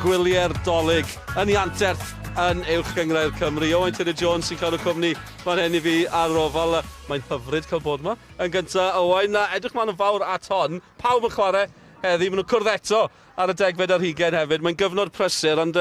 gwyliau'r dolyg yn Ianterth yn uwch gyngrau'r Cymru. Owain Tudur-Jones sy'n cael y cwmni fan hyn I fi ar ofal. Mae'n hyfryd cael bod yma. Yn gyntaf, Owain, edrych ma'n yn fawr at hon. Pawb yn chwarae heddi, maen nhw'n cwrdd eto ar y degfed ar hugain hefyd. Mae'n gyfnod prysur, ond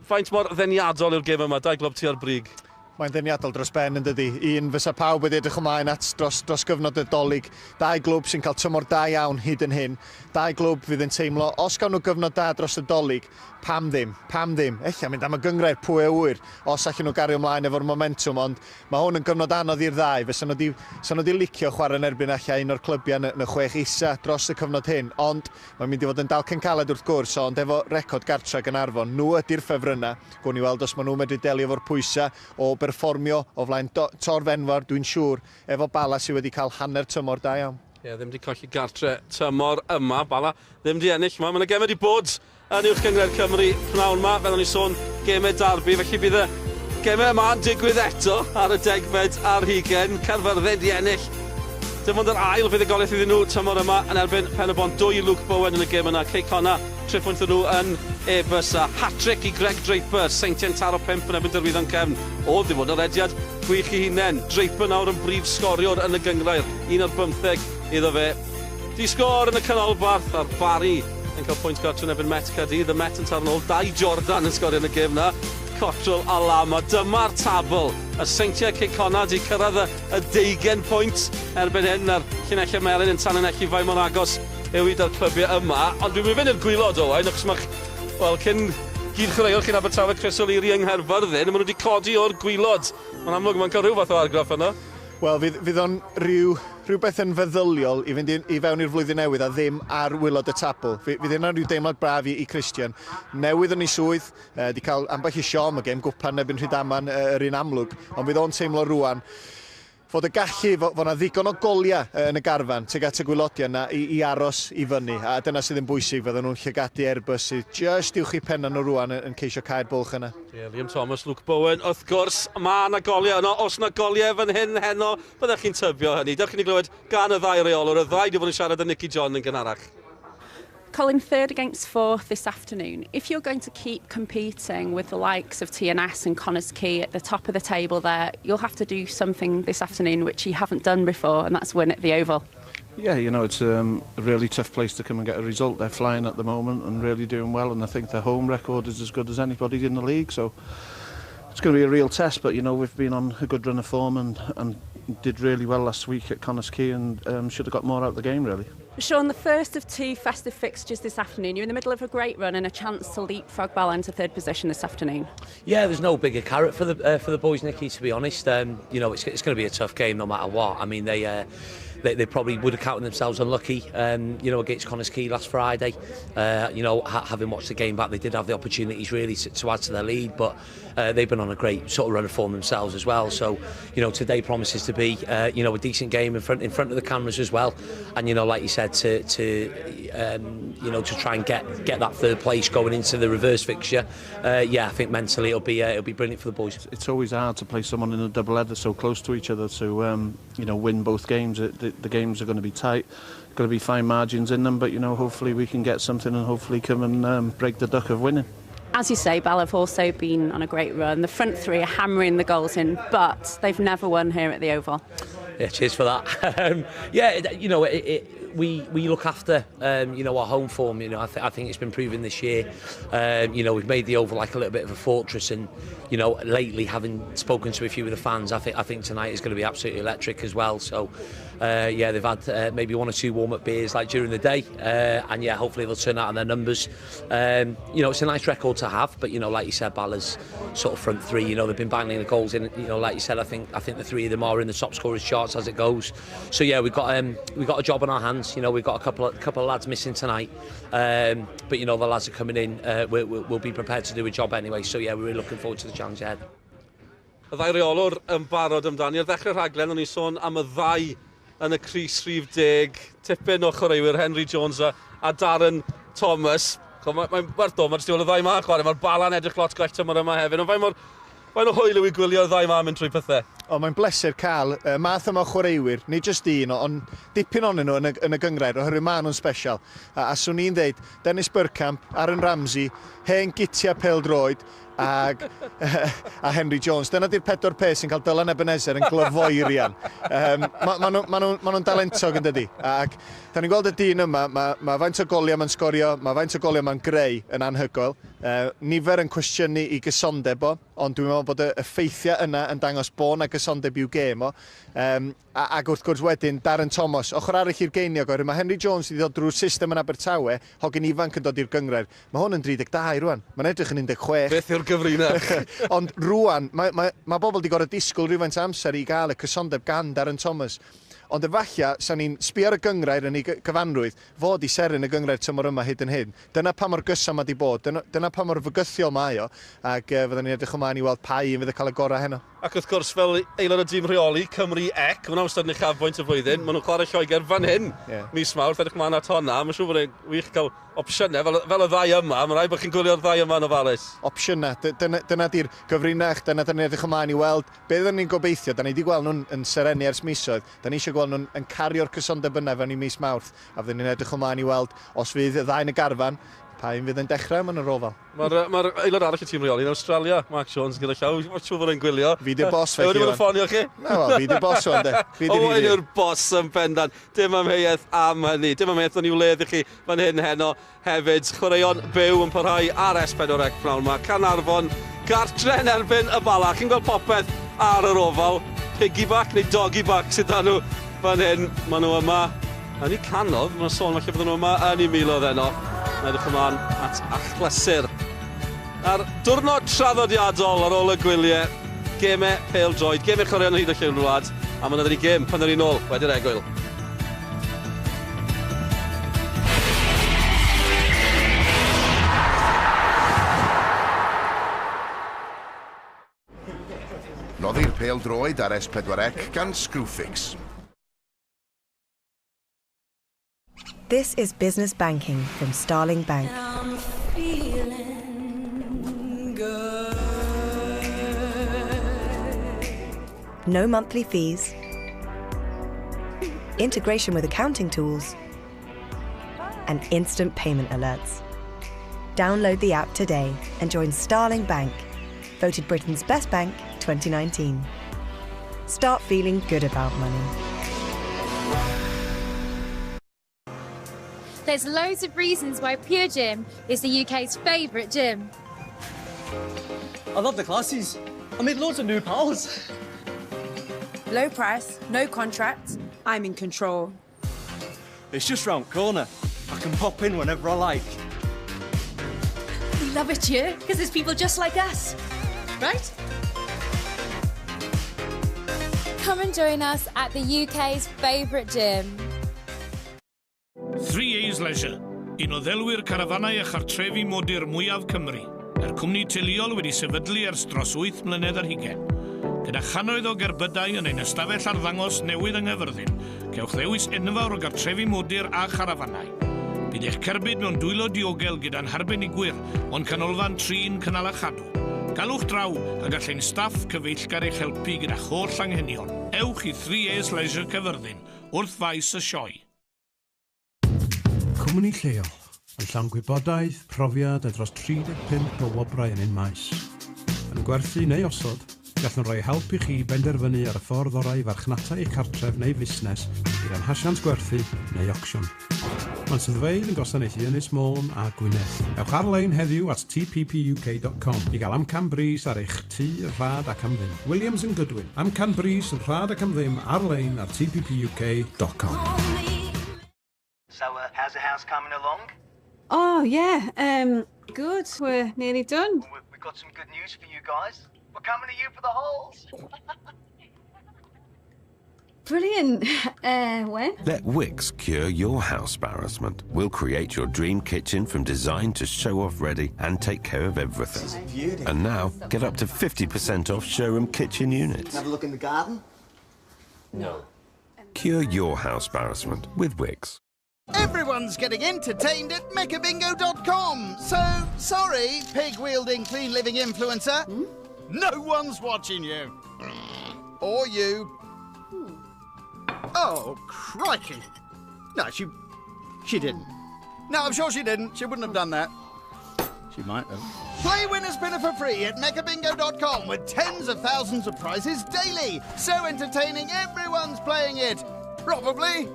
faint mor ddeniadol yw'r gêm yma, dau glwb tu ar brig. Mae'n ddeniadol dros ben yn dydi. Un fysa pawb wedi edrych ymlaen at dros gyfnod y dolyg. Dau glwb sy'n cael tymor da iawn hyd yn hyn. Dau glwb fydd yn teimlo, os gawn nhw gyfnod da dros y dolyg, pam ddim. Ella mynd am y gyngrau'r pwy a wyr, os allan nhw gario ymlaen efo'r momentum, ond mae hwn yn gyfnod anodd i'r ddau. Fysa nhw wedi licio chwarae yn erbyn allan un o'r clybiau yn y 6 isa dros y cyfnod hyn, ond mae'n mynd I fod yn dalcen caled wrth gwrs, ond efo record gartra Caernarfon, nhw ydy'r ffefrynnau. Gwn I weld os maen nhw medru delio efo'r pwysau o berfformio o flaen torfenfawr, dwi'n siŵr, efo Bala sydd wedi cael hanner tymor da iawn. Ddim wedi colli gartre tymor yma, Bala ddim wedi ennill yma. Mae'n gemau wedi bod yn uwch gyngrau'r Cymru pnawn yma, fel o'n I sôn, gemau darbu, felly bydd y gemau yma'n digwydd eto ar y degfed ar hugain. Caerfyrddin di ennill. Dim ond yr ail fuddugoliaeth iddyn nhw tymor yma yn erbyn Pen-y-Bont. 2 I Luke Bowen yn y gêm yna. Caernarfon, triffwynt nhw yn e-bus a hat-trick I Greg Draper. Seintiau'n taro 5 yn erbyn Dyrwyddon Cefn. O, ddim ond yr ediad gwych I hunain. Draper nawr yn brif sgoriwr yn y gyngrair. 1 o'r 15 iddo fe. Di sgor yn y canolbarth a'r Barry yn cael pwynt gartre yn erbyn Met Caerdydd. Y Met yn taro nôl 2 Jordan yn sgorio yn y gêm yna. Cottrell a Lama. Dyma'r tabl. Y seintiau Caernarfon di cyrraedd y 20 pwynt erbyn hyn a'r llinellau melyn yn tanlinellu fai mor agos yw I da'r clybiau yma. Ond dwi'n mynd i'r gwylod o Owain, achos mae cyn gyd chwaraewr chi'n Abertawe Chris O'Leary yng Nghaerfyrddin, maen nhw wedi codi o'r gwylod. Mae'n amlwg mae'n cael rhyw fath o argraff yna. Wel, fydd o'n rhywbeth yn feddyliol I fynd I fewn i'r flwyddyn newydd a ddim ar wylod y tabl. Fydd yna rhyw deimlad braf I Christian. Newydd yn ei swydd, di cael ambell I siom y gêm gwpan ebyn Rhydaman yr un amlwg, ond fydd o'n teimlo rwan fod y gallu, fod yna ddigon o goliau yn y garfan tuag at y gwylodiau yna I aros I fyny. A dyna sydd yn bwysig, fydden nhw'n llygadu Airbus sydd just uwch I penna nhw rwan yn ceisio cael bwlch yna. Liam Thomas, Luke Bowen, wrth gwrs, mae yna goliau yno. Os yna goliau fan hyn heno, byddech chi'n tybio hynny. Dewch chi'n glywed gan y ddau reolwr, y ddau di fod yn siarad â Nicky John yn gynharach. Colin, 3rd against 4th this afternoon. If you're going to keep competing with the likes of TNS and Connors Quay at the top of the table there, you'll have to do something this afternoon which you haven't done before, and that's win at the Oval. Yeah, you know, it's a really tough place to come and get a result. They're flying at the moment and really doing well, and I think their home record is as good as anybody in the league, so it's going to be a real test. But, you know, we've been on a good run of form and did really well last week at Connors Quay and should have got more out of the game, really. Sean, the first of 2 festive fixtures this afternoon. You're in the middle of a great run and a chance to leapfrog Bala into 3rd position this afternoon. Yeah, there's no bigger carrot for the boys, Nicky, to be honest. You know, it's going to be a tough game no matter what. I mean, they probably would have counted themselves unlucky, you know, against Connors Quay last Friday. You know, having watched the game back, they did have the opportunities really to add to their lead, but they've been on a great sort of run of form themselves as well. So, you know, today promises to be, you know, a decent game in front of the cameras as well. And, you know, like you said, you know, to try and get that 3rd place going into the reverse fixture. Yeah, I think mentally it'll be brilliant for the boys. It's always hard to play someone in a double header so close to each other to, you know, win both games. The games are going to be tight, going to be fine margins in them, but you know, hopefully we can get something and hopefully come and break the duck of winning. As you say, Bala have also been on a great run. The front 3 are hammering the goals in, but they've never won here at the Oval. Yeah, cheers for that. Yeah, you know, we look after you know, our home form. You know, I think it's been proven this year. You know, we've made the Oval like a little bit of a fortress, and you know, lately having spoken to a few of the fans, I think tonight is going to be absolutely electric as well. So. Yeah, they've had maybe 1 or 2 warm-up beers like during the day, and yeah, hopefully they'll turn out on their numbers. You know, it's a nice record to have, but you know, like you said, Bala's sort of front 3, you know, they've been banging the goals in. You know, like you said, I think the 3 of them are in the top scorers charts as it goes. So yeah, we've got a job on our hands. You know, we've got a couple of lads missing tonight, but you know, the lads are coming in. We'll be prepared to do a job anyway. So yeah, we're really looking forward to the challenge ahead. Y ddau reolwr yn barod amdani. Ar ddechrau'r rhaglen, o'n I sôn am y ddau yn y crys rhif 10, tipyn o chwaraewyr Henry Jones a Darren Thomas. Mae'n werth o, mae'r stiwl y ddau ma chwarae, mae'r Bala'n edrych lot gwell tymor yma hefyd. Ond faint o hwyl yw I gwylio'r ddau ma mynd trwy pethau? O, mae'n bleser cael math yma o chwaraewyr, nid jyst un, ond dipyn onyn nhw yn y gyngred, oherwydd maen nhw'n special. A swn i'n dweud, Dennis Bergkamp, Aaron Ramsey, hen gitia pêl-droed, a Henry Jones. Dyna di'r 4 peth sy'n cael Dylan Ebenezer yn glyfoerian. Ma' nhw'n dalentog yn dydi. Ac da ni'n gweld y dyn yma, mae faint o goliau mae'n sgorio, mae faint o goliau mae'n greu yn anhygoel. Nifer yn cwestiynu i gysondeb o, ond dwi'n meddwl bod y ffeithiau yna yn dangos bod na gysondeb i'w gêm o. Ac wrth gwrs wedyn, Darren Thomas, ochr arall i'r geiniog oherwydd mae Henry Jones wedi dod drwy'r system yn Abertawe, hogyn ifanc yn dod i'r gyngred. Mae hwn yn 32 rwan, mae'n edrych yn 16. Beth yw'r gyfrinach? Ond rwan, mae bobl wedi gorfod disgwyl rhywfaint amser i gael y cysondeb gan Darren Thomas. Ond efallai, sa'n ni'n sbio ar y gyngrair yn ei cyfanrwydd, fod i seryn y gyngrair tymor yma hyd yn hyn. Dyna pa mor gyson mae wedi bod, dyna pa mor fygythiol mae o, ac fyddwn ni'n edrych ymlaen i weld pa un fydd y cael y gorau heno. Ac wrth gwrs, fel aelod o dîm rheoli, Cymru Ec, mae'n amser yn eich afbwynt y flwyddyn, maen nhw'n chwarae Lloegr fan hyn, mis Mawrth, edrych ymlaen at honna, mae'n siŵr bod e'n wych cael opsiynau fel y ddau yma, mae'n rhaid bod chi'n gwylio'r ddau yma yn ofalus. Opsiynau, dyna di'r gyfrinach, dyna ni'n edrych ymlaen i weld. Be ydyn ni'n gobeithio, da ni wedi gweld nhw'n yn serenu ers misoedd, da ni eisiau gweld nhw'n yn cario'r cysondeb yna fan i mis Mawrth, a fyddwn ni'n edrych ymlaen i weld os fydd y ddau yn y garfan, pa un fydd yn dechrau yn y rofal. Mae'r aelod arall y tîm reoli yn Australia, Mark Jones, gyda llaw, mae'n siŵr bod e'n gwylio. Fi di'r bos fe chi. Wedi bod yn ffonio chi? Na, wel, fi di'r bos o'n de. O, ein yw'r bos yn bendan. Dim amheuaeth am hynny. Dim amheuaeth o'n i'w ledd i chi fan hyn heno hefyd. Chwaraeon byw yn parhau ar S4C pnawn yma. Caernarfon, gartre'n erbyn y Bala. Chi'n gweld popeth ar yr ofal. Piggyback neu doggyback sydd dan nhw fan hyn. Maen nhw yma yn eu canodd. Mae'n sôn falle fydden nhw yma yn 1 miloedd heno. Edrych ymlaen at achlysur. Ar diwrnod traddodiadol ar ôl y gwyliau, gemau pêl-droed, gemau chwaraeon hyd y llyn wlad, a mae'n edrych gêm pan yr un ôl wedi'r egwyl. Noddi'r pêl-droed ar S4C gan Screwfix. This is business banking from Starling Bank. I'm feeling good. No monthly fees, integration with accounting tools, and instant payment alerts. Download the app today and join Starling Bank, voted Britain's best bank 2019. Start feeling good about money. There's loads of reasons why Pure Gym is the UK's favourite gym. I love the classes. I made loads of new pals. Low price, no contract. I'm in control. It's just round the corner. I can pop in whenever I like. We love it here because there's people just like us, right? Come and join us at the UK's favourite gym. 3A's Leisure, un o ddelwyr carafanau a chartrefi modur mwyaf Cymru. Cwmni teuluol wedi sefydlu ers dros 8 mlynedd ar hugain. Gyda chanoedd o gerbydau yn ein ystafell arddangos newydd yng Nghyfyrddin, gewch ddewis enfawr o gartrefi modur a charafanau. Bydd eich cerbyd mewn dwylo diogel gyda'n harbenigwyr, ond canolfan trin cynnal a chadw. Galwch draw a gallai'n staff cyfeillgar eich helpu gyda choll anghenion. Ewch i 3A's Leisure Cyfyrddin, wrth faes y sioe. Cwmni lleol, yn llawn gwybodaeth, profiad a dros 35 o wobrau yn un maes. Yn gwerthu neu osod, gallwn rhoi help i chi benderfynu ar y ffordd orau i farchnatau eich cartref neu fusnes gyda'n hasiant gwerthu neu ocsiwn. Mae'n swyddfeydd yn gwasanaethu Ynys Môn a Gwynedd. Ewch ar-lein heddiw at tppuk.com i gael amcan bris ar eich tŷ, rhad ac am ddim. Williams & Goodwin, amcan bris, rhad ac am ddim ar-lein ar tppuk.com. So, how's the house coming along? Oh, yeah, good. We're nearly done. Well, we've got some good news for you guys. We're coming to you for the holes. Brilliant. When? Let Wix cure your house embarrassment. We'll create your dream kitchen from design to show-off ready and take care of everything. And now, get up to 50% off showroom kitchen units. Have a look in the garden? No. Cure your house embarrassment with Wix. Everyone's getting entertained at mechabingo.com. So, sorry, pig-wielding, clean-living influencer. No one's watching you. Or you. Oh, crikey. No, she didn't. No, I'm sure she didn't. She wouldn't have done that. She might have. Play Win a Spinner for free at megabingo.com with tens of thousands of prizes daily. So entertaining, everyone's playing it. Probably.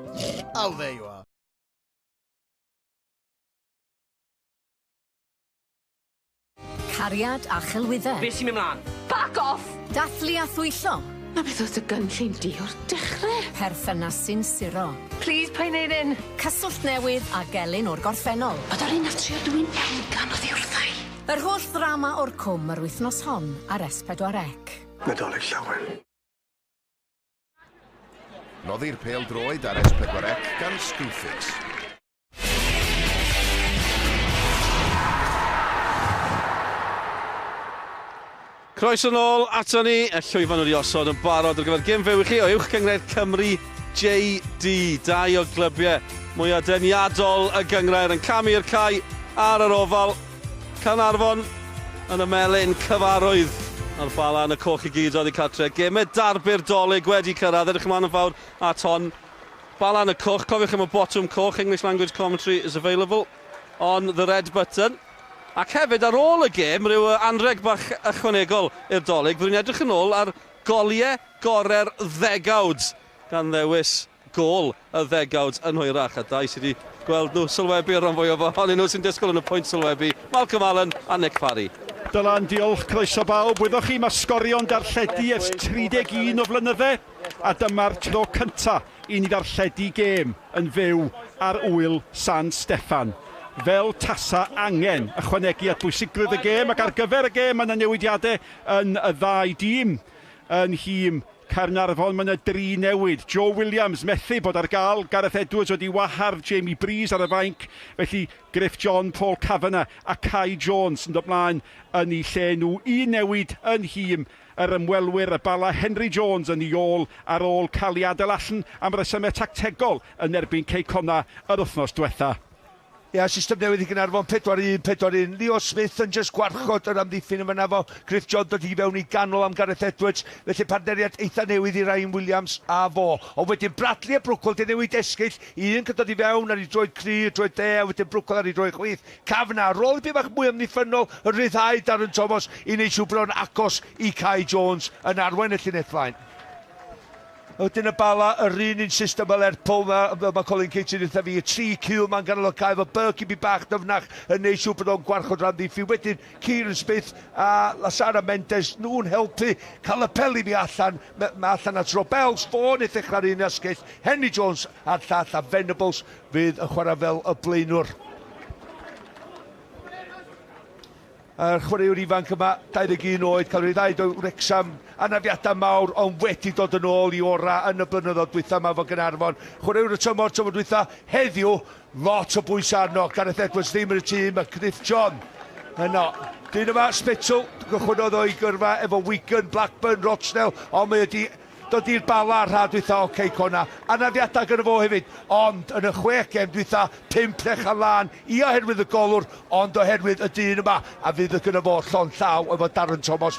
Oh, there you are. Cariad a chylwyddau. Be sy'n mynd mlaen? Back off! Dathlu a thwyllo. Na beth oedd y gynllun di o'r dechrau. Perthynas sy'n suro. Please, pa'n neud un. Cyswllt newydd a gelyn o'r gorffennol. Oedd ar un a trio dwi'n elgan o ddiwrthau. Yr holl ddrama o'r cwm yr wythnos hon ar S4C. Nadolig llawen. Noddi'r pêl droed ar S4C gan Screwfix. Croeso nôl ato ni, y llwyfan wedi osod yn barod ar gyfer gêm fyw i chi o Uwch Gyngred Cymru JD. Dau o glybiau mwyaf deniadol y Gyngred yn camu'r cae ar yr ofal. Caernarfon yn y melyn cyfarwydd a'r Bala yn y coch i gyd oedd i cartre. Gemau darbu'r dolyg wedi cyrraedd, edrych ymlaen yn fawr at hon. Bala yn y coch, cofiwch am y bottom coch, English language commentary is available on the red button. Ac hefyd ar ôl y gêm, rhyw anreg bach ychwanegol i'r dolyg, byddwn ni'n edrych yn ôl ar goliau gorau'r ddegawd gan ddewis gol y ddegawd yn hwyrach. A dau sydd wedi gweld nhw sylwebu ar ran fwyaf ohonyn nhw sy'n disgwyl yn y pwynt sylwebu. Malcolm Allen a Nick Parry. Dylan, diolch, croeso bawb. Wyddoch chi mae Sgorio'n darlledu ers 31 o flynyddau, a dyma'r tro cyntaf i ni darlledu gêm yn fyw ar wyl San Steffan. Fel tasa angen ychwanegu at bwysigrwydd y gêm, ac ar gyfer y gêm mae yna newidiadau yn y ddau dîm. Yn hîm Caernarfon mae yna 3 newid. Joe Williams methu bod ar gael, Gareth Edwards wedi wahardd Jamie Breeze ar y fainc, felly Griff John, Paul Kavanagh a Kai Jones yn dod mlaen yn ei lle nhw. 1 newid yn hîm yr ymwelwyr, y Bala Henry Jones yn ei ôl ar ôl cael ei adael allan am resymau tactegol yn erbyn Ceicona yr wythnos diwetha. Ia, system newydd i Caernarfon, 4-1. Leo Smith yn just gwarchod yr amddiffyn yma fo. Griff John dod i fewn i ganol am Gareth Edwards. Felly partneriad eitha newydd i Ryan Williams a fo. Ond wedyn Bradley a Brwcol di newid esgyll. Un cydod i fewn ar ei droed cri, droed de, a wedyn Brwcol ar ei droed chwith. Kavanagh, rôl i beth bach mwy amddiffynol, yn ryddhau Darren Thomas i wneud siw bron agos i Kai Jones yn arwain y llinell flaen. Wedyn y Bala, yr un system o Lerpwl, mae Colin Keating wrtha fi, y 3 cwl ma'n ganol o cael, efo Burke i bi bach dyfnach yn neud siw bod o'n gwarchod ran ddiffi. Wedyn Kieran Smith a Lasara Mendes, nhw'n helpu cael y peli fi allan, allan at Robels, Fawn i ddechrau'r un asgell, Henry Jones a'r llall a Venables fydd yn chwarae fel y blaenwr. Yr chwaraewr ifanc yma, 21 oed, cael ei ddau o Wrexham, anafiadau mawr, ond wedi dod yn ôl i ora yn y blynyddoedd dwytha yma fo Caernarfon. Chwaraewr y tymor dwytha, heddiw, lot o bwys arno. Gareth Edwards ddim yn y tîm, a Griff John yno. Dyn yma, Spitzel, gychwynodd o'i gyrfa efo Wigan, Blackburn, Rochdale, ond mae wedi dod i'r Bala rha dwytha o Ceicona. Anafiadau gyda fo hefyd, ond yn y 6 gem dwytha, 5 lechan lan, i oherwydd y golwr, ond oherwydd y dyn yma, a fydd y gyda fo llon llaw efo Darren Thomas.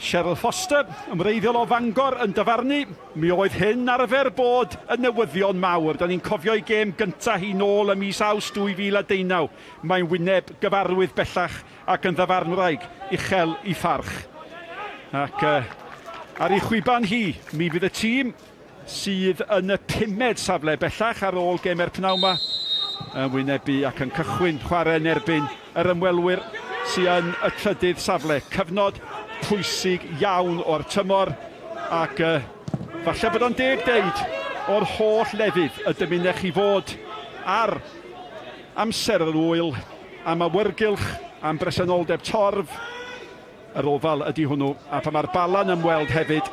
Cheryl Foster, ymreiddiol o Fangor yn dyfarnu. Mi oedd hyn arfer bod yn newyddion mawr. Da ni'n cofio ei gêm gyntaf hi nôl ym mis Awst 2019. Mae'n wyneb gyfarwydd bellach ac yn ddyfarnwraig uchel i pharch. Ac ar ei chwiban hi, mi fydd y tîm sydd yn y 5ed safle bellach ar ôl geme'r pnawn yn wynebu ac yn cychwyn chwarae yn erbyn yr ymwelwyr sydd yn y trydydd safle. Cyfnod pwysig iawn o'r tymor ac falle bod o'n deg deud o'r holl lefydd y dymunech chi fod ar amser yr wyl am awyrgylch, am bresenoldeb torf. Yr ofal ydy hwnnw, a pan mae'r Bala'n ymweld hefyd,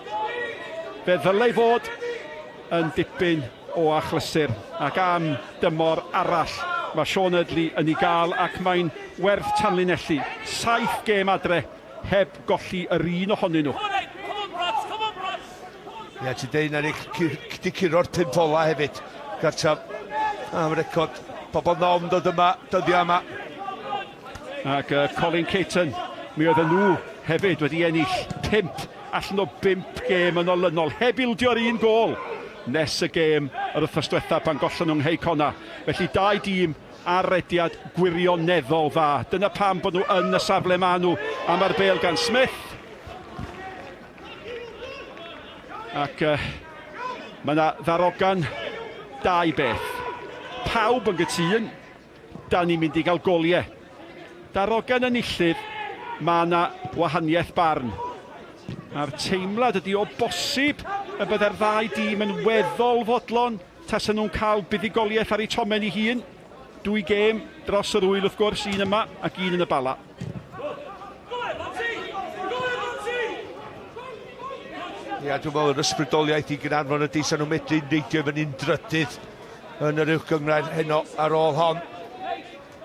fe ddylai fod yn dipyn o achlysur ac am dymor arall. Mae Sean Ydley yn ei gael ac mae'n werth tanlinellu. 7 gêm adre heb golli yr un ohonyn nhw. Ia, ti deud na ni di curo'r 5 ola hefyd. Gartraf, am record, pobl nom dod yma, dyddiau yma. Ac Colin Keating, mi oedd nhw hefyd wedi ennill 5 allan o 5 gêm yn olynol, heb ildio'r un gol nes y gêm yr wythnos diwetha pan gollan nhw'n Heicona. Felly 2 dîm arediad gwirioneddol dda. Dyna pam bod nhw yn y safle ma nhw, a mae'r bêl gan Smith. Ac mae yna ddarogan 2 beth. Pawb yn gytun, da ni'n mynd i gael goliau. Darogan yn illydd, mae yna wahaniaeth barn. A'r teimlad ydy o bosib y byddai'r 2 dîm yn weddol fodlon tasen nhw'n cael buddigoliaeth ar eu tomen ei hun. 2 gêm dros yr wyl wrth gwrs, un yma ac un yn y Bala. Ia, dwi'n meddwl yr ysbrydoliaeth i Caernarfon ydy sy'n nhw'n medru neidio fy'n un drydydd yn yr uwchgynghrair heno ar ôl hon.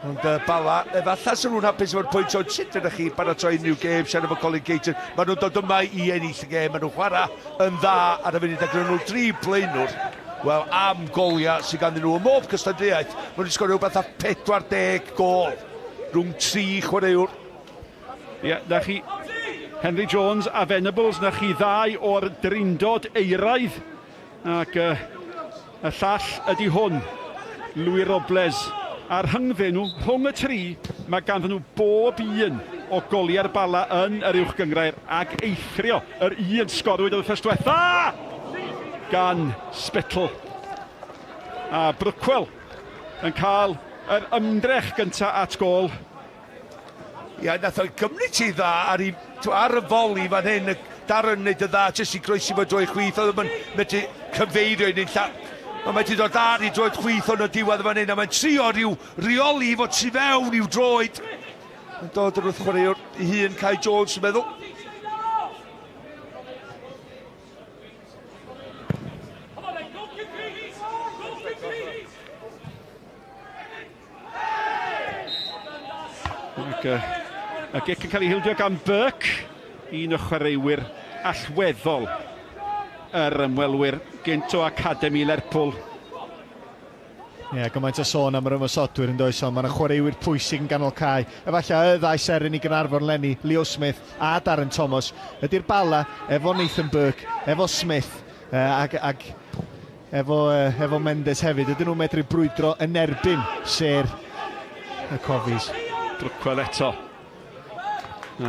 Ond Bala, efallai sy'n nhw'n hapus efo'r pwynt o'n sut ydych chi paratoi unrhyw gêm, siarad efo Colin Caton. Maen nhw'n dod yma i ennill y gêm, maen nhw'n chwarae yn dda ar y funud ac nhw 3 blaenwr. Wel, am goliau sydd ganddyn nhw ym mob cystadleuaeth, maen nhw'n sgorio rhywbeth a 40 gol rhwng 3 chwaraewr. Ie, na chi Henry Jones a Venables, na chi 2 o'r drindod euraidd. Ac y llall ydy hwn, Louis Robles. A'r rhyngddyn nhw, rhwng y 3, mae ganddyn nhw bob un o goliau'r Bala yn yr uwchgynghrair ac eithrio yr un sgorwyd o'r wythnos diwetha gan Spittle. A Brookwell yn cael yr ymdrech gyntaf at gol. Ia, nath o'i gymryd ti dda ar y foli fan hyn, Darren wneud y dda, jyst i groesi fo drwy chwith, oedd yn medru cyfeirio un lla. Mae wedi dod ar i droed chwith o'n y diwedd fan hyn, a mae'n trio rhyw reoli fod tu fewn i'w droed. Mae'n dod yr wrth chwaraewr ei hun, Kai Jones, yn meddwl. Y gic yn cael ei hildio gan Burke, un o chwaraewyr allweddol yr ymwelwyr gynt o Academi Lerpwl. Ie, gymaint o sôn am yr ymwysodwyr yn does, ond mae'n chwaraewyr pwysig yn ganol cae. Efallai y 2 seren i Caernarfon lenni, Leo Smith a Darren Thomas. Ydy'r Bala efo Nathan Burke, efo Smith ac efo Mendes hefyd. Ydyn nhw'n medru brwydro yn erbyn ser y cofis. Brookwell eto.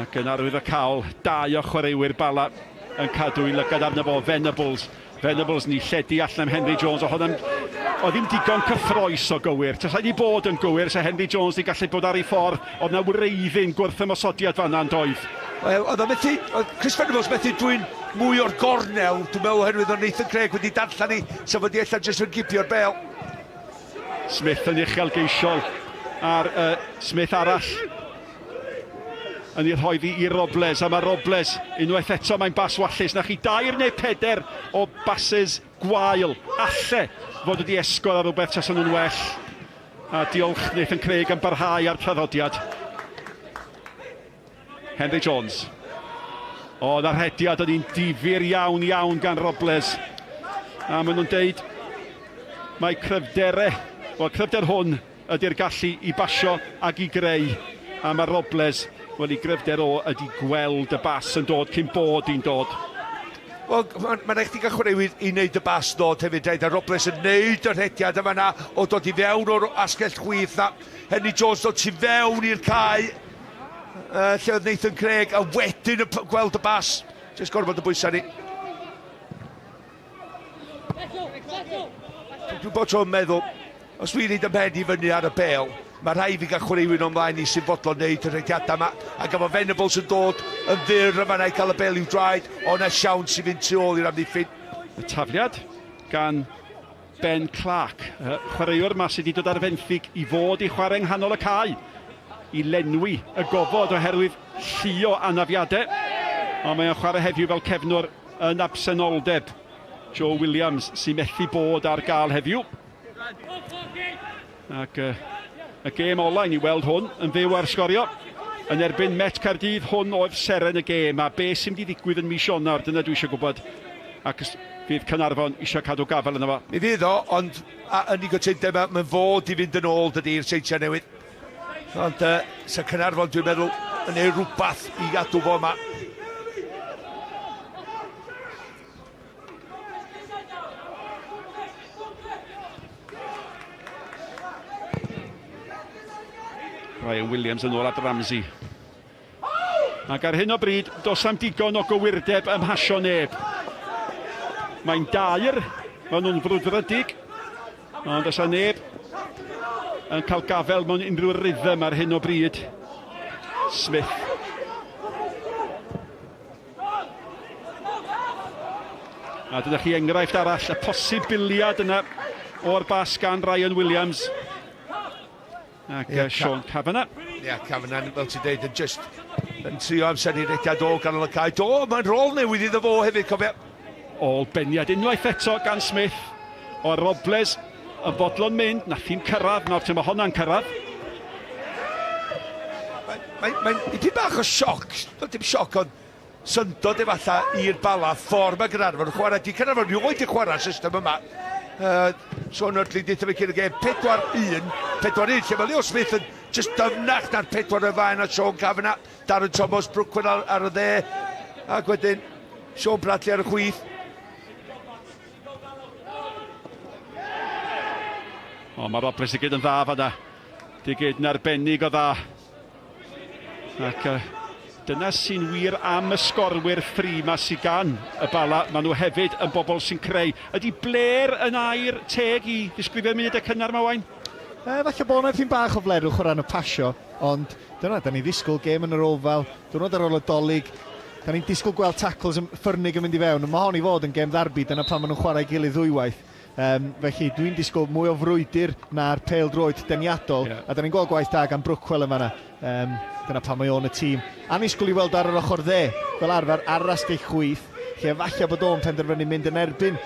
Ac yn arwydd y cawl, 2 o chwaraewyr Bala yn cadw i lygad arno fo. Venables ni lledu allan am Henry Jones, oedd ddim digon cyffroes o gywir. Tas rhaid i bod yn gywir, se Henry Jones di gallu bod ar ei ffordd, oedd na wreiddyn gwrth ymosodiad fanna yn doedd. Wel, oedd Chris Venables methu dwi'n mwy o'r gornel, dwi'n meddwl oherwydd oedd Nathan Craig wedi darllen ni, sef wedi allan jyst yn gipio'r bel. Smith yn uchelgeisiol, a'r Smith arall yn ei rhoeddi i Robles, a mae Robles unwaith eto mae'n bas wallus. Na chi 2 neu 4 o bases gwael, alle fod wedi esgor ar rhywbeth tas nhw'n well. A diolch Nathan Craig yn barhau ar traddodiad. Henry Jones. O, na'r hediad yn un difyr iawn gan Robles. A maen nhw'n deud mae cryfder hwn ydy'r gallu i basio ac i greu. A mae Robles, wel, i gryfder o ydy gweld y bas yn dod cyn bod i'n dod. Wel, mae'n eich di gael chwaraewyr i wneud y bas dod hefyd, a Robles yn wneud yr hediad yma na o dod i fewn o'r asgell chwith na. Henry Jones dod tu fewn i'r cae, lle oedd Nathan Craig, a wedyn gweld y bas. Jyst gorfod y bwysau ni. Dwi'n bod tro'n meddwl, os dwi'n neud ymhen i fyny ar y bel, mae rhai fi gael chwaraewyr ymlaen i sy'n fodlon wneud yr hediadau yma, ac efo Venables yn dod yn fyr yma na i cael y bel i'w draed, ond y siawns i fynd tu ôl i'r amddiffyn. Y tafiad gan Ben Clark, chwaraewr yma sydd wedi dod ar fenthyg i fod i chwarae nghanol y cae, i lenwi y gofod oherwydd llu o anafiadau, ond mae'n chwarae heddiw fel cefnwr yn absenoldeb. Joe Williams sy'n methu bod ar gael heddiw. Ac y gêm ola i ni weld hwn yn fyw ar Sgorio yn erbyn Met Caerdydd. Hwn oedd seren y gêm, a be sy'n mynd i ddigwydd yn mis Ionawr, dyna dwi eisiau gwybod. Ac fydd Caernarfon eisiau cadw gafel yna fo. Mi fydd o, ond yn ei gytundeb mae'n fod i fynd yn ôl dydy'r seintiau newydd. Ond sa Caernarfon dwi'n meddwl yn ei rhywbeth i gadw fo yma. Ryan Williams yn ôl at Ramsey. Ac ar hyn o bryd, does am digon o gywirdeb ymhasio neb. Mae'n dair, maen nhw'n frwdfrydig, ond does a neb yn cael gafel mewn unrhyw rhythm ar hyn o bryd. Smith. A dyna chi enghraifft arall, y posibiliad yna o'r bas gan Ryan Williams. Ac Sean Cavanagh. Cavanagh, fel ti'n deud, yn just yn trio amser i rediad o ganol y cae. Mae'n rôl newydd iddo fo hefyd, cofio. Ôl beniad unwaith eto gan Smith. O Robles yn bodlon mynd, nath hi'n cyrraedd, nawr ti'n ma hwnna'n cyrraedd. Mae'n dipyn bach o sioc, dim sioc, ond syndod efalla i'r Bala ffordd mae Caernarfon chwarae. Di Caernarfon rioed i chwarae'r system yma. Sean Hurtley ddeitha fi cyn y gêm 4-1, 4-1, lle mae Leo Smith yn just dyfnach na'r 4-2 a Sean Cavanagh, Darren Thomas, Brookwyn ar y dde, ac wedyn Sean Bradley ar y chwith. Mae Robles i gyd yn dda fanna. Di gyd yn arbennig o dda. Ac dyna sy'n wir am y sgorwyr ffri ma sy'n gan y Bala. Maen nhw hefyd yn bobl sy'n creu. Ydy Blair yn air teg i ddisgrifio'r munud y cynnar ma wain? Falle bod yna ffyn bach o flerwch o ran y pasio, ond dyna, da ni ddisgwyl gêm yn yr ofal, diwrnod ar ôl y dolyg, da ni'n disgwyl gweld tackles yn ffyrnig yn mynd i fewn, mae hon i fod yn gêm ddarbu, dyna pan maen nhw'n chwarae gilydd ddwywaith. Felly dwi'n disgwyl mwy o frwydr na'r pêl-droed deniadol, a da ni'n gweld gwaith da gan Brookwell yn fanna. Dyna pan mae o'n y tîm. Anisgwyl i weld ar yr ochr dde, fel arfer arras geich chwith, lle falle bod o'n penderfynu mynd yn erbyn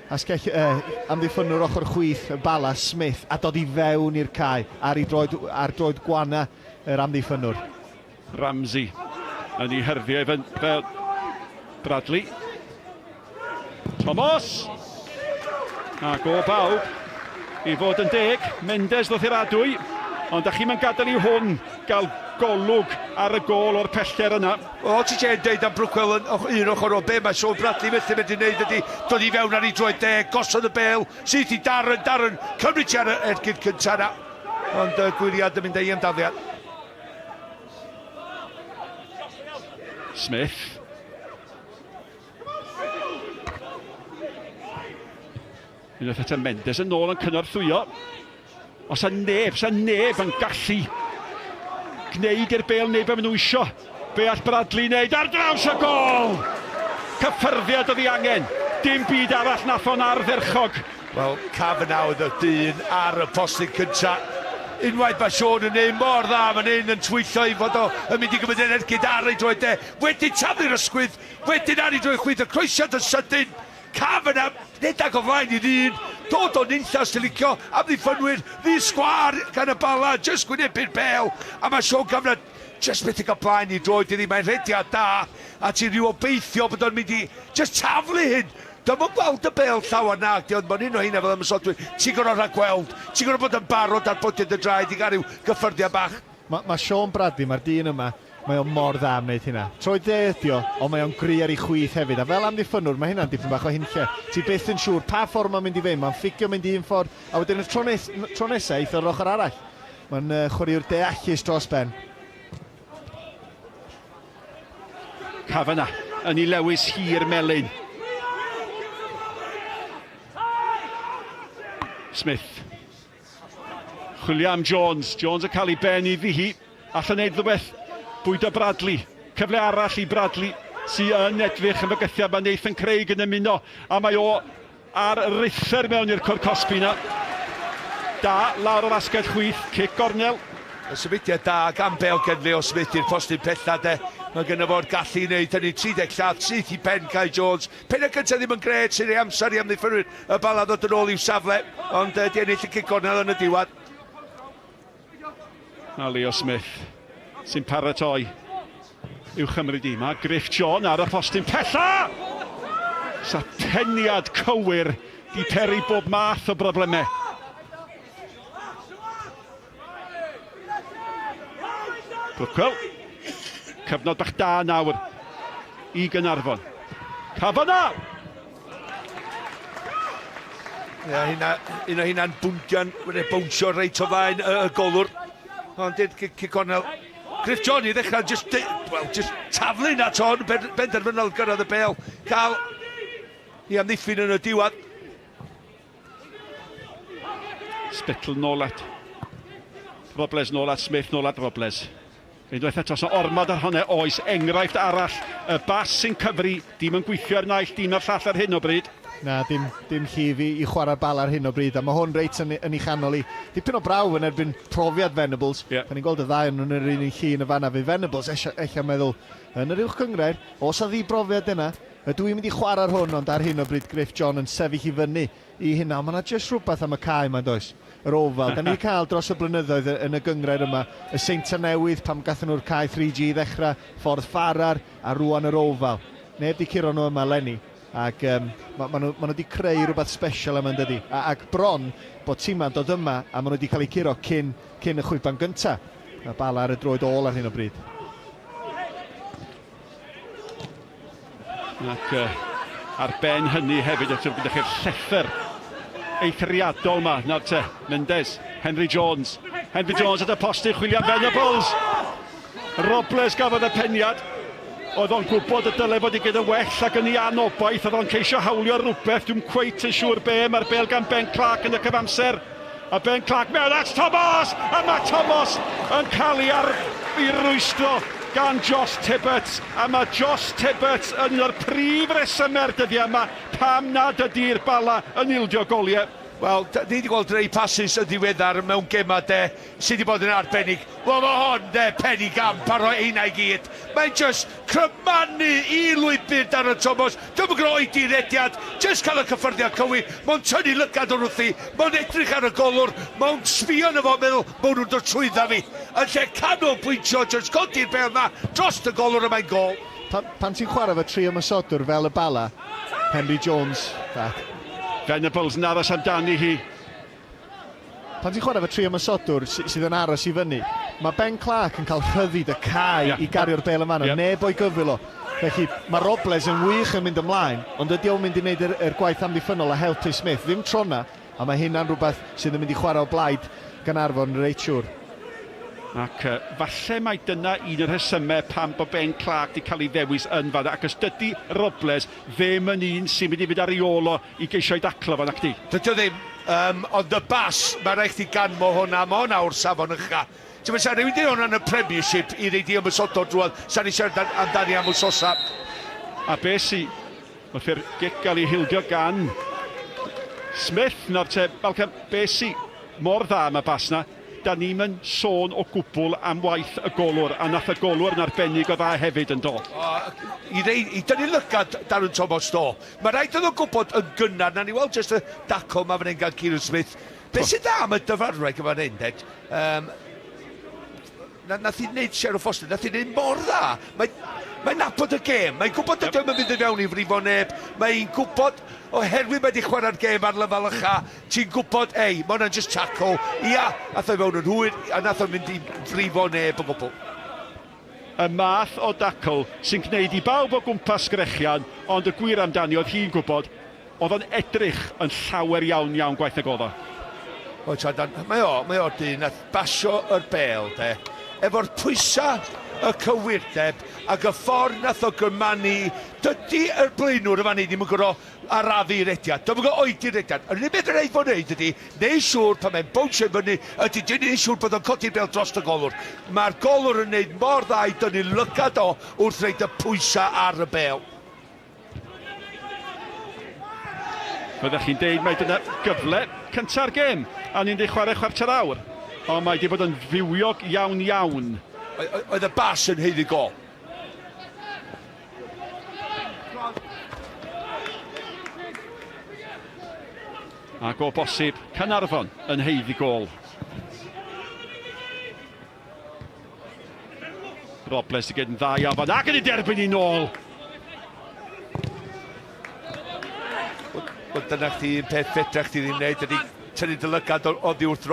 amddiffynwr ochr chwith, Bala, Smith, a dod i fewn i'r cae ar droed gwana yr amddiffynwr. Ramsey yn ei hyrddio fel Bradley. Thomas! Ac o bawb i fod yn deg, Mendes ddoth i'r adwy, ond da chi'n gadael i hwn gael golwg ar y gol o'r pellter yna. O, ti eisiau deud am Brookwell yn un ochr o be, mae Sean Bradley felly mynd i wneud ydy dod i fewn ar ei droed deg, gosod y bel, sydd i Darren, cymryd ti ar y ergyd cyntaf yna. Ond gwiriad yn mynd ei ymdaliad. Smith. Unwaith eto Mendes yn ôl yn cynorthwyo. Os a neb yn gallu gwneud i'r bel neu be maen nhw isio. Be all Bradley wneud ar draws y gol! Cyffyrddiad oedd ei angen. Dim byd arall nath o'n ardderchog. Wel, Cavanagh oedd y dyn ar y postyn cyntaf. Unwaith mae Sean yn neud mor dda, mae'n un yn twyllo i fod o yn mynd i gymryd yn ergyd ar ei droed de. Wedyn taflu'r ysgwydd, wedyn ar ei droed chwydd, y croesiad yn sydyn. Cavanagh, nid ag o flaen i ddyn, dod o'n unlla sy'n licio, amddiffynwyr, ddi sgwar gan y Bala, jyst gwynebu'r bel, a mae Sean Cavanagh jyst beth i gael blaen i droed iddi, mae'n rhediad da, a ti'n rhyw obeithio bod o'n mynd i jyst taflu hyn. Dyma gweld y bel llawer nag, ond mae'n un o hynna fel ymwysodwyr, ti'n gorau rhagweld, ti'n gorau bod yn barod ar bwtiad y draed i gael rhyw gyffyrddiad bach. Mae Sean Bradley, mae'r dyn yma, mae o'n mor dda am wneud hynna. Troi de ydi o, ond mae o'n gry ar ei chwith hefyd. A fel amddiffynwr, mae hynna'n dipyn bach o hinlle. Ti byth yn siŵr pa ffordd mae'n mynd i fewn. Mae'n ffigio mynd i un ffordd, a wedyn y tro nesaf eith o'r ochr arall. Mae'n chwaraewr deallus dros ben. Cavanagh yn ei lewis hir melyn. Smith. Chwilio am Jones. Jones yn cael ei ben i ddihi. Allan neud rhywbeth. Bwydo Bradley, cyfle arall i Bradley sy'n yn edrych yn fygythiad mae Nathan Craig yn ymuno, a mae o ar rither mewn i'r cwr cosbi na. Da, lawr o'r asgell chwith, cic gornel. Y symudiad da gan bel gen Leo Smith i'r postyn pella de. Mae gynno fo'r gallu i wneud hynny 30 lladd syth i pen Kai Jones. Pen y gyntaf ddim yn gred sy'n ei amser i amddiffynwyr y Bala ddod yn ôl i'w safle, ond di ennill y cic gornel yn y diwedd. A Leo Smith sy'n paratoi i'w chymryd i. Mae Griff John ar y postyn pella! Sa teniad cywir di peri bob math o broblemau. Brookwell. Cyfnod bach da nawr i Caernarfon. Cavanagh! Un o hynna'n bwndian, wedi bwnsio reit o flaen y golwr. Ond dyd Cornel. Griff John i ddechrau just taflu'n at hon, benderfynol gyrraedd y bel. Cael i amddiffyn yn y diwedd. Spittle nôl at Robles, nôl at Smith, nôl at Robles. Unwaith eto, so ormod ar hwnna oes enghraifft arall. Y bas sy'n cyfri, dim yn gweithio ar naill, dim ar llall ar hyn o bryd. Na, dim llif i chwarae Bala ar hyn o bryd, a mae hwn reit yn ei chanol i. Dipyn o braw yn erbyn profiad Venables. Da ni'n gweld y ddau yn yr un llun y fanna fi. Venables eich meddwl yn yr uwch gyngred, os a ddi brofiad yna, ydw i'n mynd i chwarae ar hwn, ond ar hyn o bryd Griff John yn sefyll i fyny i hynna. Mae yna jyst rhywbeth am y cae yma, does? Yr ofal. Da ni cael dros y blynyddoedd yn y gyngred yma y Seinta Newydd pam gathen nhw'r cae 3G ddechrau, ffordd Ffarar a rwan yr ofal. Neb di curo nhw yma leni. Ac maen nhw wedi creu rhywbeth special yma yn dydi. Ac bron bod tîma'n dod yma a maen nhw wedi cael eu curo cyn y chwyban gyntaf. Mae Bala ar y droed ôl ar hyn o bryd. Ac ar ben hynny hefyd, gyda chi'r llethyr eithriadol yma. Nawr te, Mendes, Henry Jones at y posti, chwilio Venables. Robles gafodd y peniad. Oedd o'n gwybod y dylai fod i gyda well ac yn ei anobaith. Oedd o'n ceisio hawlio rhywbeth, dwi'n cweit yn siŵr be. Mae'r bel gan Ben Clark yn y cyfamser. A Ben Clark mewn at Thomas! A mae Thomas yn cael ei rwystro gan Josh Tibbett. A mae Josh Tibbett yn yr prif resymer dyddiau yma pam nad ydy'r Bala yn ildio goliau. Wel, ni wedi gweld rei passes y ddiweddar mewn gema de sydd wedi bod yn arbennig. Wel, mae hon de penig am paro ein ai gyd. Mae'n just crymannu i lwybyd ar y Thomas. Dwi'n groi di rediad, just cael y cyffyrddiad cywir. Mae'n tynnu lygad o'r wrthi, mae'n edrych ar y golwr, mae'n sbio na fo meddwl, mae'n nhw'n dod trwydda fi. Yn lle canolbwyntio, just godi'r bel na, dros y golwr y mae'n gol. Pan ti'n chwarae fe tri ymysodwr fel y Bala, Henry Jones, Venables yn aros amdani hi. Pan ti'n chwarae fe tri ymysodwr sydd yn aros i fyny, mae Ben Clark yn cael rhyddid y cae i gario'r bel yma. Neb o'i gyfil o. Felly mae Robles yn wych yn mynd ymlaen, ond ydi o'n mynd i wneud yr gwaith amddiffynol a helpu Smith. Ddim trona, a mae hynna'n rhywbeth sydd yn mynd i chwarae o blaid Caernarfon yn reit siŵr. Ac falle mai dyna un o'r rhesymau pam bod Ben Clark wedi cael ei ddewis yn fanna, ac os dydy Robles ddim yn un sy'n mynd i fynd ar ei ôl o i geisio ei daclo fan ac di. Dydy ddim, ond y bas, mae rhaid i ganmo hwnna, mae hwnna o'r safon ycha. Ti'n mynd sa'n rhywun di hwnna yn y Premiership i reid i ymwysodol drwy'n sa'n i siarad amdani am wsosa. A be sy'n wrth i'r gic gael ei hildio gan Smith, nawr te, be sy'n mor dda am y bas na, da ni'n mynd sôn o gwbl am waith y golwr, a nath y golwr yn arbennig o dda hefyd yn do. I dynnu lygad Darren Thomas do. Mae rhaid oedd o'n gwybod yn gynnar, na ni weld jyst y daco ma fan hyn gan Kieran Smith. Be sy'n da am y dyfarwraig yma fan hyn, nath i wneud Cheryl Foster, nath i wneud mor dda. Mae'n nabod y gêm, mae'n gwybod y dwi'n mynd i fewn i frifo neb, mae'n gwybod oherwydd mae wedi chwarae'r gêm ar lefel ycha, ti'n gwybod, mae hwnna'n just tackle, nath o fewn yn hwyr, a nath o'n mynd i frifo neb o gwbl. Y math o dacl sy'n gwneud i bawb o gwmpas grechian, ond y gwir amdani oedd hi'n gwybod, oedd o'n edrych yn llawer iawn gwaith y godo. Mae o dyn, nath basio yr bel, efo'r pwysa y cywirdeb ac y ffordd nath o gyrmanu, dydy yr blaenwr yma ni ddim yn gwrdd arafu rediad. Dwi'n gwybod oedi'r rediad. Yr unig beth yn ei fod wneud ydy, neu siŵr pan mae'n bwysio fyny, ydy dyn ni'n siŵr bod o'n codi'r bel dros y golwr. Mae'r golwr yn gwneud mor dda i dynnu lygad o wrth reid y pwysa ar y bel. Fyddech chi'n deud mai dyna gyfle cynta'r gêm, a ni'n di chwarae chwarter awr. Ond mae wedi bod yn fywiog iawn. Oedd y bas yn heiddi gol. Ac o bosib, Caernarfon yn heiddi gol. Robles i gyd yn dda iawn, ac yn ei derbyn i nôl. Dyna chdi peth fedra chdi ddim wneud, ydy tynnu dylygad oddi wrth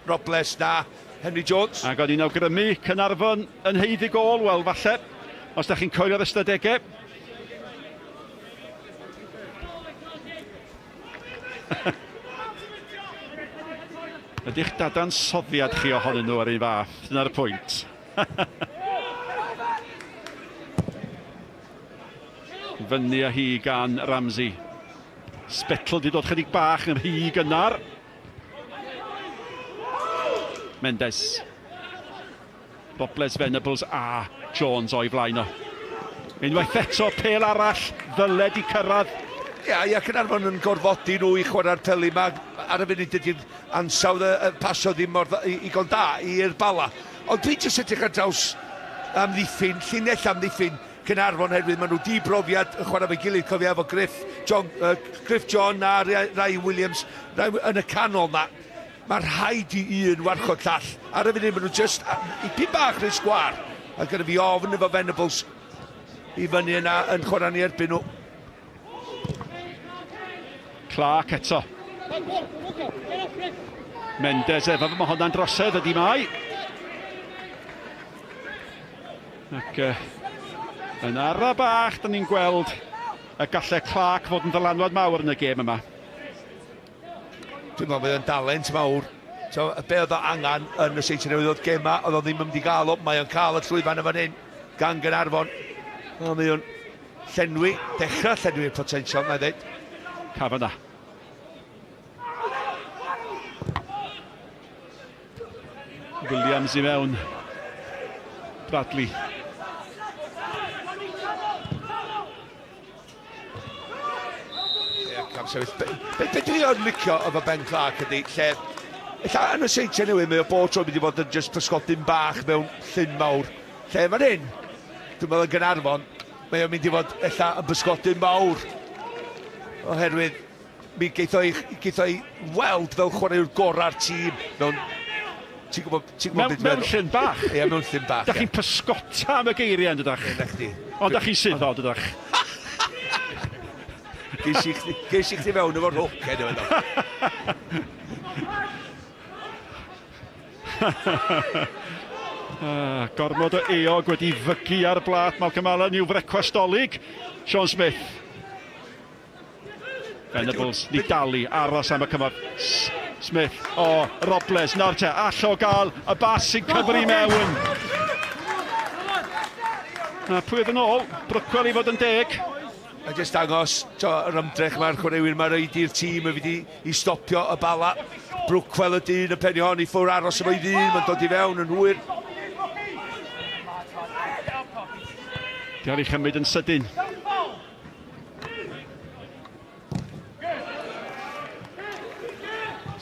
Robles na Henry Jones. Ac o'n i'n awgrymu Caernarfon yn heiddi gol, wel falle, os da chi'n coelio'r ystadegau. Ydych dadansoddiad chi ohonyn nhw ar un fath? Dyna'r pwynt. Fyny a hi gan Ramsey. Spetl di dod chydig bach yn rhy gynnar. Mendes. Robles Venables a Jones o'i flaen o. Unwaith eto pel arall ddyled i cyrraedd. Ia, Caernarfon yn gorfodi nhw i chwarae'r peli yma. Ar y funud ydy'r ansawdd y pasio ddim mor i gol da i'r Bala. Ond dwi'n jyst edrych ar draws amddiffyn, llinell amddiffyn Caernarfon herwydd maen nhw di brofiad yn chwarae fe gilydd, cofio efo Griff John a Ryan Williams yn y canol na. Mae rhaid i un warchod llall. Ar y funud maen nhw just i pyn bach neu sgwar. A gyda fi ofn efo Venables i fyny yna yn chwarae ni erbyn nhw. Clark eto. Mendes efo, mae hwnna'n drosedd ydi mai. Ac yn ara bach, da ni'n gweld y gallai Clark fod yn ddylanwad mawr yn y gêm yma. Dwi'n meddwl bod yn dalent mawr. Be oedd o angen yn y seitio newydd o'r gêm yma, oedd o ddim yn mynd i gael o. Mae o'n cael y llwyfan yn fan hyn gan Caernarfon. Mae o'n llenwi, dechrau llenwi'r potensial, na i ddweud. Caf yna. Williams i mewn. Bradley. Be dwi o'n licio efo Ben Clark ydy, lle yn y seitio newydd mae o bob tro mynd i fod yn just pysgodyn bach mewn llyn mawr. Lle fan hyn, dwi'n meddwl yn Caernarfon, mae o'n mynd i fod ella yn pysgodyn mawr. Oherwydd, mi geith o'i weld fel chwaraewr gorau'r tîm mewn... Mewn llyn bach? Ie, mewn llyn bach. Da chi'n pysgota am y geiriau yn dydach? Ond da chi'n suddo yn dydach? Geis i chdi mewn efo'r hwc, enw yno. Gormod o eog wedi fygu ar blat Malcolm Allen i'w frecwastolig. Sean Smith. Venables, ni dalu, aros am y cymod. Smith, Robles, nawr te, all o gael y bas sy'n cyfri mewn. Pwy oedd yn ôl? Brwcwel i fod yn 10. A jyst dangos, yr ymdrech mae'r chwaraewyr mae'n rhaid i'r tîm i stopio y Bala. Brwcwel y dyn y penio hon i ffwr aros efo'i ddyn, mae'n dod i fewn yn hwyr. Di ar ei chymryd yn sydyn.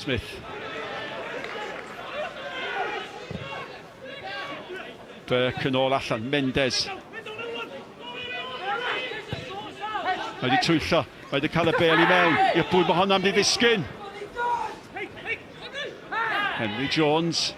Smith. Burke yn ôl allan, Mendes. Mae wedi twyllo, mae wedi cael y bel i mewn, i'r bwyd mae hwnna'n mynd i ddisgyn. Henry Jones.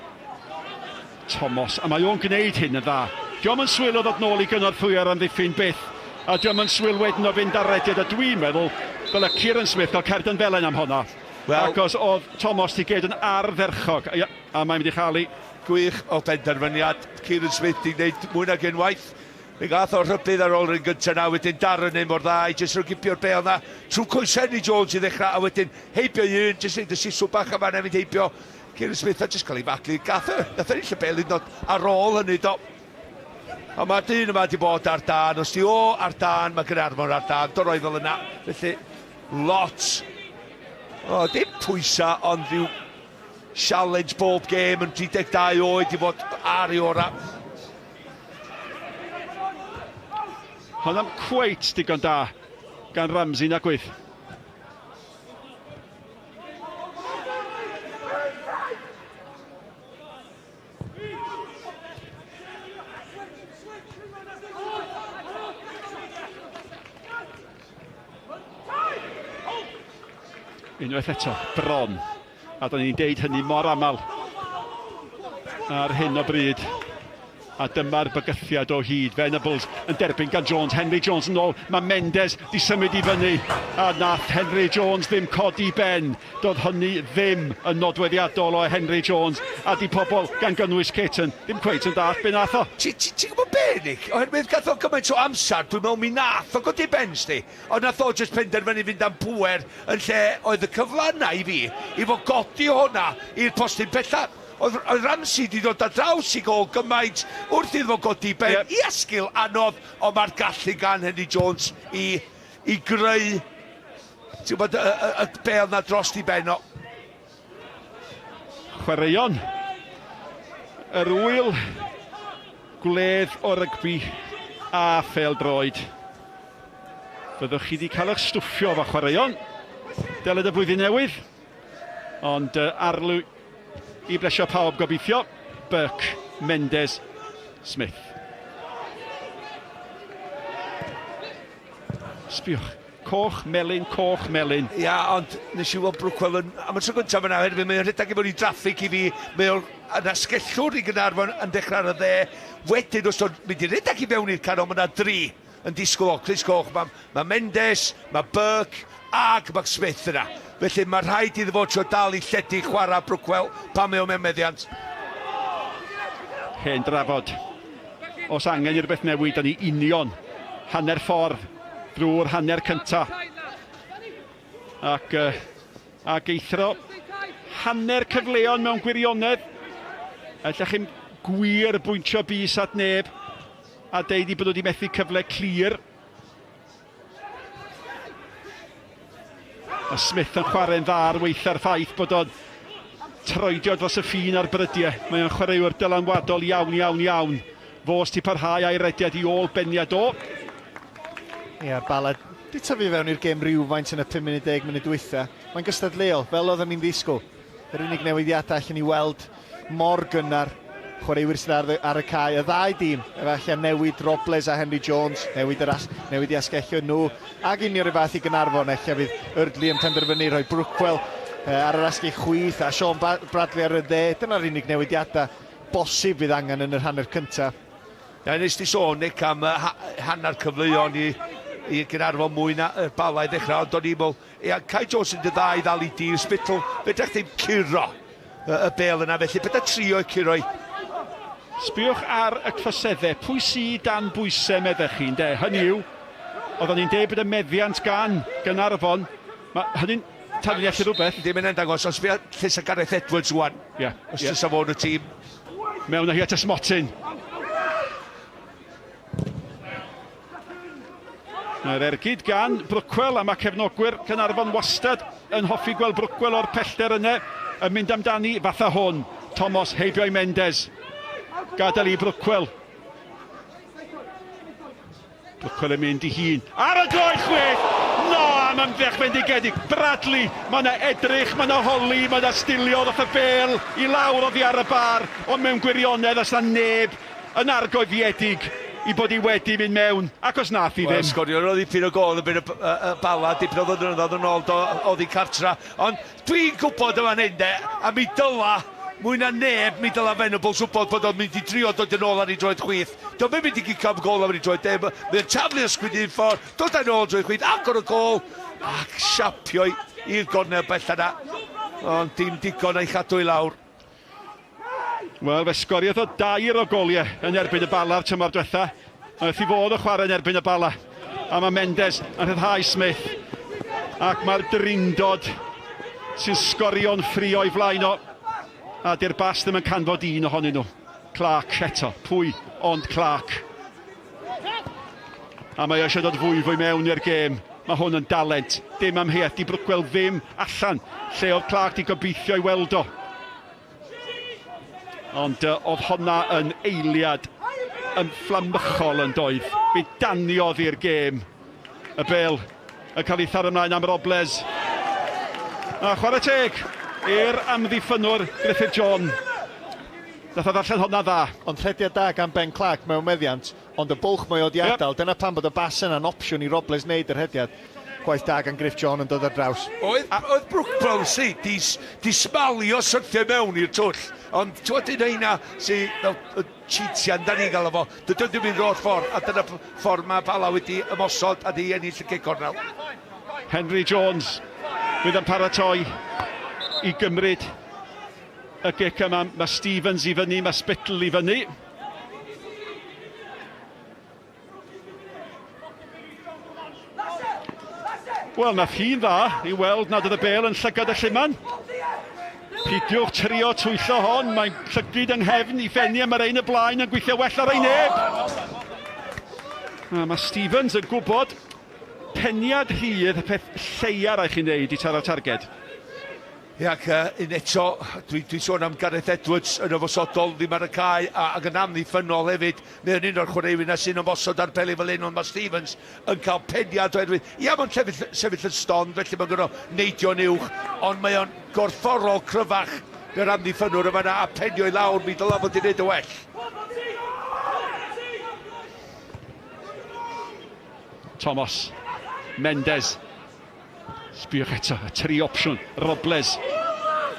Thomas, a mae o'n gwneud hyn yn dda. Diolch yn swyl o ddod nôl i gynorthwyer am ddiffyn byth, a diolch yn swyl wedyn o fynd ar rediad, a dwi'n meddwl fel y Kieran Smith gael Cerdyn Felen am hwnna. Acos oedd Thomas di gyd yn arferchog, a mae'n mynd i chael i. Gwych o benderfyniad, Kieran Smith di gwneud mwy nag unwaith. Mi gath o rhybydd ar ôl rhan gyntaf na, wedyn darren un mor dda, i jyst rhoi gipio'r bel na, trwy coesenni Jones i ddechrau, a wedyn heibio un, jyst neud y sisw bach a fan mynd heibio. Kieran Smith a jyst cael ei faclu, gath o ennill y bel un ar ôl hynny do. A mae'r dyn yma di bod ar dan, os di ar dan, mae Caernarfon ar dan, doroi fel yna. Felly, lot. Dim pwysa, ond rhyw challenge bob game yn 32 oed i fod ar ei ora. Hwnnw'n cweit digon da gan Ramsey na gwyth. Unwaith eto, bron. A da ni'n deud hynny mor aml ar hyn o bryd. A dyma'r bygythiad o hyd. Venables yn derbyn gan Jones. Henry Jones yn ôl. Mae Mendes di symud i fyny. A nath Henry Jones ddim codi ben. Doedd hynny ddim yn nodweddiadol o Henry Jones. A di pobl gan gynnwys Caton ddim cweit yn dall be nath o. Ti'n gwybod be, Nick? Oherwydd gath o gymaint o amser, dwi'n meddwl mi nath o godi ben sti. Ond nath o jyst penderfynu fynd am pwer yn lle oedd y cyfle yna i fi i fod godi hwnna i'r postyn bellach. Oedd Ramsey di dod a draws i gol gymaint wrth iddo godi ben i asgil anodd, ond mae'r gallu gan Henry Jones i greu y bel na dros i benno. Chwaraeon yr wyl gwledd o rygbi a phêl-droed. Fyddwch chi wedi cael eich stwffio fo chwaraeon deled y blwyddyn newydd, ond arlw i blesio pawb gobeithio. Burke, Mendes, Smith. Sbiwch, coch, melyn. Ia, ond nes i weld Brookwell yn... Am y tro gyntaf yna, hefyd, mae'n rhedeg i fod i draffig i fi. Mae'n asgellwr i Caernarfon yn dechrau ar y dde. Wedyn, os o'n mynd i rhedeg i fewn i'r canol, mae yna 3 yn disgwyl o Chris Coch. Mae Mendes, mae Burke ac mae Smith yna. Felly mae rhaid iddo fod tro dal i lledu chwarae Brookwell pan mae o mewn meddiant. Hen drafod. Os angen i'r beth newid, da ni union hanner ffordd drwy'r hanner cynta. Ac eithro hanner cyfleon mewn gwirionedd. Allach chi'n gwir bwyntio bys at neb a deud i bod nhw wedi methu cyfle clir. A Smith yn chwarae'n dda ar weitha'r ffaith bod o'n troedio dros y ffin ar brydiau. Mae o'n chwaraewyr dylanwadol iawn. Fos ti parhau a'i rediad i ôl beniad o. Ie, Bala, di tyfu fewn i'r gêm rhywfaint yn y 5 munud 10 munud dwytha. Mae'n gystadleuol, fel oedd ni'n ddisgwyl. Yr unig newidiadau allan ni weld mor gynnar chwaraewyr sydd ar y cae. Y ddau dîm, efallai newid Robles a Henry Jones, newid i asgellio nhw, ac unio'r fath i Caernarfon, eich fydd Urdley yn penderfynu rhoi Brookwell ar yr asgell chwith a Sean Bradley ar y dde. Dyna'r unig newidiadau bosib fydd angen yn yr hanner cyntaf. Ia, nes ti sôn, Nick, am hanner cyfleuon i Caernarfon mwy na Bala i ddechrau, ond o'n i'n meddwl, Kai Jones yn dy dda i ddal i dir sbitl, fedrach ddim curo y bel yna, felly beth a trio i curo'i. Sbiwch ar y clyseddau, pwy sydd dan bwysau meddech chi'n de? Hynny yw, oedden ni'n deud bod y meddiant gan Caernarfon, mae hynny'n tanlinellu rhywbeth. Dim yn endangos, os fi llys a Gareth Edwards wan, os llys a fod y tîm. Mewn a hi at Ysmotyn. Mae'r ergyd gan Brookwell, a mae cefnogwyr Caernarfon wastad yn hoffi gweld Brookwell o'r pellter yna yn mynd amdani fatha hwn. Thomas heibio i Mendes. Gadael i Brookwell. Brookwell yn mynd i hun. Ar y droed chwech! No, am ymdrech fendigedig. Bradley, mae yna edrych, mae yna holi, mae yna stilio ddoth y bel i lawr oddi ar y bar. Ond mewn gwirionedd, os yna neb yn argofiedig i bod i wedi mynd mewn, ac os nath i ddim. Sgorio, roedd i pyn o gol yn byd y Bala, dipyn o ddod yn ôl oedd i cartra. Ond dwi'n gwybod yma'n hyn de, a mi dyla mwy na neb, mi dyla Venables wybod bod o'n mynd i drio dod yn ôl ar ei droed chwith. Do'n mynd i gicam gol ar ei droed deb. Mae'n taflu ysgwyd i'n ffordd, dod yn ôl droed chwith, agor y gol, ac siapio i'r gornel bell yna. Ond dim digon a'i chadw i lawr. Wel, fe sgoriodd o 2 o goliau yn erbyn y Bala ar tymor diwetha. Wrth i fod o chwarae yn erbyn y Bala. A mae Mendes yn rhyddhau Smith. Ac mae'r drindod sy'n sgorio'n ffrio i flaen o. A di'r bas ddim yn canfod un ohonyn nhw. Clark eto. Pwy ond Clark. A mae eisiau dod fwy mewn i'r gêm. Mae hwn yn dalent. Dim amheuaeth. Di Brookwell ddim allan. Lle oedd Clark di gobeithio i weld o. Ond oedd honna yn eiliad yn fflamychol yn doedd. Fe daniodd i'r gêm. Y bel yn cael ei thar ymlaen am Robles. A chwarae teg i'r amddiffynwr Griffith John. Nath o ddarllen honna dda. Ond rhediad da gan Ben Clark mewn meddiant, ond y bwlch mae o di adael. Dyna pan bod y bas yna'n opsiwn i Robles wneud yr hediad. Gwaith da gan Griff John yn dod ar draws. Oedd Brookwell di smalio syrthio mewn i'r twll. Ond ti'n gwybod un heina sy'n cheatian da ni'n gael efo. Dydyn nhw'n mynd o'r ffordd, a dyna ffordd mae Bala wedi ymosod a di ennill y gic ornel. Henry Jones fydd yn paratoi i gymryd y gic yma. Mae Stevens i fyny, mae Spittle i fyny. Wel, nath hi'n dda i weld nad oedd y bel yn llygad y lliman. Pidiwch trio twyllo hon, mae'n llygyd yng nghefn i ffenni am yr ein y blaen yn gweithio well ar ei neb. Mae Stevens yn gwybod peniad hydd y peth lleiar eich chi'n neud i taro'r targed. Ie, ac un eto, dwi sôn am Gareth Edwards yn ymosodol ddim ar y cae ac yn amddiffynol hefyd. Mae'n un o'r chwaraewyr na sy'n ymosod ar peli fel un, ond mae Stevens yn cael peniad oherwydd. Ia, mae'n sefyll yn stond, felly mae'n gwneud neidio'n uwch, ond mae o'n gorfforol cryfach yr amddiffynwr yma a penio i lawr, mi dyla fod i'n neud y well. Thomas, Mendes. Sbiwch eto, y tri opsiwn, Robles,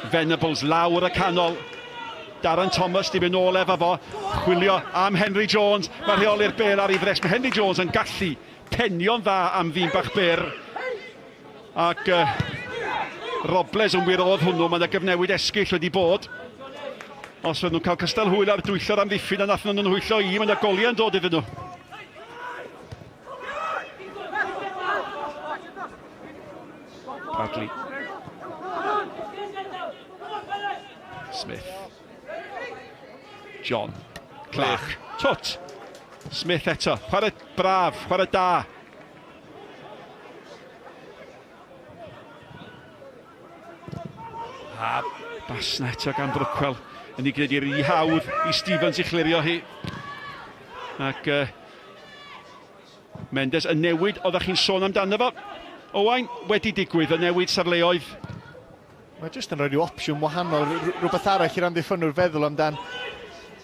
Venables lawr y canol, Darren Thomas di mynd nôl efo fo, chwilio am Henry Jones, mae rheoli'r bel ar ei ddres, mae Henry Jones yn gallu penio'n dda am ddyn bach byr, ac Robles yn wirodd hwnnw, mae'n gyfnewid esgyll wedi bod. Os fydden nhw'n cael cystal hwyl ar dwyllor am ddiffyn a nath nhw'n hwyllo mae'n goliau'n dod iddyn nhw. Bradley. Smith. John. Clark. Twt. Smith eto. Chwarae braf, chwarae da. A basna eto gan Brookwell. Yn ei gwneud i'r rhy hawdd i Stevens i chlirio hi. Ac Mendes yn newid, oeddech chi'n sôn amdano fo. Owain wedi digwydd y newid safleoedd. Mae jyst yn rhoi rhyw opsiwn wahanol, rhywbeth arall i'r amddiffynwr feddwl amdan.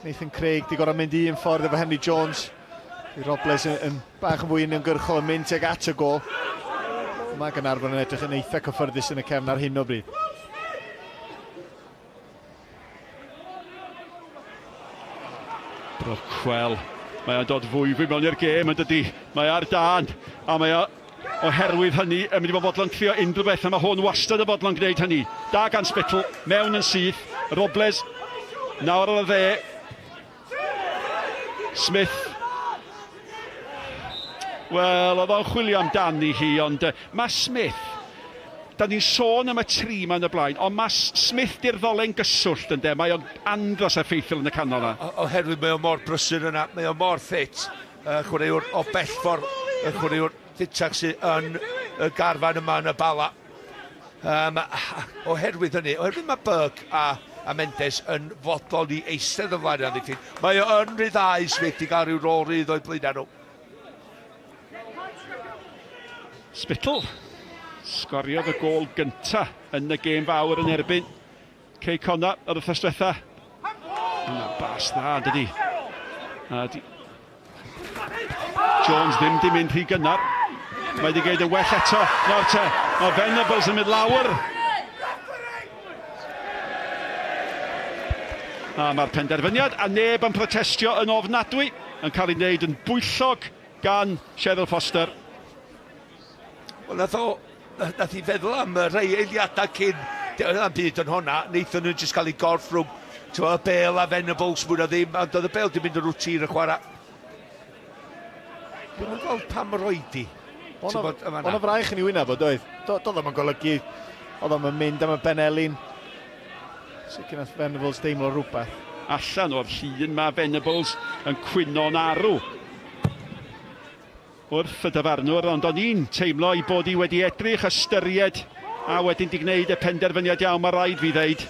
Nathan Craig di gorau mynd un ffordd efo Henry Jones. Robles yn bach yn fwy uniongyrchol yn mynd ag at y gol. Mae Caernarfon yn edrych yn eitha cyffyrddus yn y cefn ar hyn o bryd. Brookwell, mae o'n dod fwy mewn i'r gêm yn dydi. Mae ar dan, a mae o oherwydd hynny yn mynd i fod fodlon trio unrhyw beth, a mae hwn wastad y fodlon gwneud hynny. Da gan Spittle, mewn yn syth, Robles, nawr ar y dde. Smith. Wel, oedd o'n chwilio amdani hi, ond mae Smith, da ni'n sôn am y tri ma yn y blaen, ond mae Smith di'r ddolen gyswllt ynddo, mae o'n andros effeithiol yn y canol yna. Oherwydd mae o mor brysur yna, mae o mor ffit, chwaraewr o bellfor, chwaraewr ffitach sy'n yn y garfan yma yn y Bala. Oherwydd hynny, oherwydd mae Burke a Mendes yn fodlon i eistedd y flaen yn ddiffyn. Mae o yn ryddau Smith i gael rhyw rôl rydd o'i blaen nhw. Spittle, sgoriodd y gol gynta yn y gêm fawr yn erbyn Cey Conna ar y thysdwetha. Yna bas dda, dydi. Jones ddim di mynd rhy gynnar. Mae wedi gwneud y well eto. Nawr te, mae Venables yn mynd lawr. A mae'r penderfyniad a neb yn protestio yn ofnadwy yn cael ei wneud yn bwyllog gan Cheryl Foster. Wel, nath i feddwl am rhai eiliadau cyn, am byd yn honna, wnaethon nhw'n jyst cael ei gorff rhwng y bel a Venables mwyn o ddim, ond oedd y bel di mynd yn rwtîr y chwarae. Dwi'n gweld pam roedi. Ond o fraich yn ei wynaf bod oedd. Doedd o'n golygu, oedd o'n mynd am y Benelin. Sicr nath Venables deimlo rhywbeth. Allan o'r llun mae Venables yn cwyno'n arw wrth y dyfarnwr, ond o'n i'n teimlo i bod i wedi edrych, ystyried a wedyn di gwneud y penderfyniad iawn mae rhaid fi ddeud.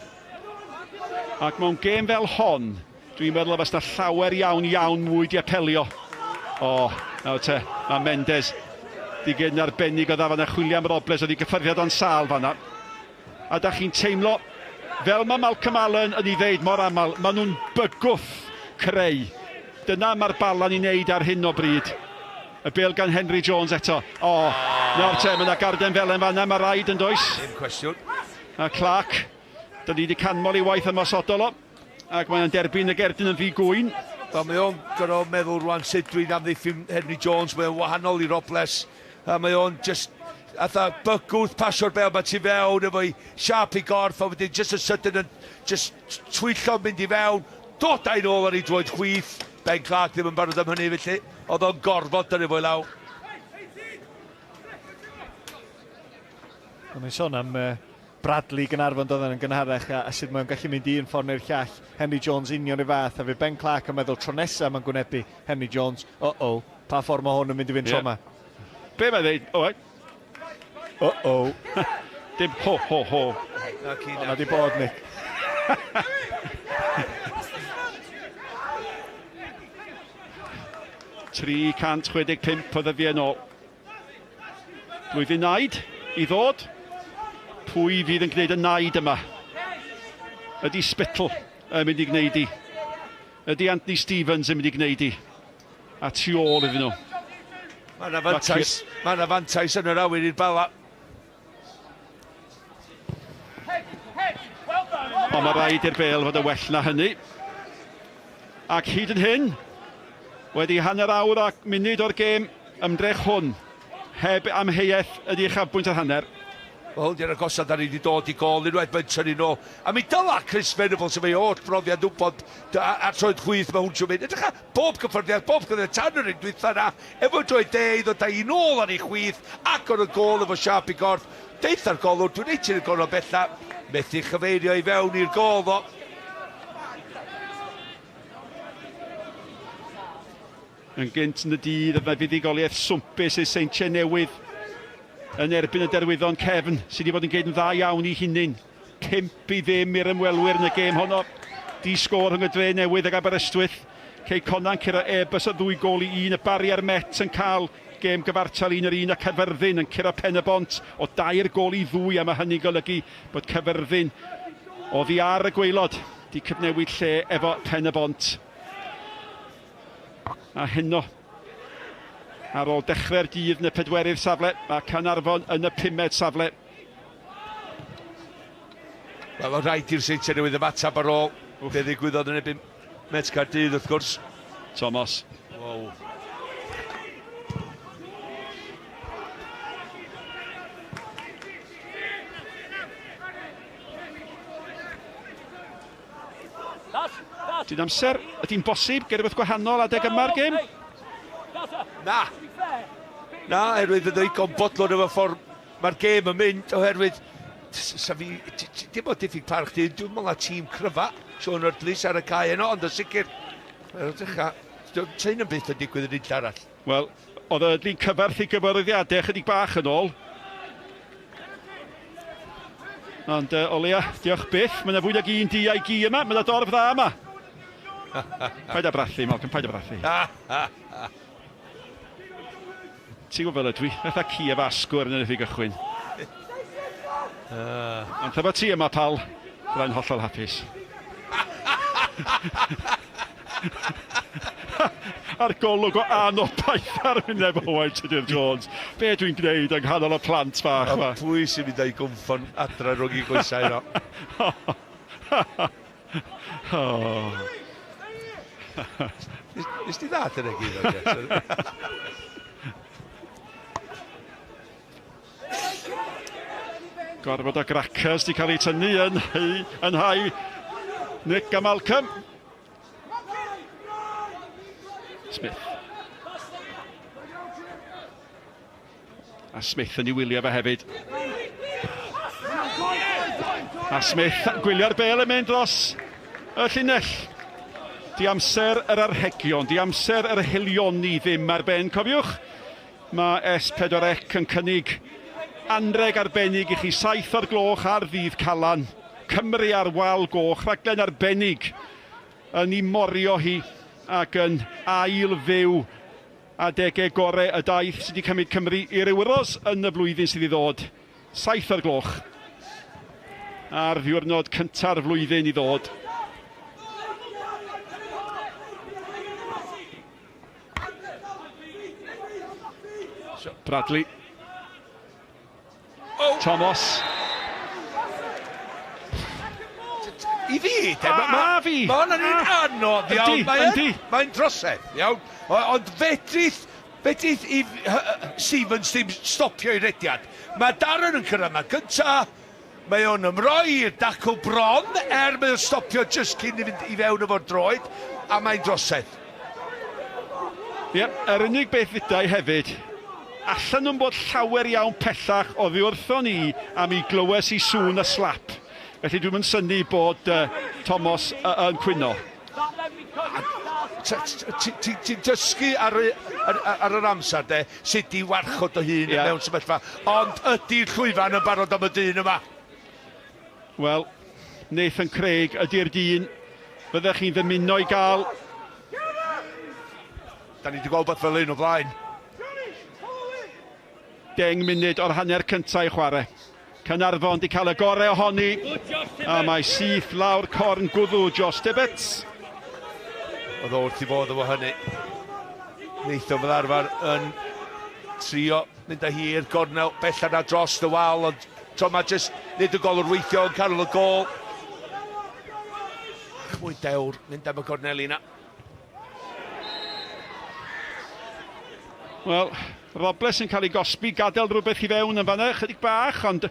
Ac mewn gêm fel hon, dwi'n meddwl fas na llawer iawn mwy di apelio. Nawr te, mae Mendes di gyn arbennig o ddafod na chwilio am Robles, oedd i gyffyrddiad o'n sal fanna. A da chi'n teimlo, fel mae Malcolm Allen yn ei ddeud mor aml, maen nhw'n bygwth creu. Dyna mae'r Bala ni'n neud ar hyn o bryd. Y bel gan Henry Jones eto. Nawr te, mae yna garden fel yn fanna, mae rhaid yn does. Dim cwestiwn. A Clark, da ni wedi canmol i waith ymosodol o. Ac mae'n derbyn y gerdyn yn ddi-gwyn. Wel, mae o'n gorfod meddwl rwan sut dwi'n amddiffyn Henry Jones, mae o'n wahanol i Robles. A mae o'n just, atha bygwth pasio'r bel ma tu fewn efo'i siap i gorff, a wedyn just y sydyn yn just twyllo mynd i fewn, dod a'i nôl ar ei dwoed chwith. Ben Clark ddim yn barod am hynny felly, oedd o'n gorfod yn efo i law. Mae'n sôn am Bradley Caernarfon doedd yn gynharach a sut mae'n gallu mynd un ffordd neu'r llall. Henry Jones union i fath a fe Ben Clark yn meddwl tro nesaf mae'n gwynebu Henry Jones. Pa ffordd mae hwn yn mynd i fynd tro yma? Be mae'n dweud? Dim ho. Ona di bod, Nick. 365 o ddyddiau yn ôl. Blwyddyn naid i ddod. Pwy fydd yn gwneud y naid yma? Ydy Spittle yn mynd i gwneud i? Ydy Anthony Stevens yn mynd i gwneud i? A tu ôl iddyn nhw. Mae'n afantais yn yr awyr i'r Bala. Ond mae rhaid i'r bel fod y well na hynny. Ac hyd yn hyn, wedi hanner awr a munud o'r gêm, ymdrech hwn, heb amheuaeth ydi uchafbwynt ar hanner. Wel, di'r agosad ar wedi dod i gol, unwaith mae'n tynnu nôl. A mi dyla Chris Venables yn ei oll brofiad wybod a troed chwyth mae hwn siw mynd. Edrych bob cyffyrddiad, bob cyffyrddiad tan yr un dwytha na, efo troed deidd o da i nôl ar ei chwyth, ac o'r gol efo siap i gorff. Deitha'r golwr, dwi'n eich i'r gorfod bella, methu chyfeirio i fewn i'r gol ddo. Yn gynt yn y dydd, yma fuddigoliaeth swmpus i Seintiau Newydd yn erbyn y derwyddon Cefn, sydd wedi bod yn geid yn dda iawn i hunin. 5 i ddim i'r ymwelwyr yn y gêm honno. Di sgôr rhwng y Dre Newydd ag Aberystwyth. Cei Conan cyrra Ebus a 2 gol i 1. Y Barrier Met yn cael gêm gyfartal 1-1 a Caerfyrddin yn cyrra Pen y Bont o 2 gol i 2, a mae hynny'n golygu bod Caerfyrddin oddi ar y gwaelod di cyfnewid lle efo Pen y Bont. A hynno ar ôl dechrau'r dydd yn y 4edd safle, a Caernarfon yn y 5edd safle. Wel, o'n rhaid i'r Seintiau Newydd ymatab ar ôl. Be ddigwyddodd yn ebyn Met Caerdydd, wrth gwrs. Thomas. Wow. Dyn amser, ydy'n bosib ger rhywbeth gwahanol adeg yma'r gêm? Na, oherwydd yn ddigon bodlon efo ffordd mae'r gêm yn mynd, oherwydd dim ond diffyg parch di, dwi'n meddwl na tîm cryfa Sean Ardlis ar y cae yno, ond yn sicr tein yn byth yn digwydd yn un arall. Wel, oedd Ardli'n cyfarth i gyfarwyddiadau chydig bach yn ôl. Ond o leia, diolch byth, mae yna fwy nag un di a'i gi yma, mae yna dorf dda yma. Paid a brathu, Malcolm, paid a brathu. Ti'n gwybod fel ydw i, eitha ci efo asgwr yn y fi gychwyn. Ond efo ti yma, pal, byddai'n hollol hapus. A'r golwg o anobaith ar wyneb Owain Tudur Jones. Be dwi'n gwneud yng nghanol y plant bach yma? Pwy sy'n mynd â'i gwmffon adra rhwng i goesau yno? Ys ti ddad yn y gyd? Gorfod o gracers di cael ei tynnu yn hau Nick a Malcolm. Smith. A Smith yn ei wylio fe hefyd. A Smith gwylio'r bel yn mynd dros y llinell. Di amser yr arhegion, di amser yr helioni ddim ar ben, cofiwch. Mae S4C yn cynnig anreg arbennig i chi 7 o'r gloch ar ddydd Calan. Cymru ar wal goch, rhaglen arbennig yn ei morio hi ac yn ail fyw adegau gorau y daith sydd wedi cymryd Cymru i'r Euros yn y flwyddyn sydd i ddod. 7 o'r gloch ar ddiwrnod cynta'r flwyddyn i ddod. Bradley. I fi, te, fi. Mae hwnna'n un anodd iawn. Mae'n drosedd, iawn. Ond fedrith i Stevens ddim stopio i rediad. Mae Darren yn cyrraedd yma gynta. Mae o'n ymroi i'r dacl bron mae o'n stopio just cyn i fynd i fewn efo'r droed, a mae'n drosedd. Ie, yr unig beth fydau hefyd, allan nhw'n bod llawer iawn pellach oddi wrtho ni am I glywes I sŵn y slap. Felly dwi'n synnu bod Thomas yn cwyno. Ti'n dysgu ar yr amser, de, sut I warchod o hun mewn sefyllfa, ond ydy'r llwyfan yn barod am y dyn yma. Wel, Nathan Craig ydy'r dyn fyddech chi'n ddymuno I gael. Da ni wedi gweld beth fel un o blaen. 10 munud o'r hanner cyntaf I chwarae. Caernarfon wedi cael y gorau ohoni, a mae syth lawr corn gwddw Josh Tibbets. Oedd wrth I fod efo hynny. Neithio fel arfer yn trio mynd â hir gornel bellad a dros y wal, ond tro mae jyst nid y golwr weithio yn cael y gol. Mwy dewr, mynd am y gornel yna. Wel, Robles yn cael ei gosbi, gadael rhywbeth I fewn yn fanna, chydig bach, ond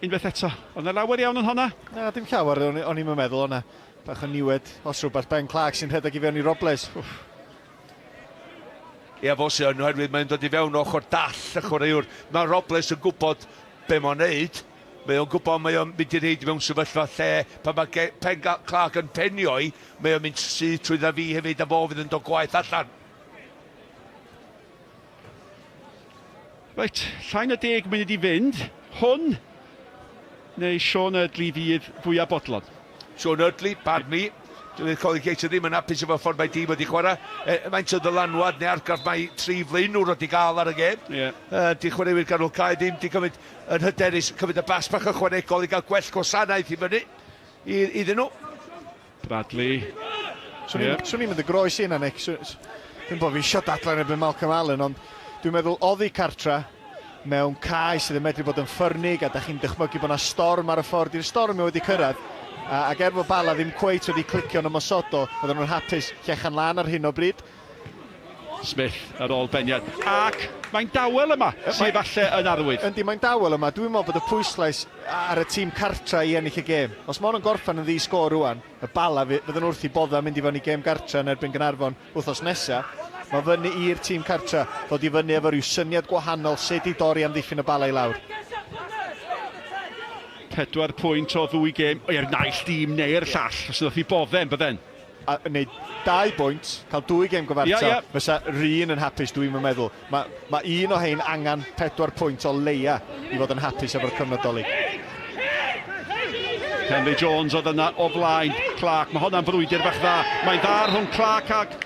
unwaith eto, oedd yna lawer iawn yn honna? Na, dim llawer, o'n i'n meddwl honna. Bach o niwed, os rhywbeth Ben Clark sy'n rhedeg I fewn I Robles. Ie, fos yn oherwydd mae'n dod I fewn ochr dall y chwaraewr. Mae Robles yn gwybod be mae'n neud. Mae o'n gwybod mae o'n mynd I reid mewn sefyllfa lle pan mae Ben Clark yn penioi, mae o'n mynd sydd trwy dda fi hefyd a fo fydd yn dod gwaith allan. Reit, llain y 10 munud I fynd. Hwn, neu Sean Erdley fydd fwyaf bodlon? Sean Erdley, bad mi. Dwi'n coleg eich ddim yn apus efo ffordd mae dîm wedi chwarae. Mae'n sydd y lanwad neu argraff mae 3 flaenwr wedi gael ar y gêm. Di chwaraewyr ganol cael ddim di cymryd yn hyderus, cymryd y bas bach ychwanegol I gael gwell gwasanaeth I fyny iddyn nhw. Bradley. Swn i'n mynd y groes un Nick. Dwi'n bod fi eisiau dadlau ebyn Malcolm Allen, ond dwi'n meddwl oddi cartra mewn cae sydd yn medru bod yn ffyrnig a da chi'n dychmygu bod yna storm ar y ffordd. I'r storm wedi cyrraedd. Ac efo Bala ddim cweit wedi clicio yn ymosodol, oedden nhw'n hapus llechan lan ar hyn o bryd. Smith ar ôl beniad. Ac mae'n dawel yma, sydd falle yn arwydd. Yndi, mae'n dawel yma. Dwi'n meddwl bod y pwyslais ar y tîm cartra I ennill y gêm. Os mae nhw'n gorffan yn ddi-sgôr rwan, y Bala fydden wrth I bodda mynd I fyny gêm gartra yn erbyn Caernarfon wythnos nesaf. Mae fyny i'r tîm cartra ddod I fyny efo rhyw syniad gwahanol sut I dorri amddiffyn y Bala I lawr. 4 pwynt o 2 gêm i'r naill dîm neu'r llall, os ydych chi bodden bydden. A neu 2 pwynt, cael 2 gêm gyfartal, fysa rhywun yn hapus dwi'n meddwl. Mae un o hein angen 4 pwynt o leia I fod yn hapus efo'r cyfnodoli. Henry Jones oedd yna o blaen Clark, mae hwnna'n frwydr bach dda. Mae'n dda rhwng Clark ag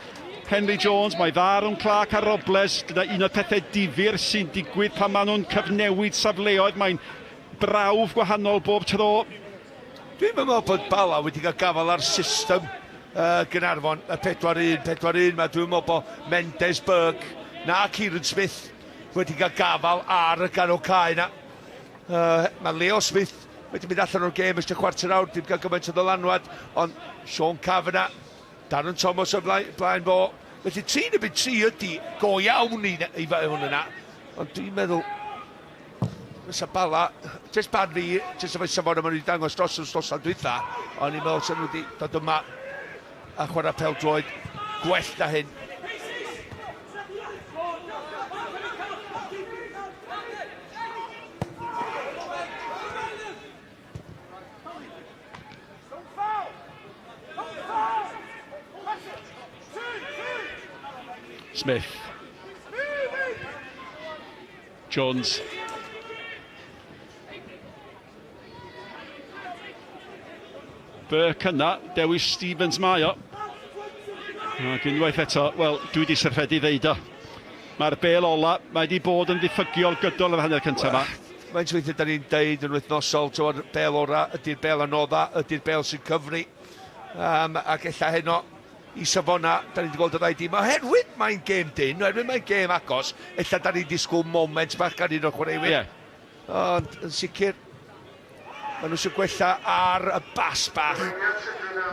Henry Jones, mae dda rhwng Clark a Robles. Dyna un o'r pethau difyr sy'n digwydd pan maen nhw'n cyfnewid safleoedd. Mae'n brawf gwahanol bob tro. Dwi'n meddwl bod Bala wedi cael gafel ar system Caernarfon, y 4-1, mae dwi'n meddwl bod Mendes Berg na Kieran Smith wedi cael gafel ar y ganol cae na. Mae Leo Smith wedi mynd allan o'r gêm ystod chwarter awr, dim cael gymaint o ddylanwad, ond Sean Kavanagh, Darren Thomas o blaen fo. Felly 3-3 ydy go iawn I hwn yna, ond dwi'n meddwl fysa Bala, jyst ban fi, jyst efo safon yma nhw wedi dangos dros yr wthnosa dwytha, ond i'n meddwl sy'n nhw wedi dod yma a chwarae pêl-droed gwell na hyn. Smith. Jones. Burke yna, dewis Stevens mae o. Ac unwaith eto, wel, dwi wedi syrffedu ddeud o. Mae'r bêl ola, mae wedi bod yn ddiffygiol gydol y hanner cyntaf yma. Mae'n weithio da ni'n deud yn wythnosol, tro'r bêl ora, ydy'r bêl anodda, ydy'r bêl sy'n cyfri. Ac ella heno, I safona, da ni wedi gweld y ddau dim. Oherwydd mae'n gêm dyn, oherwydd mae'n gêm agos, ella da ni'n disgwyl moment bach gan un o'r chwaraewyr. Ond yn sicr, Maen nhw sy'n gwella ar y bas bach.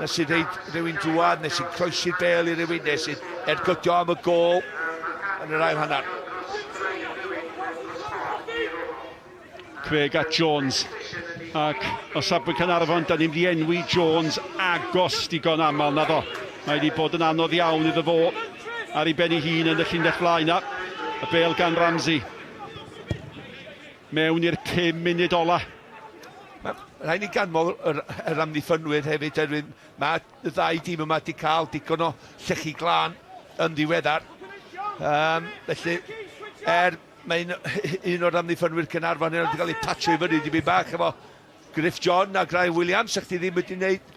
Nes i reid rhywun dŵad, nes i'n croesi'r bel i rhywun, nes i'n ergydio am y gol yn yr ail hanner. Craig a Jones. Ac o safbwynt Caernarfon, da ni'n mynd i enwi Jones agos digon aml na ddo. Mae wedi bod yn anodd iawn iddo fo ar ei ben ei hun yn y llinell flaen na. Y bel gan Ramsey. Mewn i'r 5 munud ola. Rhaid ni ganmol yr amddiffynwyr hefyd, mae y ddau dîm yma wedi cael digon o llechi glân yn ddiweddar. Felly, mae'n un o'r amddiffynwyr Caernarfon wedi cael ei patio i fyny dipyn bach efo Griff John a Graeme Williams, sa'ch ti ddim wedi gwneud.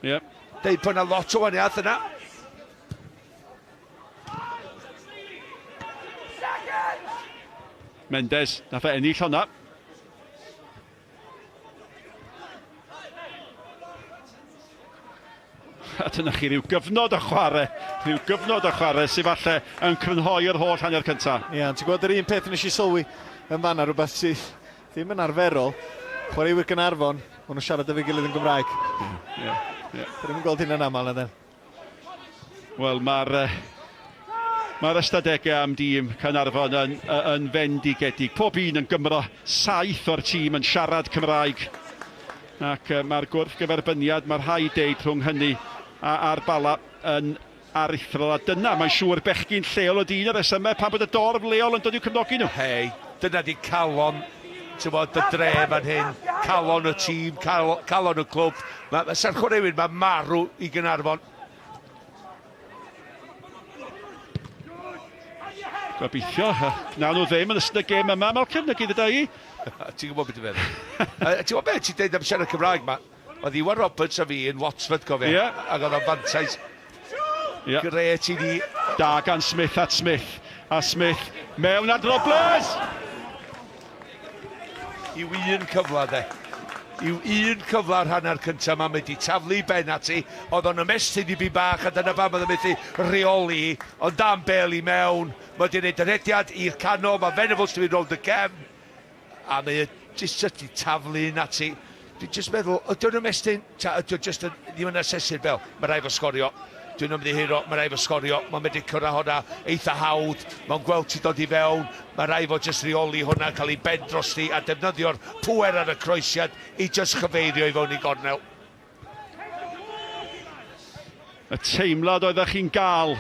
Deud bod yna lot o waniaeth yna. Mendes, nath e ennill hwnna. A dyna chi ryw gyfnod o chwarae. Ryw gyfnod o chwarae sydd falle yn crynhoi'r holl hanner cyntaf. Ie, ti'n gwybod yr un peth nes i sylwi yn fanna, rhywbeth sydd ddim yn arferol. Chwaraewyr Caernarfon, maen nhw'n siarad efo'i gilydd yn Gymraeg. Dyn nhw'n gweld hyn yn aml na den. Wel, mae'r ystadegau am dîm Caernarfon yn fendigedig. Pob un yn Gymro, 7 o'r tîm yn siarad Cymraeg. Ac mae'r gwrthgyferbyniad, mae'r rhai deud rhwng hynny a'r Bala yn aruthrol. A dyna, mae'n siŵr bechgyn lleol o dyn ar resymau pan bod y dorf leol yn dod i'w cefnogi nhw. Hei, dyna di calon, ti'n bod, y dre fan hyn, calon y tîm, calon y clwb. Mae Serch Chwaraewyr, mae marw i Caernarfon. Gobeithio, nawn nhw ddim yn ystod y gêm yma, Malcolm, na gyda i. Ti'n gwybod beth i'n feddwl? Ti'n gwybod beth ti'n deud am siarad Cymraeg ma? Oedd Iwan Roberts a fi yn Watford, cofio, ac oedd o'n fantais gret i ni. Da gan Smith at Smith, a Smith mewn at Robles! Yw un cyfle, de. Yw un cyfle ar hanner cyntaf ma, mae wedi taflu ben ati, oedd o'n ymestyn i fi bach, a dyna fa oedd o'n methu rheoli, ond dan bel i mewn, mae wedi gwneud yr hediad i'r canol, mae Venables wedi rold y cefn, a mae jyst wedi taflu yn ati. Dwi'n jyst meddwl, ydy o'n ymestyn, ydy o'n jyst ddim yn asesu'r bel, mae rai fo sgorio. Dwi'n ymddihiro, mae rai fo sgorio, mae'n medru cyrra hwnna eitha hawdd, mae'n gweld ti dod i fewn, mae rai fo jyst reoli hwnna, cael ei ben drosti a defnyddio'r pwer ar y croesiad i jyst chyfeirio i fewn i gornel. Y teimlad oeddech chi'n gael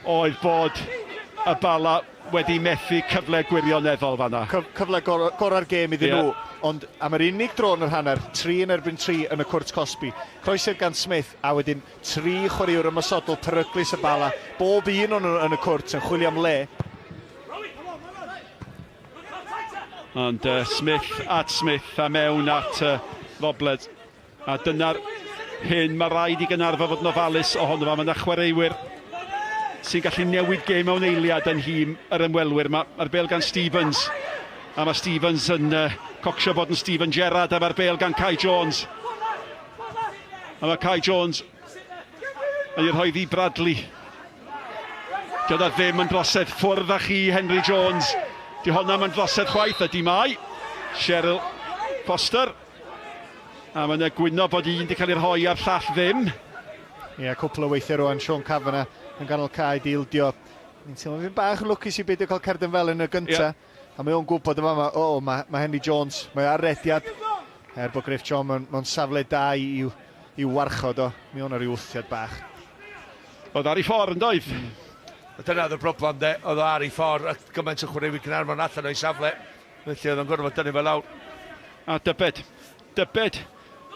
oedd bod y Bala wedi methu cyfle gwirioneddol fanna. Cyfle gorau'r gêm iddyn nhw, ond am yr unig dro yn yr hanner, 3 yn erbyn 3 yn y cwrt Cosby. Croesiad gan Smith, a wedyn 3 chwaraewr ymosodol peryglus y Bala. Bob un o'n yn y cwrt yn chwilio am le. Ond Smith at Smith a mewn at Robles. A dyna'r hyn mae rhaid i Caernarfon fod yn ofalus ohono fa. Mae yna chwaraewyr sy'n gallu newid gêm mewn eiliad yn hym yr ymwelwyr. Mae'r bel gan Stevens. A mae Stevens yn cocsio bod yn Steven Gerrard, a mae'r bel gan Kai Jones. A mae Kai Jones yn ei rhoi ddi Bradley. Gyda ddim yn drosedd ffwrdd â chi, Henry Jones. Di honna yn drosedd chwaith, ydi mai. Cheryl Foster. A mae'n gwyno bod un wedi cael ei rhoi ar llall ddim. Ie, cwpl o weithiau rwan, Sean Cavanagh yn ganol cae dildio. Ni'n teimlo fi'n bach yn lwcus i beidio cael Cerdyn fel yn y gyntaf. A mae o'n gwybod yma, mae Henry Jones, mae ar rediad. Bod Griff John mewn safle da i warchod o. Mae o'n rhyw wthiad bach. Oedd ar ei ffordd yn doedd. Dyna oedd y broblem, de. Oedd o ar ei ffordd, a gymaint o chwaraewyr Caernarfon allan o'i safle. Felly oedd o'n gorfod dynnu fel lawr. A dybed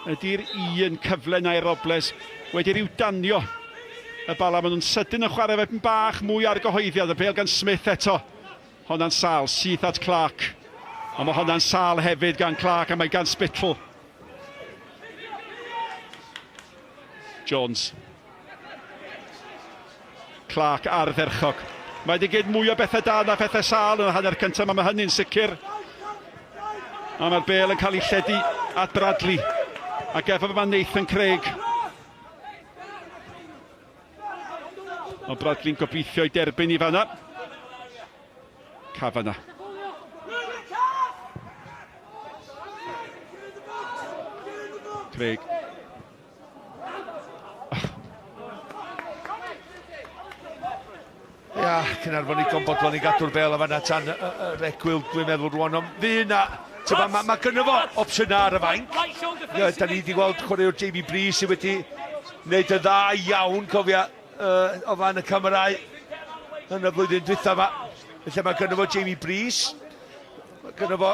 ydy'r un cyfle na'i Robles wedi rhyw danio y Bala. Maen nhw'n sydyn yn chwarae fe bach mwy ar gyhoeddiad. Y bel gan Smith eto. Honna'n sal, syth at Clark. A mae honna'n sal hefyd gan Clark, a mae gan Spittle. Jones. Clark ar dderchog. Mae wedi gyd mwy o bethau da na bethau sal yn y hanner cyntaf, mae hynny'n sicr. A mae'r bel yn cael ei lledu at Bradley. Ac efo yma Nathan Craig. O Bradley'n gobeithio i derbyn i fanna. Cavanagh. Craig. Ia, Caernarfon i bodlon i gadw'r bel o fanna tan yr egwyl, dwi'n meddwl rwan, ond fi yna. Mae gynnu fo opsiynau ar y fainc. Da ni wedi gweld chwaraewr Jamie Breeze sydd wedi wneud y dda iawn, cofia, o fan y camerau yn y flwyddyn dwytha yma. Felly mae gynnu fo Jamie Breeze. Mae gynnu fo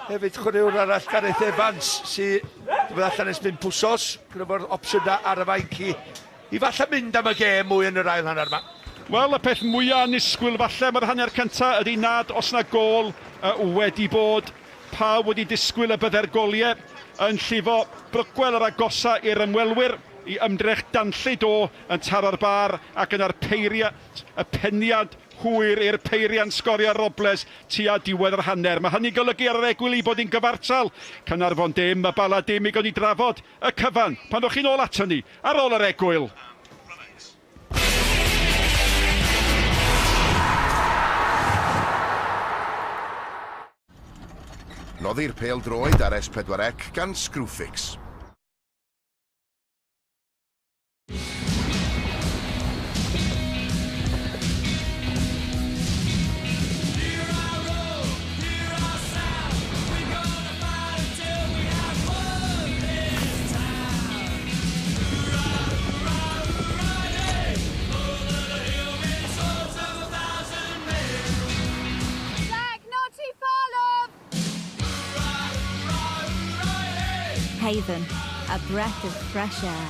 hefyd chwaraewr arall Gareth Evans sydd wedi allan ers 5 wsos. Gynnu fo'r opsiynau ar y fainc i falle mynd am y gêm mwy yn yr ail hanner yma. Wel, y peth mwyaf anisgwyl falle mae'r hanner cyntaf ydy nad os na gol wedi bod. Pawb wedi disgwyl y bydde'r goliau yn llifo brygwel yr agosa i'r ymwelwyr i ymdrech danllid o yn taro'r bar ac yn arpeiriad y peniad hwyr i'r peirian Sgorio Robles tua diwedd yr hanner. Mae hynny golygu ar yr egwyl i bod hi'n gyfartal. Caernarfon dim, y Bala dim i gael ni drafod y cyfan. Pan o'ch chi'n ôl ato ni ar ôl yr egwyl. Noddi'r pêl droed ar S4C gan Screwfix. Haven, a breath of fresh air.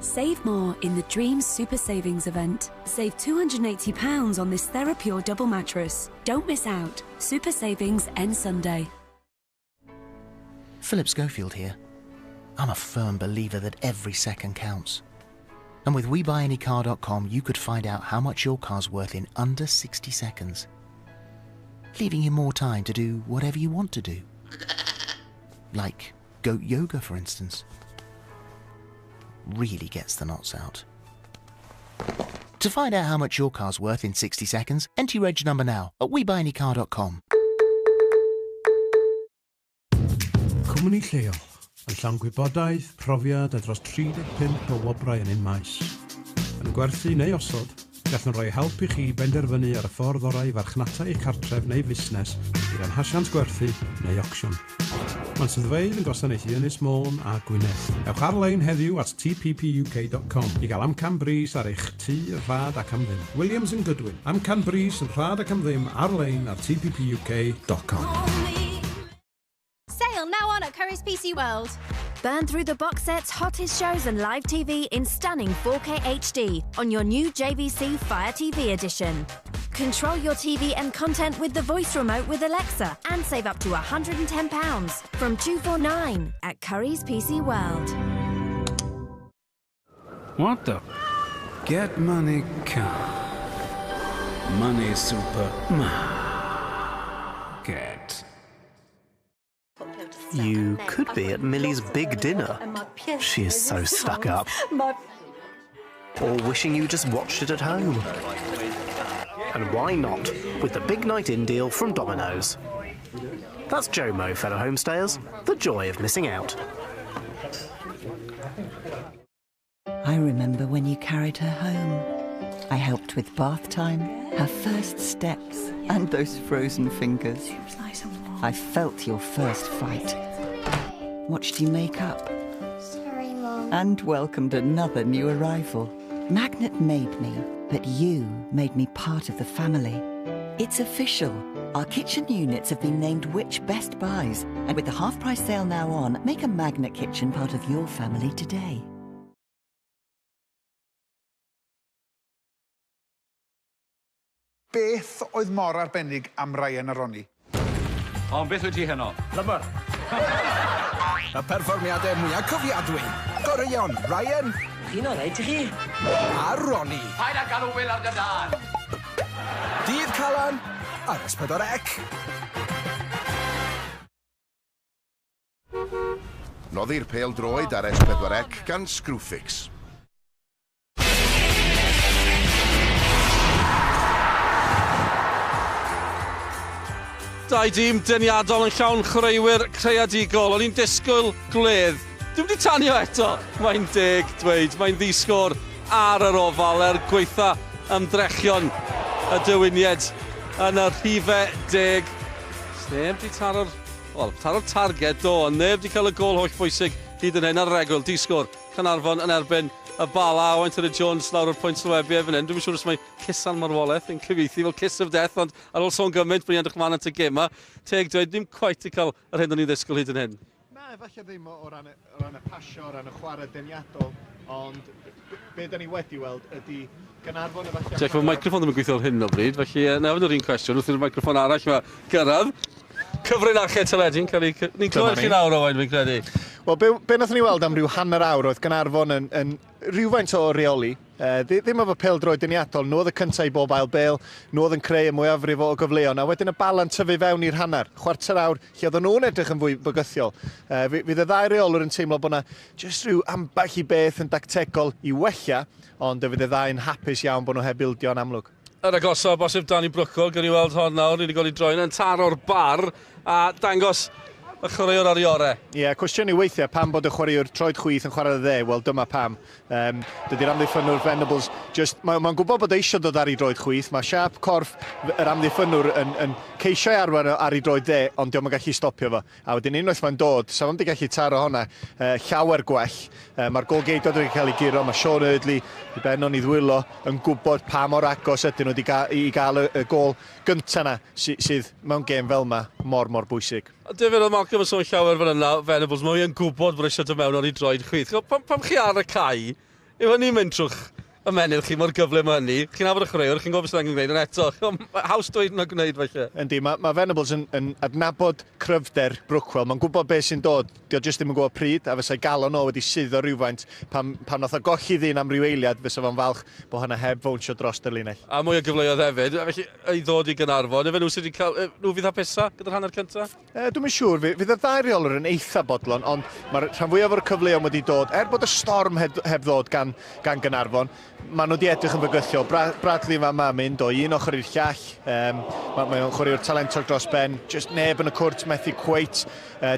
Save more in the Dreams Super Savings event. Save £280 on this TheraPure double mattress. Don't miss out. Super Savings ends Sunday. Philip Schofield here. I'm a firm believer that every second counts. And with WeBuyAnyCar.com, you could find out how much your car's worth in under 60 seconds, leaving you more time to do whatever you want to do. Like goat yoga, for instance. Really gets the knots out. To find out how much your car's worth in 60 seconds, enter your reg number now at WeBuyAnyCar.com. Cwmni lleol, yn llawn gwybodaeth, profiad a dros 35 o wobrau yn un maes. Yn gwerthu neu osod, gallwn rhoi help i chi benderfynu ar y ffordd orau farchnatau eich cartref neu fusnes gyda'n hasiant gwerthu neu auction. Mae'n swyddfeydd yn gwasanaethu Ynys Môn a Gwynedd. Ewch ar-lein heddiw at tppuk.com i gael amcan bris ar eich tŷ, rhad ac am ddim. Williams & Goodwin. Amcan bris yn rhad ac am ddim ar-lein ar tppuk.com. Sale now on at Curry's PC World. Burn through the box sets, hottest shows and live TV in stunning 4K HD on your new JVC Fire TV edition. Control your TV and content with the voice remote with Alexa and save up to £110 from $249 at Curry's PC World. What the? Get money car. Money supermarket. You could be at Millie's big dinner. She is so stuck up. Or wishing you just watched it at home. And why not, with the big night in deal from Domino's. That's JOMO, fellow homestayers. The joy of missing out. I remember when you carried her home. I helped with bath time, her first steps, and those frozen fingers. I felt your first fight. Watched you make up. Sorry, Mom. And welcomed another new arrival. Magnet made me, but you made me part of the family. It's official. Our kitchen units have been named Which Best Buys. And with the half-price sale now on, make a Magnet kitchen part of your family today. Beth oedd mor arbennig am Ryan a Ronnie? Ond beth wyt ti heno? Lymer. Y perfformiadau mwyaf cofiadwy. Goreuon, Ryan. Chi'n olreit i chi? A Ronnie. Paid â galw Will ar dy dan. Dydd Calan ar S4C. Noddi'r pêl droed ar S4C gan Screwfix. Dau dîm deniadol yn llawn chwaraewyr creadigol. O'n i'n disgwyl gledd. Dwi'n wedi tanio eto. Mae'n deg dweud. Mae'n ddisgwr ar yr ofal gweitha ymdrechion y dywyniad yn y rhifau deg. Neb wedi taro'r targed do, ond neb wedi cael y gol holl bwysig hyd yn hyn ar regl. Disgwr Caernarfon yn erbyn y Bala, Owain Jones lawr o'r pwynt sylwebu efo'n hyn. Dwi'n siŵr os mae Cysan Marwolaeth yn cyfeithi fel Kiss of Death, ond ar ôl sôn gymaint bod ni'n edrych mlaen at y gema, teg dweud, ddim cweit i cael yr hyn o'n i'n ddisgwyl hyd yn hyn. Na, efallai ddim o ran y pasio, o ran y chwarae deniadol, ond be da ni wedi weld ydy Caernarfon efallai... Tiach, mae'r microffon ddim yn gweithio ar hyn o bryd, felly nefyd yr un cwestiwn, wrth i'r microffon arall mae gyrraedd. Cyfrin archau teledu'n cael ei... Ni'n clywed chi nawr Owain, fi'n credu. Wel, be nath ni weld am ryw hanner awr oedd Caernarfon yn rhywfaint o reoli. Ddim efo pêl-droed deniadol, nhw oedd y cyntaf i bob ail bêl, nhw oedd yn creu y mwyafrif o gyfleon, a wedyn y Bala'n tyfu fewn i'r hanner. Chwarter awr, lle oedd nhw'n edrych yn fwy bygythiol. Fydd y ddau reolwr yn teimlo bod yna jyst rhyw ambell i beth yn dactegol i wella, ond fydd y ddau'n hapus iawn bod nhw heb bildio'n amlwg. Yr agosa, bosib Dani Brwcol, gyda ni weld hon nawr, ni wedi gael ei droi'n yn taro'r bar a dangos y chwaraewr ar ei orau. Ie, cwestiwn i weithiau pam bod y chwaraewr troed chwith yn chwarae dde, wel dyma pam. Dydy'r amddiffynwr Venables, mae'n gwybod bod eisiau dod ar ei droed chwith, mae siap corff yr amddiffynwr yn ceisio arwain ar ei droed dde, ond diolch yn gallu stopio fo. A wedyn unwaith mae'n dod, sa'n wedi gallu taro honna llawer gwell. Mae'r golgeidod wedi cael ei giro, mae Sean Eardley i benno ni ddwylo yn gwybod pa mor agos ydyn nhw i gael y gol gyntaf yna sydd mewn gêm fel yma mor bwysig. Difyr oedd Malcolm yn sôn llawer fan yna, Venables, mae'n gwybod bod eisiau dod mewn ar ei droed chwith. Pam chi ar y cae, yw hynny'n mynd trwch ymenydd chi mor gyflym hynny, chi'n nabod y chwaraewr, chi'n gwybod beth sy'n gwneud yn eto. Haws dweud yna gwneud falle. Yndi, mae Venables yn adnabod cryfder Brookwell. Mae'n gwybod beth sy'n dod. Dio jyst ddim yn gwybod pryd, a fysa'i galon o wedi suddo rhywfaint. Pam nath o golli ddyn am ryw eiliad, fysa fo'n falch bod hynna heb fownsio dros y linell. A mwy o gyfleoedd hefyd, felly ei ddod i Caernarfon, efe nhw sydd wedi cael, nhw fydd hapusau gyda'r hanner cyntaf? Dwi'n siŵr, fydd y ddau reolwr yn eitha bodlon, ond mae'r rhan fwyaf o'r cyfleoedd wedi dod, bod y storm heb ddod gan Caernarfon, maen nhw wedi edrych yn bygythiol. Bradley fan yma mynd o un ochr i'r llall. Mae'n chwaraewr talentog dros ben. Just neb yn y cwrt methu cweit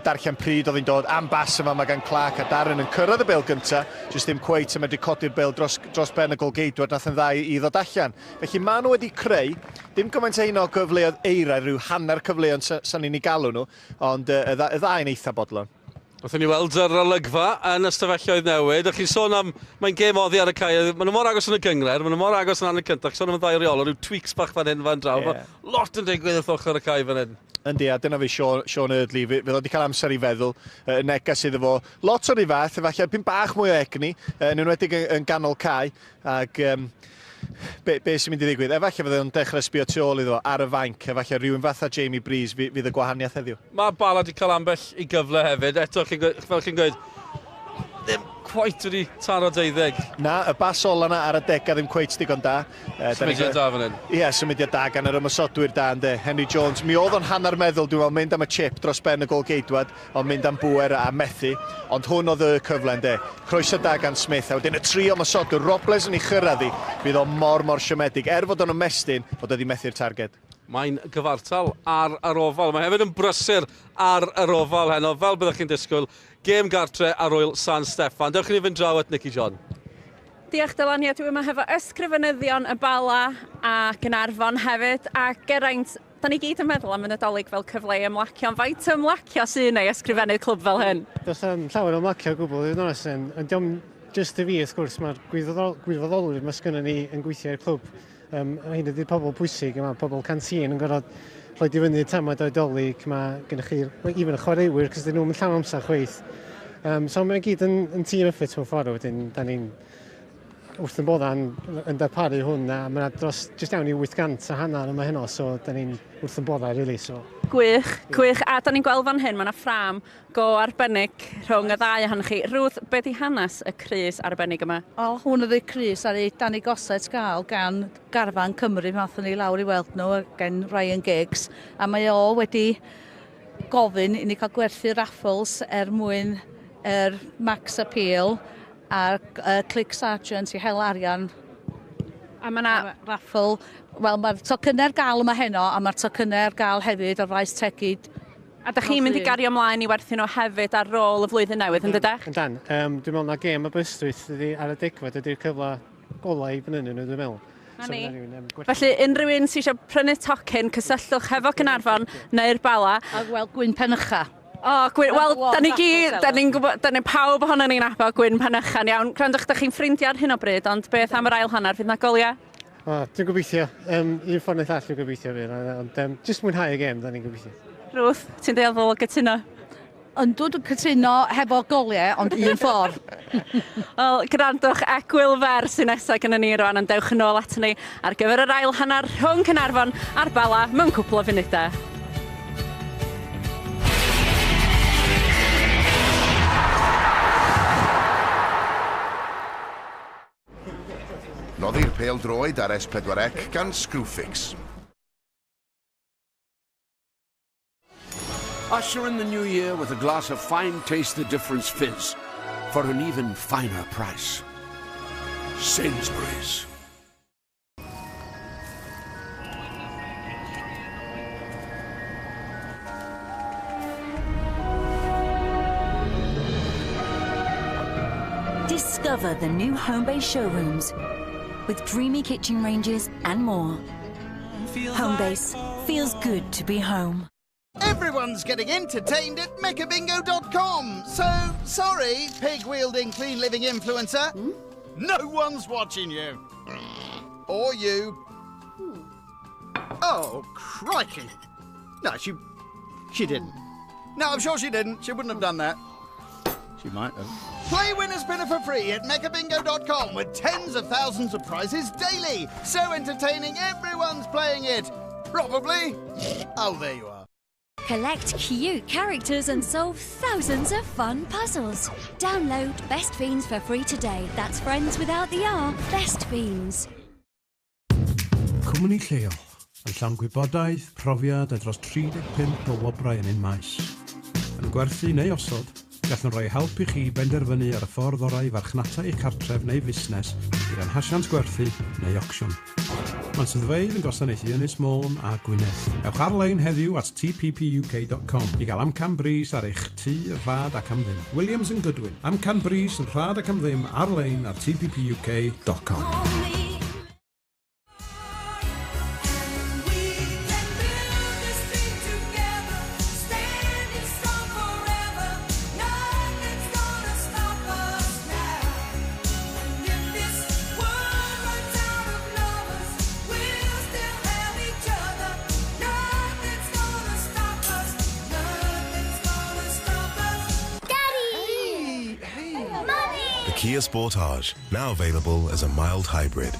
darllen pryd oedd hi'n dod. Am bas yma mae gan Clark a Darren yn cyrraedd y bêl gyntaf. Just ddim cweit yn medru codi'r bêl dros ben y golgeidwad nath yn dda i ddod allan. Felly maen nhw wedi creu, dim gymaint ein o gyfleoedd eira, rhyw hanner cyfleoedd sa'n ni'n ei galw nhw, ond y ddau'n eitha bodlon. Wrthyn ni weld yr olygfa yn ystafelloedd newid. Ych chi'n sôn am, mae'n gêm oddi ar y cae. Maen nhw mor agos yn y gyngred, maen nhw mor agos yn anna cyntaf. Sôn am y ddau reolwr, rhyw tweaks bach fan hyn fan draw. Yeah. Lot yn digwydd wrth ochr y cae fan hyn. Yndi, a dyna fi Sean Eardley. Fydd wedi cael amser i feddwl. Negas iddo fo. Lot o'r ei fath, efallai pyn bach mwy o egni, yn enwedig yn ganol cae. Ac be sy'n mynd i ddigwydd? Efallai fydd e'n dechrau sbio tu ôl iddo ar y fainc. Efallai rhywun fatha Jamie Breeze fydd y gwahaniaeth heddiw. Mae Bala wedi cael ambell i gyfle hefyd. Eto, fel chi'n gweud, ddim cweit wedi taro 12. Na, y bas ola yna ar y dega ddim cweit digon da. Symudiad da fan hyn. Ie, symudiad da gan yr ymysodwyr da ynddo. Henry Jones, mi oedd o'n hanner meddwl, dwi'n meddwl, mynd am y chip dros ben y golgeidwad, ond mynd am bwer a methu, ond hwn oedd y cyfle ynddo. Croeso da gan Smith, a wedyn y tri ymysodwyr, Robles yn ei chyrraeddi, fydd o mor siomedig, fod o'n ymestyn, fod wedi methu'r targed. Mae'n gyfartal ar yr ofal. Mae hefyd yn brysur ar yr ofal heno, fel byddwch chi'n disgwyl. Gêm gartre ar ôl San Steffan. Dewch i ni fynd draw at Nicky John. Diolch Delania, dwi yma hefo ysgrifenyddion y Bala a Caernarfon hefyd, a Geraint, da ni gyd yn meddwl am y Nadolig fel cyfle i ymlacio, ond faint o ymlacio sy'n ei ysgrifennu clwb fel hyn? Does am llawer o ymlacio o gwbl, dwi'n oes yn, ond diolch jyst y fi, wrth gwrs, mae'r gwirfoddolwyr mae sgynnon ni yn gweithio i'r clwb. Hyn ydy'r pobl pwysig, mae pobl canteen yn gorfod rhoi i fyny tamad oedolig, mae gennych chi even y chwaraewyr, cos dyn nhw'n llawn amser chweith. So mae'n gyd yn team effort mewn ffordd, wedyn da ni'n wrth yn bodda yn darparu hwn, a mae'n dros jyst iawn i 800 a hanner yma heno, so da ni'n wrth yn bodda, really. So. Gwych, a da ni'n gweld fan hyn, mae yna ffram go arbennig rhwng y ddau ohonych chi. Ruth, be di hanes y crys arbennig yma? Wel, hwn ydy'r crys ar ei dan ei gosod gael gan Garfan Cymru, mathon ni lawr i weld nhw gan Ryan Giggs, a mae o wedi gofyn i ni cael gwerthu raffles mwyn Max Appeal a'r Click Sergeant i hel arian A mae yna raffl, wel mae'r tocynnau'r gael yma heno, a mae'r tocynnau'r gael hefyd o'r faes tegid. A da chi'n mynd i gario ymlaen i werthu nhw hefyd ar ôl y flwyddyn newydd, yn dydech? Yndan, dwi'n meddwl na gêm y bystwyth ar y degfed ydy'r cyfle golau i fyny nhw, dwi'n meddwl. Felly, unrhyw un sy'n eisiau prynu tocyn, cysylltwch hefo Caernarfon neu'r Bala. A gweld gwyn penycha. Wel, da ni'n gwybod, da ni pawb ohono ni'n abo gwyn penychan iawn. Gwrandwch, da chi'n ffrindiau ar hyn o bryd, ond beth am yr ail hanner, fydd na goliau? Dwi'n gobeithio, un ffordd neu llall dwi'n gobeithio fi, ond jyst mwynhau y gêm, da ni'n gobeithio. Ruth, ti'n deialddol o gytuno? Yndw, dwi'n cytuno hefo goliau, ond un ffordd. Wel, gwrandwch, Egwyl Fer sy'n nesaf gyda ni rwan, ond dewch yn ôl at ni ar gyfer yr ail hanner rhwng Caernarfon a'r Bala mewn cwpl o funudau. Noddi'r pêl-droed ar S4C gan Screwfix. Usher in the new year with a glass of fine taste the difference fizz for an even finer price. Sainsbury's. Discover the new Homebase showrooms with dreamy kitchen ranges and more. Homebase feels good to be home. Everyone's getting entertained at mechabingo.com. So, sorry, pig-wielding, clean-living influencer. No one's watching you. Or you. Oh, crikey. No, she didn't. No, I'm sure she didn't. She wouldn't have done that. She might have. Play Win a Spinner for free at mechabingo.com with tens of thousands of prizes daily. So entertaining, everyone's playing it. Probably. Oh, there you are. Collect cute characters and solve thousands of fun puzzles. Download Best Fiends for free today. That's friends without the R. Best Fiends. Cwmni lleol, yn llawn gwybodaeth, profiad a dros 35 o wobrau yn un maes. Yn gwerthu neu osod, gallwn rhoi help i chi benderfynu ar y ffordd orau i farchnata eich cartref neu fusnes i'r anhasiant gwerthu neu ocsiwn. Mae'n swyddfeydd yn gwasanaethu Ynys Môn a Gwynedd. Ewch ar-lein heddiw at tppuk.com i gael amcan bris ar eich tŷ, rhad ac am ddim. Williams & Goodwin. Amcan bris yn rhad ac am ddim ar-lein ar tppuk.com. Kia Sportage, now available as a mild hybrid.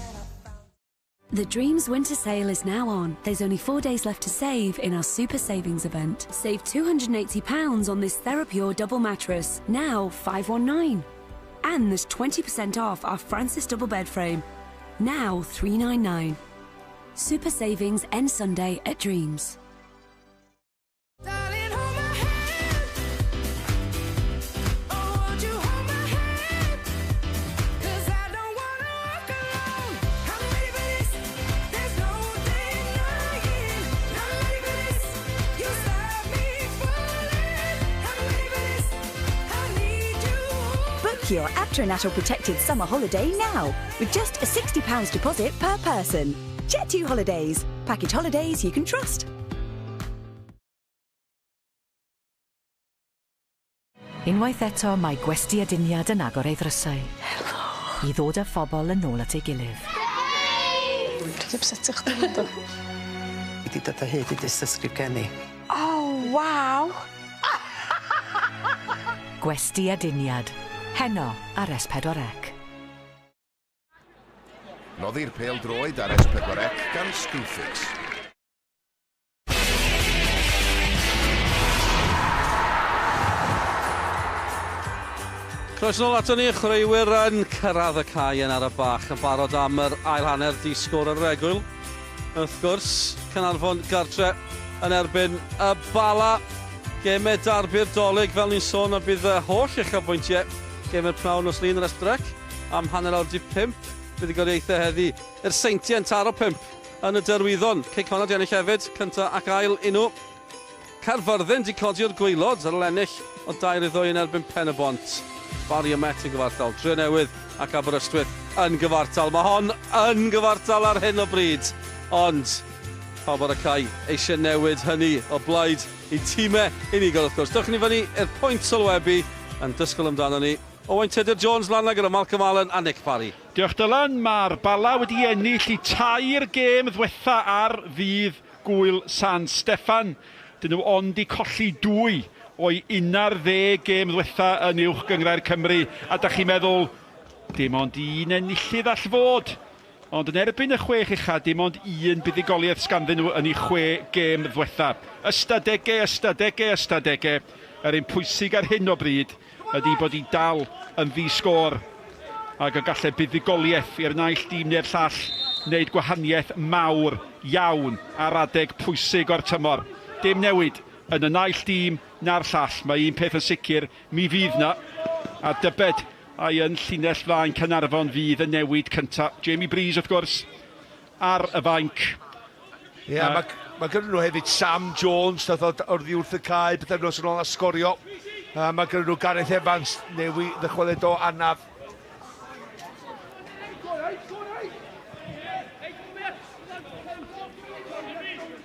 The Dreams Winter Sale is now on. There's only 4 days left to save in our Super Savings event. Save £280 on this TheraPure double mattress, now $519. And there's 20% off our Francis double bed frame, now $399. Super Savings ends Sunday at Dreams. Your Aptronatal Protected Summer Holiday now, with just a £60 deposit per person. Jet2 Holidays. Package holidays you can trust. Unwaith eto, mae gwesti aduniad yn agor ei ddrysau. Helo. I ddod â phobl yn ôl at ei gilydd. Dwi'n upsetio chdi fod o. I di dod o hyd i dystysgrif gen i. Oh, waw. Gwesti aduniad. Heno ar S4C. Noddi'r pêl-droed ar S4C gan Screwfix. Croes nôl ato ni, chwaraewyr yn cyrraedd y cae yn ar y bach yn barod am yr ail hanner di sgôr yr Egwyl. Wrth gwrs, Caernarfon gartre yn erbyn y Bala. Gemau darbu'r dolyg fel ni'n sôn a bydd y holl uchafbwyntiau gemau'r pnawn os lun yr S4C am hanner awr 5 buddigoliaethau heddi. Yr seintiau yn taro 5 yn y derwyddon. Cei Conad i ennill hefyd, cynta ac ail unw. Caerfyrddin di codi'r gwaelod ar lennill o 2-2 yn erbyn Pen y Bont. Bari y Met yn gyfartal, Drenewydd ac Aberystwyth yn gyfartal. Mae hon yn gyfartal ar hyn o bryd. Ond, pawb ar y cae eisiau newid hynny o blaid i tîmau unigol wrth gwrs. Dewch ni fyny i'r pwynt sylwebu yn dysgol amdano ni. Owain Tudur-Jones lan gyda Malcolm Allen a Nick Parry. Diolch Dylan, mae'r Bala wedi ennill i 3 gêm ddwetha ar fydd gwyl San Steffan. Dyn nhw ond i colli 2 o'i 11 gêm ddwetha yn uwch gyngrair Cymru. A da chi'n meddwl, dim ond un enillydd all fod. Ond yn erbyn y 6 uchaf, dim ond un buddigoliaeth sganddyn nhw yn ei 6 gêm ddwetha. Ystadegau. Yr un pwysig ar hyn o bryd ydy bod hi dal yn ddi-sgôr. Ac yn gallu buddigoliaeth i'r naill dîm neu'r llall wneud gwahaniaeth mawr iawn ar adeg pwysig o'r tymor. Dim newid yn y naill dîm na'r llall. Mae un peth yn sicr, mi fydd na. A dybed a'i yn llinell flaen Caernarfon fydd y newid cyntaf. Jamie Breeze wrth gwrs ar y fainc. Mae gyda nhw hefyd Sam Jones, nath o'r ddiwrth y cae, beth nos yn ôl a Sgorio. Mae gyda nhw Gareth Evans, newid ddychwelyd o anaf.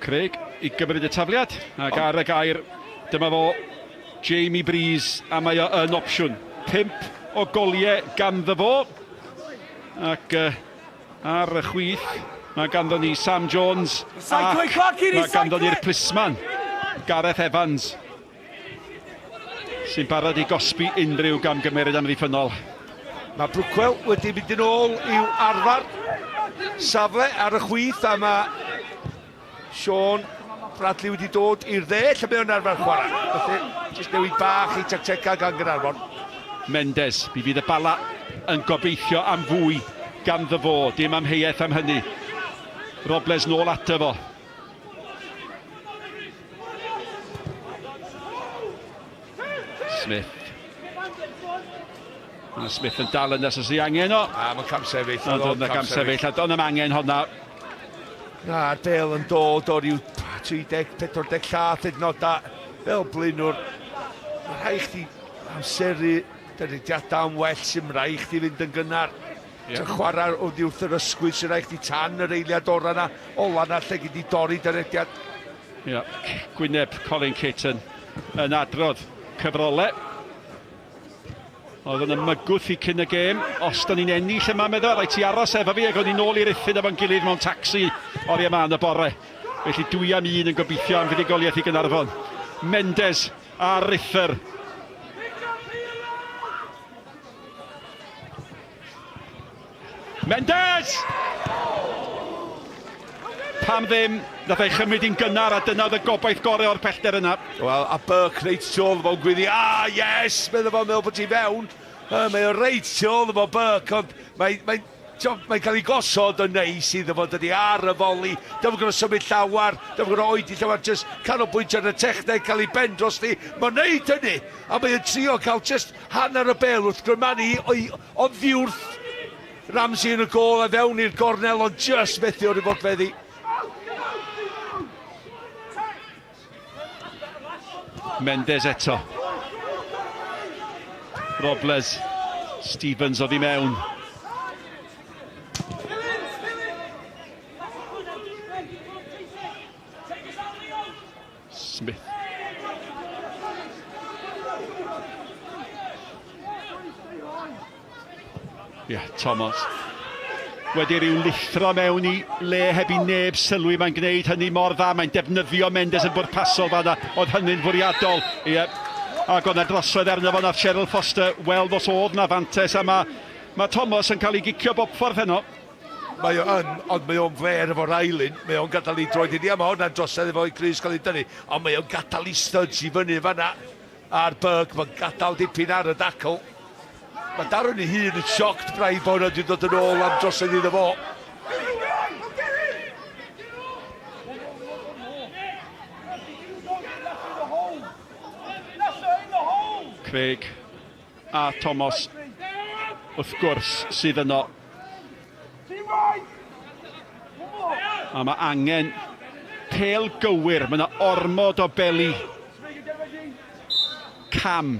Craig i gymryd y tafliad, ac ar y gair, dyma fo Jamie Breeze, a mae o yn opsiwn. 5 o goliau ganddo fo, ac ar y chwith, mae ganddo ni Sam Jones, ac mae ganddo ni'r plisman, Gareth Evans, sy'n barod i gosbi unrhyw gamgymeriad amddiffynol. Mae Brookwell wedi mynd yn ôl i'w arfer safle ar y chwith, a mae Sean Bradley wedi dod i'r dde, lle mae o'n arfer chwarae. Felly, jyst newid bach i tacteca gan Caernarfon. Mendes, mi fydd y Bala yn gobeithio am fwy ganddo fo, dim amheuaeth am hynny. Robles nôl ato fo. Smith. Mae Smith yn dal yn nes os i angen o. Mae'n cam sefyll. Ond cam sefyll, ond am angen honna. Na, Dale yn dod o ryw 30-40 llath ednoda fel blynwr. Mae rhai chdi amseru dynediadau am well sy'n rhai chdi fynd yn gynnar. Ti'n chwarae o ddiwrth yr ysgwyd sy'n rhai chdi tan yr eiliad o'r yna, ola na lle gyd i dorri dynediad. Gwyneb Colin Caton yn adrodd cyfrolau. Oedd yn ymygwth i cyn y gêm. Os da ni'n ennill yma meddwl, rhaid ti aros efo fi ac o'n i'n ôl i'r Ruffin efo'n gilydd mewn taxi o'r yma yn y bore. Felly 2 am 1 yn gobeithio am fuddigoliaeth i Caernarfon. Mendes a Ruther. Mendes! Pam ddim, nath ei chymryd i'n gynnar a dyna oedd y gobaith gorau o'r pellter yna. Wel, a Burke reit tu ôl fo'n gwyddi, yes, meddwl bod ti fewn. Mae o reit tu ôl fo Burke, ond mae'n cael ei gosod yn neis iddo fo, dydy ar y foli. Dyma gwrdd symud llawar, dyma gwrdd oedi llawar, jyst canolbwyntio ar y techneg, cael ei ben dros di. Mae'n neud hynny, a mae'n trio cael jyst hanner y bel wrth grymannu o ddiwrth. Ramsey yn y gol a fewn i'r gornel, ond jyst methu o'r fodfeddi. Mendes eto. Robles. Stevens oedd i mewn. Smith. Thomas. Wedi rhyw lithro mewn i le heb i neb sylwi, mae'n gwneud hynny mor dda, mae'n defnyddio Mendes yn bwrpasol fanna, oedd hynny'n fwriadol. Ac oedd na drosedd arno fo nath Cheryl Foster weld os oedd na fantes, a mae Thomas yn cael ei gicio bob ffordd heno. Mae o'n fler efo'r ailyn, mae o'n gadael ei droed i ni, a mae hwnna'n drosedd efo i Chris cael ei dynnu, ond mae o'n gadael ei studs i fyny fanna ar Burke, mae'n gadael dipyn ar y dacl. Mae Darren ei hun yn sioct braidd bod wedi dod yn ôl am drosedd iddo fo. Craig a Thomas, wrth gwrs, sydd yno. A mae angen pêl gywir, mae yna ormod o beli. Cam.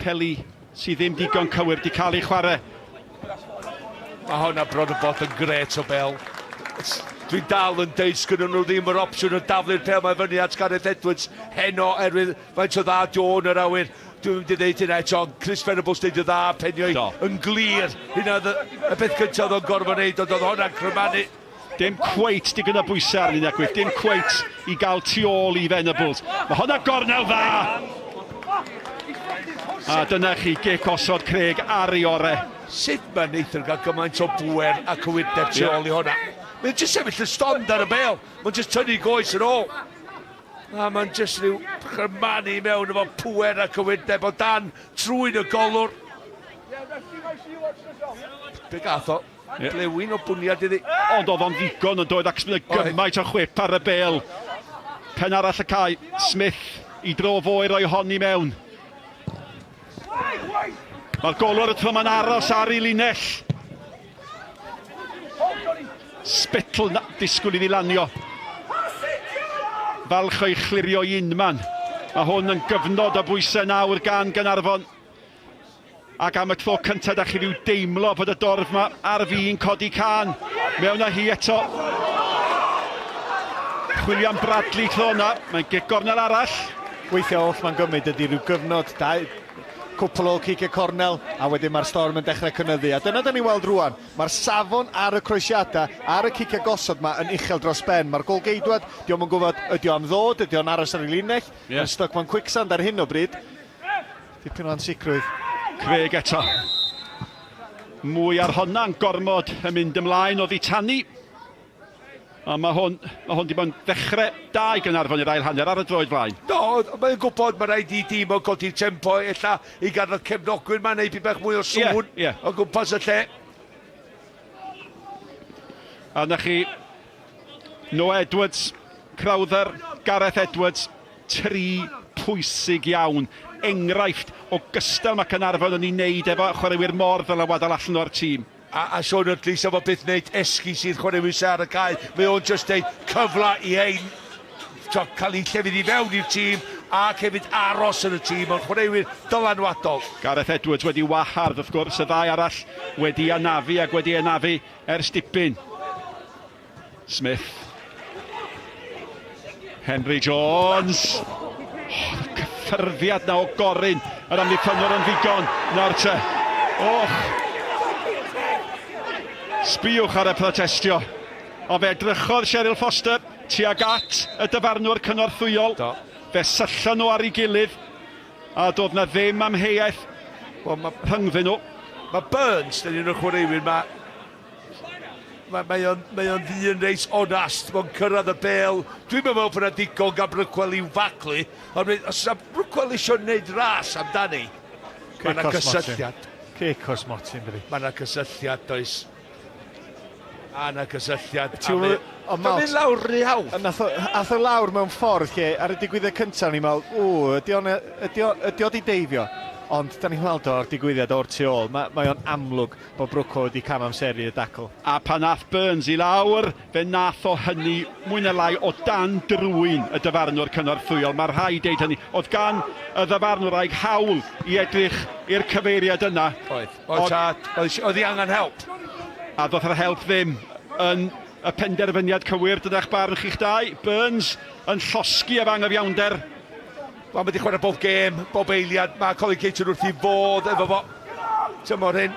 Peli sydd ddim digon cywir, di cael ei chwarae. Mae hwnna bron yn bod yn gret o bel. Dwi'n dal yn deud sgynnu nhw ddim yr opsiwn o daflu'r pêl mae fyny at Gareth Edwards. Heno, erwydd faint o dda John yr awyr. Dwi'n mynd i ddeud hynna eto, Chris Venables deud y dda, penio yn glir. Hynna y beth cyntaf o'n gorfod wneud, ond oedd hwnna'n crymanu. Dim cweit digon o bwysau ar hynny, Gwyth. Dim cweit i gael tu ôl i Venables. Mae hwnna gornel dda! A dyna chi, gic osod Craig ar ei ore. Sut mae Nathan gael gymaint o bwer a cywydeb tu ôl i hwnna? Mae'n jyst sefyll y stond ar y bel. Mae'n jyst tynnu goes yn ôl. A mae'n jyst rhyw chrymanu mewn efo pwer a cywydeb o dan trwy'n y golwr. Be gath o? Glewin o bwniad iddi. Ond oedd o'n ddigon yn dod ac sy'n gymaint o chwip ar y bel. Pen arall y cae, Smith i dro fo i roi honni mewn. Mae'r golwr y tryma'n aros ar ei linell. Spitl disgwyl iddi lanio. Falch o'i chlirio i unman. Mae hwn yn gyfnod o bwysau nawr gan Caernarfon. Ac am y tro cyntaf, da chi rhyw deimlo bod y dorf yma ar fi'n codi can. Mewn â hi eto. Chwilio am Bradley tro hwnna. Mae'n gig gornel arall. Weithio oll mae'n gymryd ydy rhyw gyfnod cwpl o cicio cornel, a wedyn mae'r storm yn dechrau cynyddu. A dyna da ni weld rwan. Mae'r safon ar y croesiadau, ar y cicio gosod yma yn uchel dros ben. Mae'r golgeidwad, diolch yn gwybod, ydy o'n ddod, ydy o'n aros ar ei linell. Yn stuck mewn quicksand ar hyn o bryd. Dipyn o ansicrwydd. Craig eto. Mwy ar hwnna'n gormod yn mynd ymlaen o dditanu. A mae hwn di bod yn ddechrau da i Caernarfon i'r ail hanner ar y droed flaen. No, mae'n gwybod mae rhaid i dîm o godi'r tempo ella i gadw'r cefnogwyr mae'n neud bach mwy o sŵn o gwmpas y lle. A na chi, Noah Edwards, Crowther, Gareth Edwards, tri pwysig iawn. Enghraifft o gystal mae Caernarfon yn ei wneud efo chwaraewyr mor fel y wadal allan o'r tîm. A Sean Ydlis efo beth wneud esgu sydd chwaraewyr ar y cae. Mae o'n just deud cyfla i ein cael ei llefydd i fewn i'r tîm ac hefyd aros yn y tîm, ond chwaraewyr dylanwadol. Gareth Edwards wedi wahardd, wrth gwrs, y ddau arall wedi anafu ac wedi anafu ers dipyn. Smith. Henry Jones. Cyffyrddiad na o gorin. Yr amddiffynwr yn ddigon. Nawr te. Sbiwch ar y protestio. O fe edrychodd Cheryl Foster tuag at y dyfarnwr cynorthwyol. Fe syllon nhw ar ei gilydd. A doedd na ddim amheuaeth rhyngddyn nhw. Mae Burns, dyn ni'n y chwaraewyr, mae o'n ddyn reis onast, mae'n cyrraedd y bel. Dwi'n meddwl bod yna digon gan Brookwell i'w faclu, ond os yna Brookwell eisiau gwneud ras amdani, mae yna cysylltiad. Cicos Martin, bydd. Mae yna cysylltiad, does. A yna cysylltiad. Mae'n mynd lawr riaw. Ath o lawr mewn ffordd lle, ar y digwyddiad cyntaf, ni'n meddwl, ydy o di deifio? Ond da ni'n gweld o'r digwyddiad o'r tu ôl. Mae o'n amlwg bod Brookwell wedi cam amseru y dacl. A pan nath Burns i lawr, fe nath o hynny mwy na lai o dan drwyn y dyfarnwr cynorthwyol. Mae rhai deud hynny. Oedd gan y dyfarnwr aig hawl i edrych i'r cyfeiriad yna. Oedd hi angen help. A ddoth yr help ddim yn y penderfyniad cywir, dyda'ch barn chi'ch dau. Burns yn llosgi efo anghyfiawnder. Mae wedi chwarae bob gêm, bob eiliad. Mae Colin Cater wrth i fod efo fo. Tymor hyn.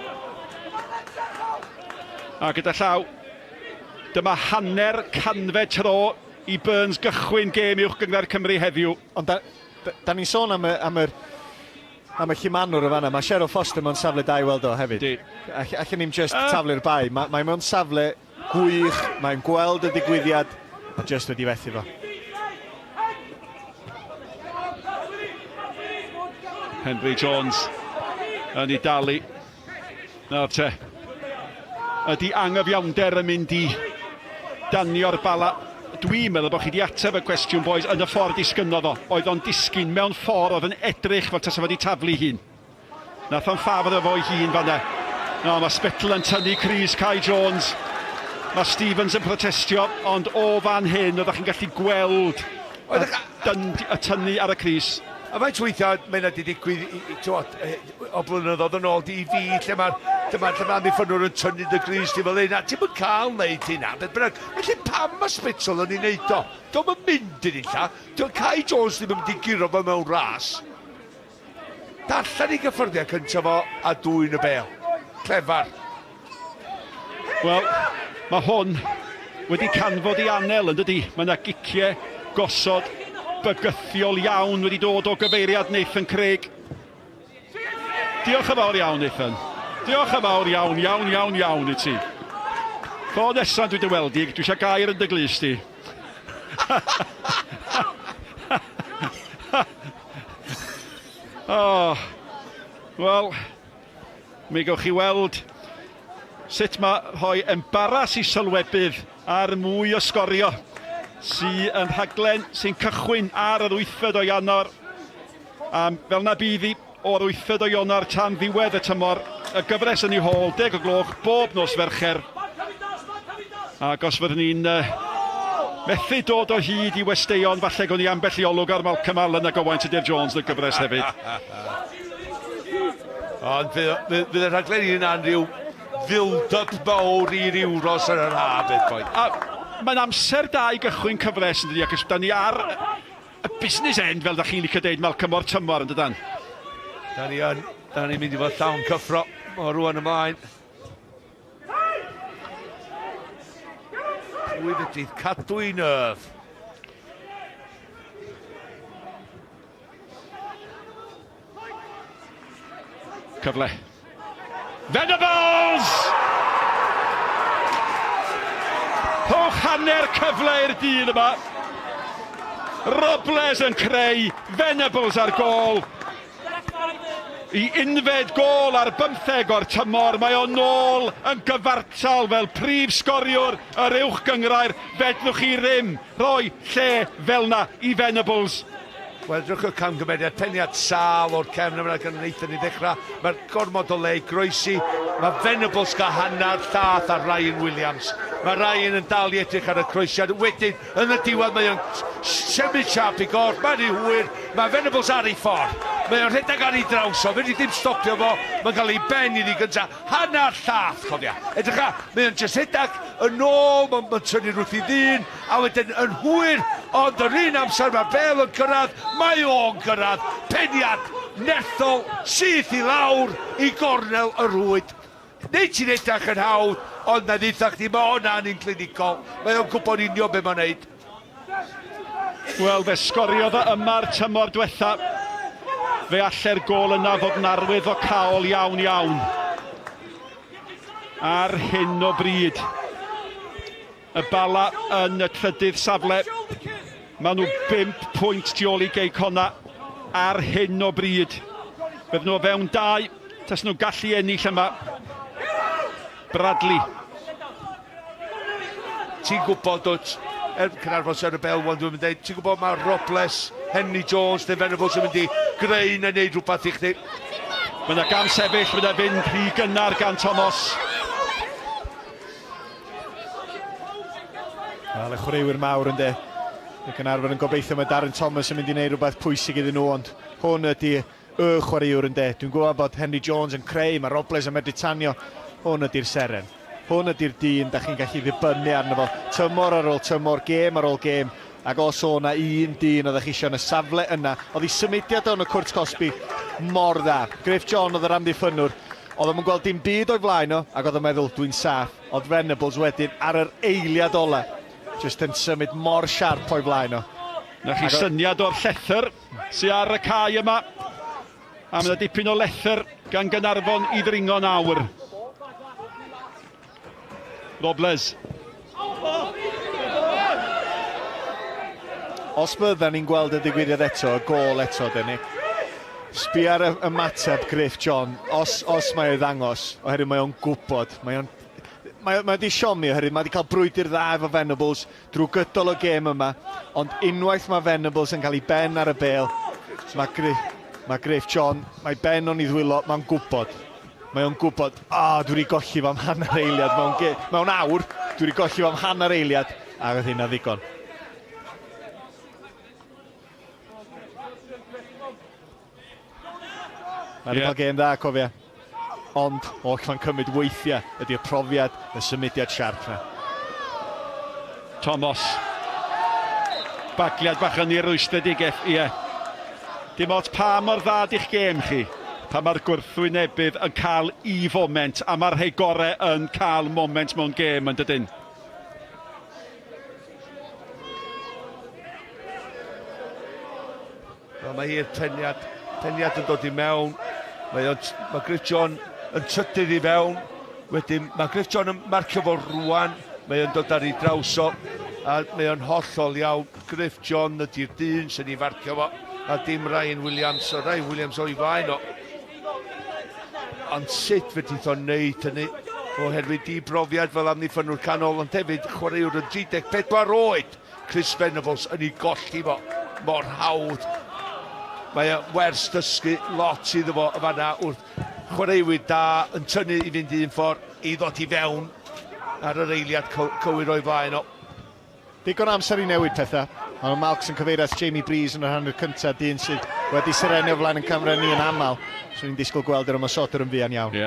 A gyda llaw, dyma hanner canfed tro i Burns gychwyn gêm uwch gyngor Cymru heddiw. Ond da ni'n sôn am y llimanwr y fanna. Mae Cheryl Foster mewn safle da i weld o hefyd. Allan ni'n just taflu'r bai. Mae mewn safle gwych, mae'n gweld y digwyddiad, a just wedi fethu fo. Henry Jones yn ei dalu. Nawr te, ydy anghyfiawnder yn mynd i danio'r Bala. Dwi'n meddwl bod chi wedi ateb y cwestiwn, boys, yn y ffordd disgynnodd o. Oedd o'n disgyn mewn ffordd oedd yn edrych fel tasa fo wedi taflu hun. Nath o'n ffafr efo ei hun fanna. No, mae Spitl yn tynnu Cris Kai Jones. Mae Stevens yn protestio, ond o fan hyn, oeddech chi'n gallu gweld y tynnu ar y Cris. A mae'n weithiau, mae'n wedi digwydd o blynyddoedd yn ôl i fi, lle mae'n amddiffynwr yn tynnu dy Cris ti fel ein, a ti'n mynd cael wneud hynna, beth bynnag. Felly pam mae Spitzel yn ei wneud o? Dwi'n mynd yn illa, dwi'n Kai Jones ddim yn mynd i giro fo mewn ras. Darllen i gyffyrddiau cyntaf fo a dwy'n y bel. Clefar. Wel, mae hwn wedi canfod i anel yn dydi. Mae yna giciau gosod bygythiol iawn wedi dod o gyfeiriad Nathan Craig. Diolch yn fawr iawn, Nathan. Diolch yn fawr iawn i ti. Fo nesaf dwi wedi weld i, dwi eisiau gair yn dy glus ti. Wel, mi gewch chi weld sut mae rhoi embaras i sylwebydd ar mwy o sgorio sy'n rhaglen sy'n cychwyn ar yr 8 o Ionawr. Fel na bydd o'r 8 o Ionawr tan ddiwedd y tymor, y gyfres yn ei hôl, 10 o gloch, bob nos Fercher. Ac os fyddwn ni'n methu dod o hyd i westeion, falle gwn i ambell i olwg ar Malcolm Allen a Owain Tudur Jones yn y gyfres hefyd. Ond fydd y rhaglen hynna'n rhyw ddildyb mawr i'r Euros yn yr hafyd, boed. Mae'n amser da i gychwyn cyfres yn dydi, ac da ni ar y business end fel da chi'n licio deud Malcolm o'r tymor yn dydan. Da ni'n mynd i fod llawn cyffro o rwan ymlaen. Pwy fydd cadw i nerf. Cyfle. Venables! Rhowch hanner cyfle i'r dyn yma. Robles yn creu, Venables ar gôl. I unfed gôl ar 15 o'r tymor, mae o nôl yn gyfartal fel prif sgoriwr yr uwch gyngrair. Fedrwch chi ddim rhoi lle fel na i Venables. Wel, drwch y camgymeriad, peniad sal o'r cefn yma gan Nathan i ddechrau. Mae'r gormod o le i groesi. Mae Venables gael hanner llath ar Ryan Williams. Mae Ryan yn dal i edrych ar y croesiad. Wedyn, yn y diwedd, mae o'n symud siap i gor. Mae'n ei hwyr. Mae Venables ar ei ffordd. Mae o'n rhedeg ar ei draws o. Fe di ddim stopio fo. Mae'n cael ei ben i ddi gyntaf. Hanner llath, cofia. Edrycha, mae o'n just rhedeg yn ôl. Mae'n tynnu wrth i ddyn. A wedyn yn hwyr. Ond yr un amser mae Bel yn cyrraedd. Mae o'n cyrraedd. Peniad nerthol syth i lawr i gornel y rwyd. Neu ti'n edrych yn hawdd, ond na dditha chdi, mae hwnna'n un clinicol. Mae o'n gwybod union be mae'n neud. Wel, fe sgoriodd yma'r tymor diwetha. Fe allai'r gôl yna fod yn arwydd o caol iawn. Ar hyn o bryd. Y Bala yn y trydydd safle. Maen nhw 5 pwynt tu ôl i geic honna ar hyn o bryd. Bydden nhw fewn 2, tas nhw'n gallu ennill yma. Bradley. Ti'n gwybod dwt, Caernarfon sy'n y bel, dwi'n mynd dweud, ti'n gwybod mae Robles, Henry Jones, neu Venables yn mynd i greu na wneud rhywbeth i chdi. Mae yna gam sefyll, mae yna fynd rhy gynnar gan Thomas. Wel, y chwaraewyr mawr yn de. Y Caernarfon yn gobeithio mae Darren Thomas yn mynd i wneud rhywbeth pwysig iddyn nhw, ond hwn ydy y chwaraewr yn de. Dwi'n gwybod bod Henry Jones yn creu, mae Robles yn medru tanio. Hwn ydy'r seren. Hwn ydy'r dyn da chi'n gallu ddibynnu arno fo. Tymor ar ôl tymor, gêm ar ôl gêm. Ac os o na un dyn oedd eich eisiau yn y safle yna, oedd ei symudiad o'n y Cwrt Cosby mor dda. Griff John oedd yr amddiffynwr. Oedd o'n gweld dim byd o'i flaen o, ac oedd o'n meddwl, dwi'n saff. Oedd Venables wedyn ar yr eiliad ola. Just yn symud mor siarp o'i flaen o. Na chi syniad o'r llethyr sy'n ar y cae yma. A mae yna dipyn o lethyr gan Caernarfon i ddringo nawr. Robles. Os bydden ni'n gweld y digwyddiad eto, y gôl eto, dyn ni. Sbi ar y mateb Griff John, os mae ei ddangos, oherwydd mae o'n gwybod. Mae wedi siomi oherwydd, mae wedi cael brwydr dda efo Venables drwy gydol o gêm yma. Ond unwaith mae Venables yn cael ei ben ar y bel, mae Griff John, mae ben o'n i ddwylo, mae'n gwybod. Mae o'n gwybod, dwi wedi golli fo am hanner eiliad mewn awr. Dwi wedi golli fo am hanner eiliad, a oedd hynna ddigon. Mae'n cael gêm dda, cofia. Ond, o allan cymryd weithiau, ydy'r profiad, y symudiad siarp na. Thomas. Bagliad bach yn i'r rwystredigaeth, ie. Dim ots pa mor dda di'ch gêm chi, pa mae'r gwrthwynebydd yn cael I foment, a mae'r rhai gorau yn cael moment mewn gêm yn dydyn. Mae hi'r teniad yn dod I mewn. Mae Griff John yn trydydd I fewn. Wedyn, mae Griff John yn marcio fo rwan. Mae o'n dod ar ei draws o. A mae o'n hollol iawn. Griff John ydy'r dyn sy'n ei farcio fo. A dim Ryan Williams. O Ryan Williams o'i fain o. Ond sut fe dydd o'n neud hynny? Oherwydd di brofiad fel amddiffynwr canol. Ond hefyd, chwaraewr yn 34 oed. Chris Venables yn ei golli fo. Mor hawdd. Mae wers dysgu lot iddo fo y fanna wrth chwaraewyr da yn tynnu I fynd un ffordd I ddod I fewn ar yr eiliad cywir o'i flaen o. Digon amser I newid pethau. Ond Malks yn cyfeirio at Jamie Breeze yn yr hanner cyntaf, dyn sydd wedi serenio flaen yn camera ni yn aml. So ni'n disgwyl gweld yr ymosodwr yn fuan iawn.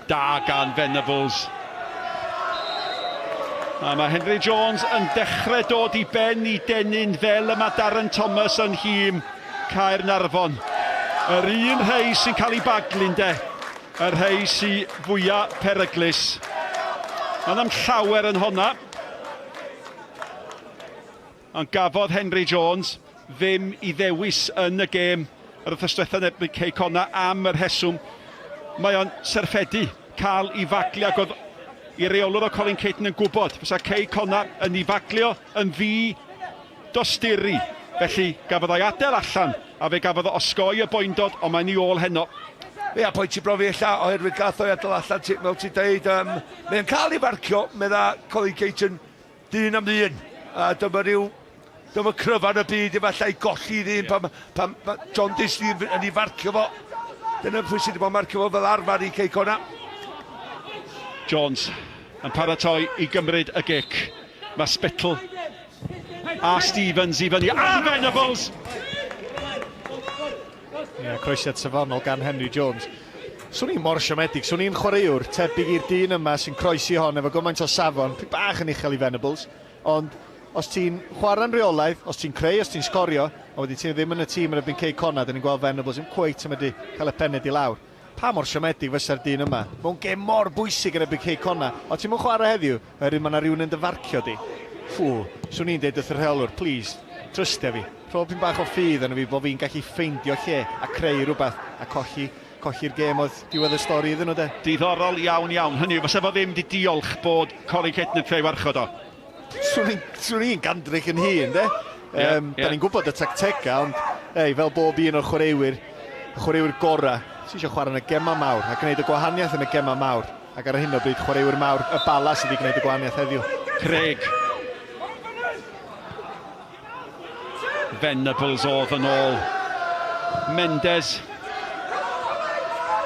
Da gan Venables. A mae Henry Jones yn dechrau dod I ben I denyn fel y mae Darren Thomas yn hym Caernarfon. Yr un rhai sy'n cael ei baglun de. Yr rhai sy'n fwyaf peryglus. Ond am llawer yn honna. Ond gafodd Henry Jones ddim I ddewis yn y gêm yr wthnosdiwethaf nebyn Cey Conna am yr heswm. Mae o'n serffedu cael ei faglio ac oedd I reolwr o Colin Caton yn gwybod fysa Cey Conna yn ei faglio yn ddi dosturi. Felly gafodd o'i adael allan a fe gafodd o osgoi y boindod ond mae'n I ôl heno. Ie, pwynt I brofi ella oherwydd gath o'i adael allan fel ti'n dweud. Mae'n cael ei farcio, medda Colin Caton dyn am ddyn. A dyma cryfan y byd efallai golli ddyn pan John Disney yn ei farcio fo. Dyna pwy sydd wedi bod marcio fo fel arfer I Cey Conna. Jones yn paratoi I gymryd y gic. Mae Spittle a Stevens I fyny. A Venables! Croesiad safonol gan Henry Jones. Swn i'n mor siomedig, swn i'n chwaraewr tebyg i'r dyn yma sy'n croesi hon efo gymaint o safon, pwy bach yn uchel I Venables, ond os ti'n chwarae'n reolaidd, os ti'n creu, os ti'n sgorio, a wedi ti ddim yn y tîm yn ebyn Cey Conna, dyn ni'n gweld Venables yn cweit yn medru cael y pened I lawr. Pa mor siomedig fysa'r dyn yma? Mae'n gêm mor bwysig yn ebyn Cey Conna, o ti'n mwyn chwarae heddiw, oherwydd mae yna rhywun yn dyfarcio di. Swn i'n deud wrth yr rheolwr, please, trystia fi. Rhobyn bach o ffydd yn fi bod fi'n gallu ffeindio lle a creu rhywbeth a colli'r gêm oedd diwedd y stori iddyn nhw de. Diddorol iawn. Hynny yw, fysa fo ddim di diolch bod Colin Caton yn creu warchod o. Swn i'n gandrych yn hun, de. Da ni'n gwybod y tactega, ond fel bob un o'r chwaraewyr gorau, sy'n eisiau chwarae yn y gema mawr a gwneud y gwahaniaeth yn y gema mawr. Ac ar hyn o bryd, chwaraewyr mawr, y Bala sydd wedi gwneud y gwahaniaeth heddiw. Craig. Venables oedd yn ôl. Mendes.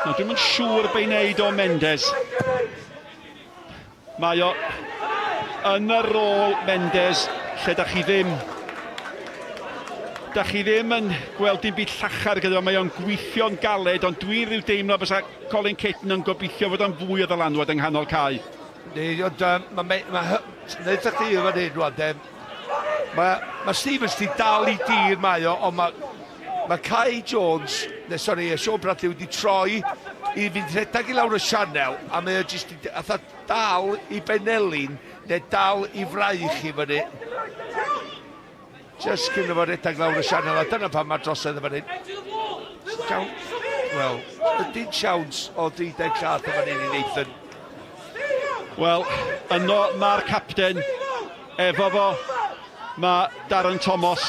Dwi'n yn siŵr be'i wneud o Mendes. Mae o yn y rôl Mendes lle da chi ddim yn gweld dim byd llachar gyda mae o'n gweithio'n galed, ond dwi'n rhyw deimlo fysa Colin Caton yn gobeithio fod o'n fwy o ddylanwad yng nghanol cae. Nid ydych chi yn hyn rwan, mae Stevens di dal I dir mae o, ond mae Cey Jones, Sean Bradley wedi troi I fynd rhedag I lawr y sianel, a mae o jyst dal I benelin, neu dal I fraich I fyny. Just cyn efo rhedag lawr y sianel, a dyna pan mae drosedd efo hyn. Wel, ydyn siawns o 37 efo hyn I Nathan. Wel, yno mae'r capten efo fo. Mae Darren Thomas.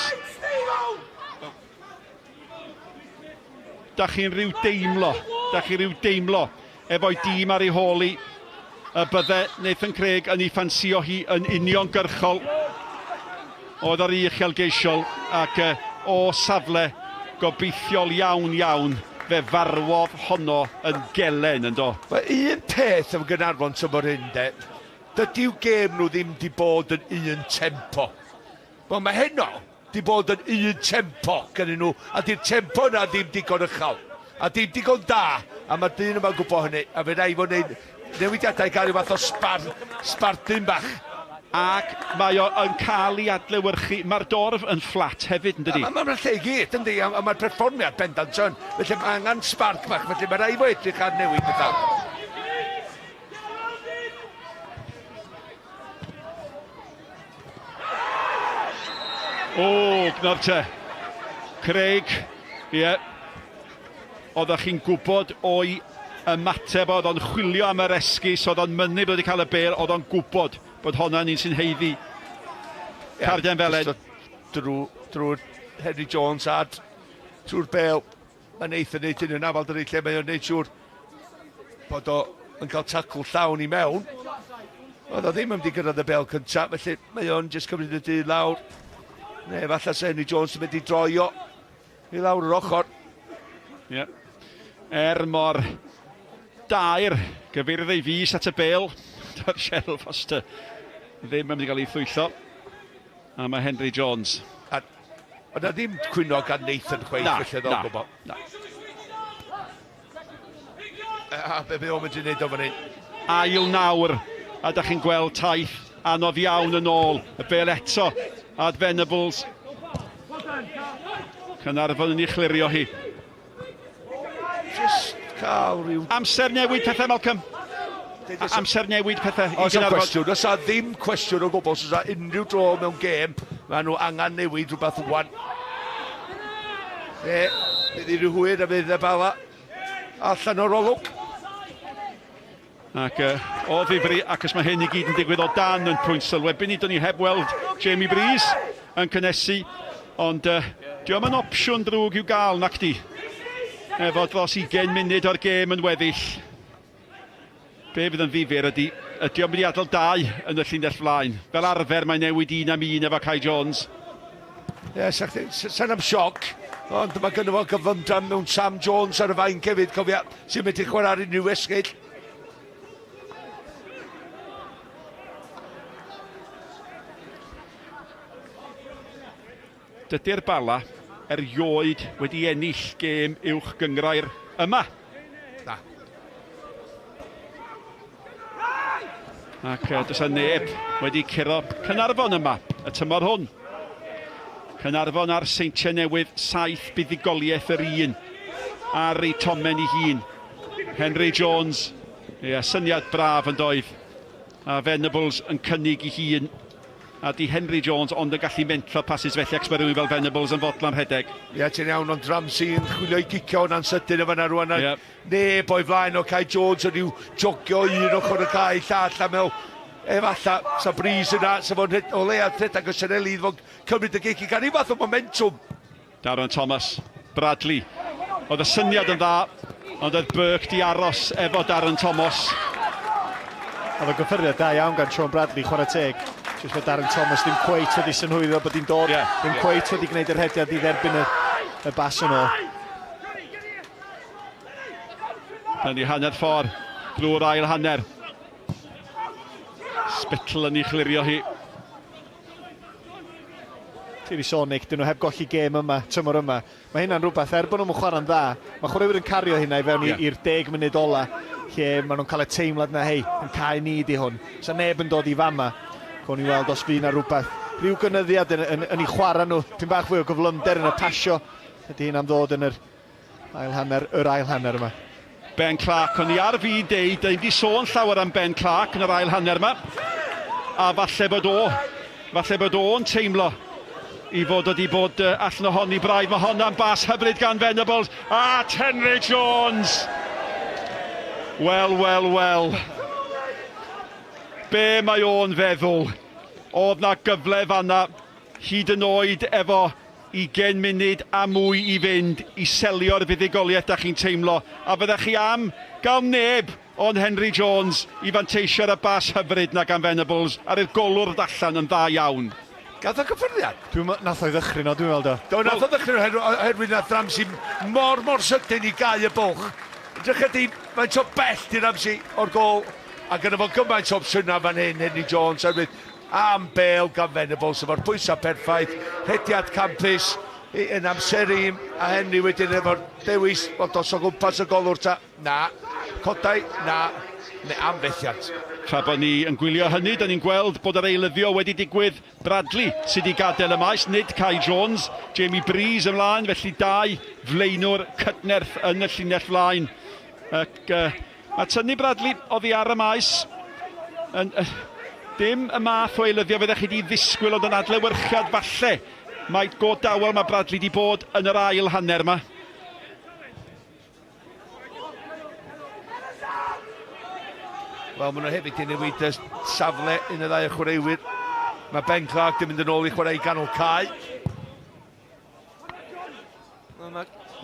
Da chi'n rhyw deimlo efo'i dîm ar ei hôl I y bydde Nathan Craig yn ei ffansio hi yn uniongyrchol. Oedd ar ei uchelgeisiol ac o safle gobeithiol iawn fe farwodd honno yn gelen yn do. Mae un peth am Caernarfon tymor hyn de. dydy'w gêm nhw ddim di bod yn un tempo. Wel, mae heno di bod yn un tempo gyda nhw, a di'r tempo yna ddim digon uchel. A dim digon da, a mae'r dyn yma'n gwybod hynny, a fe rai fod wneud newidiadau gael rhyw fath o sbartyn bach. Ac mae o'n cael ei adlewyrchu. Mae'r dorf yn fflat hefyd, yn dydi? Mae'n lle i gyd, yndi, a mae'r perfformiad bendant yn. Felly mae angen sbarc bach, felly mae rai fo edrych ar newid bethau. O, gnaf te. Craig, ie. Oeddech chi'n gwybod o'i ymateb, oedd o'n chwilio am yr esgus, oedd o'n mynnu bod wedi cael y bel, oedd o'n gwybod bod hwnna'n un sy'n heiddi cardiau felen. Drwy'r Henry Jones a trwy'r bel, mae'n eitha neud yn yna, fel dyna lle mae o'n neud siŵr bod o'n cael tacl llawn i mewn. Oedd o ddim yn mynd i gyrraedd y bel cyntaf, felly mae o'n jyst cymryd y dyn lawr. Neu falle se Henry Jones yn mynd i droi o i lawr yr ochr. Ie. Mor dair gyfeirydd ei fus at y bel. Do'r Cheryl Foster ddim yn mynd i gael ei thwyllo. A mae Henry Jones. Ond na ddim cwyno gan Nathan chweith, felly ddol gwybod. Na. A be o'n mynd i wneud o fan hyn? Ail nawr, a da chi'n gweld taith anodd iawn yn ôl. Y bel eto, at Venables. Caernarfon yn ei chlirio hi. Just cael rhyw... Amser newid pethau, Malcolm. Amser newid pethau i Caernarfon. Os a ddim cwestiwn o gwbl, os a unrhyw dro mewn gêm, mae nhw angen newid rhywbeth wwan. Bydd i'r hwyr a bydd y Bala allan o'r olwg. Ac o ddifri, ac os mae hyn i gyd yn digwydd o dan yn pwynt sylwebu ni, dyn ni heb weld Jamie Breeze yn cynnesu, ond diolch yn opsiwn drwg i'w gael, nac di. Efo dros 20 munud o'r gêm yn weddill. Be fydd yn ddifur ydy, diolch mynd i adael 2 yn y llinell flaen. Fel arfer mae newid 1 am 1 efo Kai Jones. Ie, sa'n am sioc, ond mae gynnu fo gyfymdran mewn Sam Jones ar y fain cefyd, cofia, sy'n mynd i chwarae ar unrhyw esgyll. Dydy'r Bala erioed wedi ennill gêm uwch gyngrair yma. Na. Ac does a neb wedi curo Caernarfon yma, y tymor hwn. Caernarfon ar Seintiau Newydd, 7 buddigoliaeth yr un. Ar ei tomen ei hun. Henry Jones, syniad braf yn doedd. A Venables yn cynnig ei hun. A di Henry Jones ond yn gallu mentro passes felly ac rhywun fel Venables yn fodla'n rhedeg. Ie, ti'n iawn, ond Ramsey yn chwilio i gicio hwnna'n sydyn efo na rwan. Neb o'i flaen o Kai Jones yn i'w jogio un ochr y cae llall a mewn. Efalla, sa Breeze yna, sa fo'n o leia rhedeg o Sianeli, fo'n cymryd y gic i gan i fath o momentum. Darren Thomas, Bradley. Oedd y syniad yn dda, ond oedd Burke di aros efo Darren Thomas. Oedd y gyffuriad da iawn gan Sean Bradley, chwarae teg. Jyst fe Darren Thomas ddim cweit wedi synhwyddo bod hi'n dod, ddim cweit wedi gwneud yr hediad i dderbyn y bas yn ôl. Yn ei hanner ffordd, drwy'r ail hanner. Spittle yn ei chlirio hi. Ti wedi sôn, Nick, dyn nhw heb golli gêm yma, tymor yma. Mae hynna'n rhywbeth, bod nhw'n chwarae'n dda. Mae chwaraewyr yn cario hynna i fewn i'r 10 munud ola, lle maen nhw'n cael y teimlad na, hei, yn cael nid i hwn. Sa neb yn dod i fama. Gw'n i weld os fi yna rhywbeth. Rhyw gynyddiad yn ei chwarae nhw. Pyn bach fwy o gyflymder yn y pasio. Ydy hyn am ddod yn yr ail hanner yma. Ben Clark, o'n i ar fi deud, da i wedi sôn llawer am Ben Clark yn yr ail hanner yma. A falle bod o'n teimlo i fod wedi bod allan o honni braidd. Mae honna'n bas hyfryd gan Venables. A Henry Jones! Wel. Be mae o'n feddwl? Oedd na gyfle fanna hyd yn oed efo 20 munud a mwy i fynd i selio'r fuddigoliaeth da chi'n teimlo. A fyddech chi am gael neb o'n Henry Jones i fanteisio ar y bas hyfryd na gan Venables ar y golwr allan yn dda iawn. Gath o gyffyrddiad? Nath o'i ddychryn o, dwi'n meddwl do. Nath o ddychryn oherwydd na Ramsey mor sydyn i gau y bwlch. Drych ydy, mae'n so bell i'r Ramsey o'r gol. A gyda fo gymaint o opsiynau fan hyn, Henry Jones, am bel gan Venables, efo'r pwysau perffaith, hediad campus, yn amseru, a Henry wedyn efo'r dewis, ond os o gwmpas y golwr ta, na, codau, na, amfethiant. Tra bod ni yn gwylio hynny, da ni'n gweld bod yr eilyddio wedi digwydd. Bradley sydd wedi gadael y maes, nid Kai Jones, Jamie Breeze ymlaen, felly 2 flaenwr cydnerth yn y llinell flaen. Ac mae tynnu Bradley oddi ar y maes. Dim y math o eilyddio fyddech chi wedi ddisgwyl ond yn adlewyrchiad falle. Mae go dawel mae Bradley wedi bod yn yr ail hanner yma. Wel, maen nhw hefyd wedi newid y safle un y 2 chwaraewyr. Mae Ben Clark wedi mynd yn ôl i chwarae ganol cae.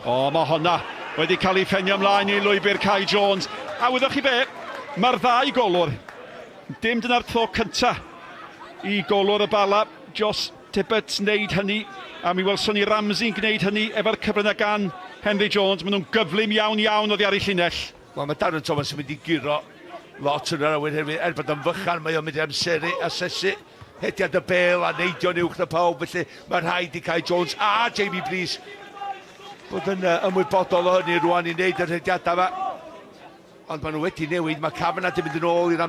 Mae honna wedi cael ei ffenio ymlaen i lwybr Kai Jones. A wyddwch chi be, mae'r 2 golwr. Dim dyna'r tro cynta i golwr y Bala. Jos Tibbets wneud hynny. A mi welson ni Ramsey'n gwneud hynny efo'r cyfrynau gan Henry Jones. Maen nhw'n gyflym iawn oddi ar ei llinell. Wel, mae Darren Thomas yn mynd i giro lot yn yr awyr hefyd, bod yn fychan, mae o'n mynd i amseru, asesu, hediad y bel a neidio uwch na pawb, felly mae rhaid i Kai Jones a Jamie Breeze bod yn ymwybodol o hynny rwan i wneud yr hediadau yma. Ond maen nhw wedi newid, mae Cavanagh wedi mynd yn ôl i'r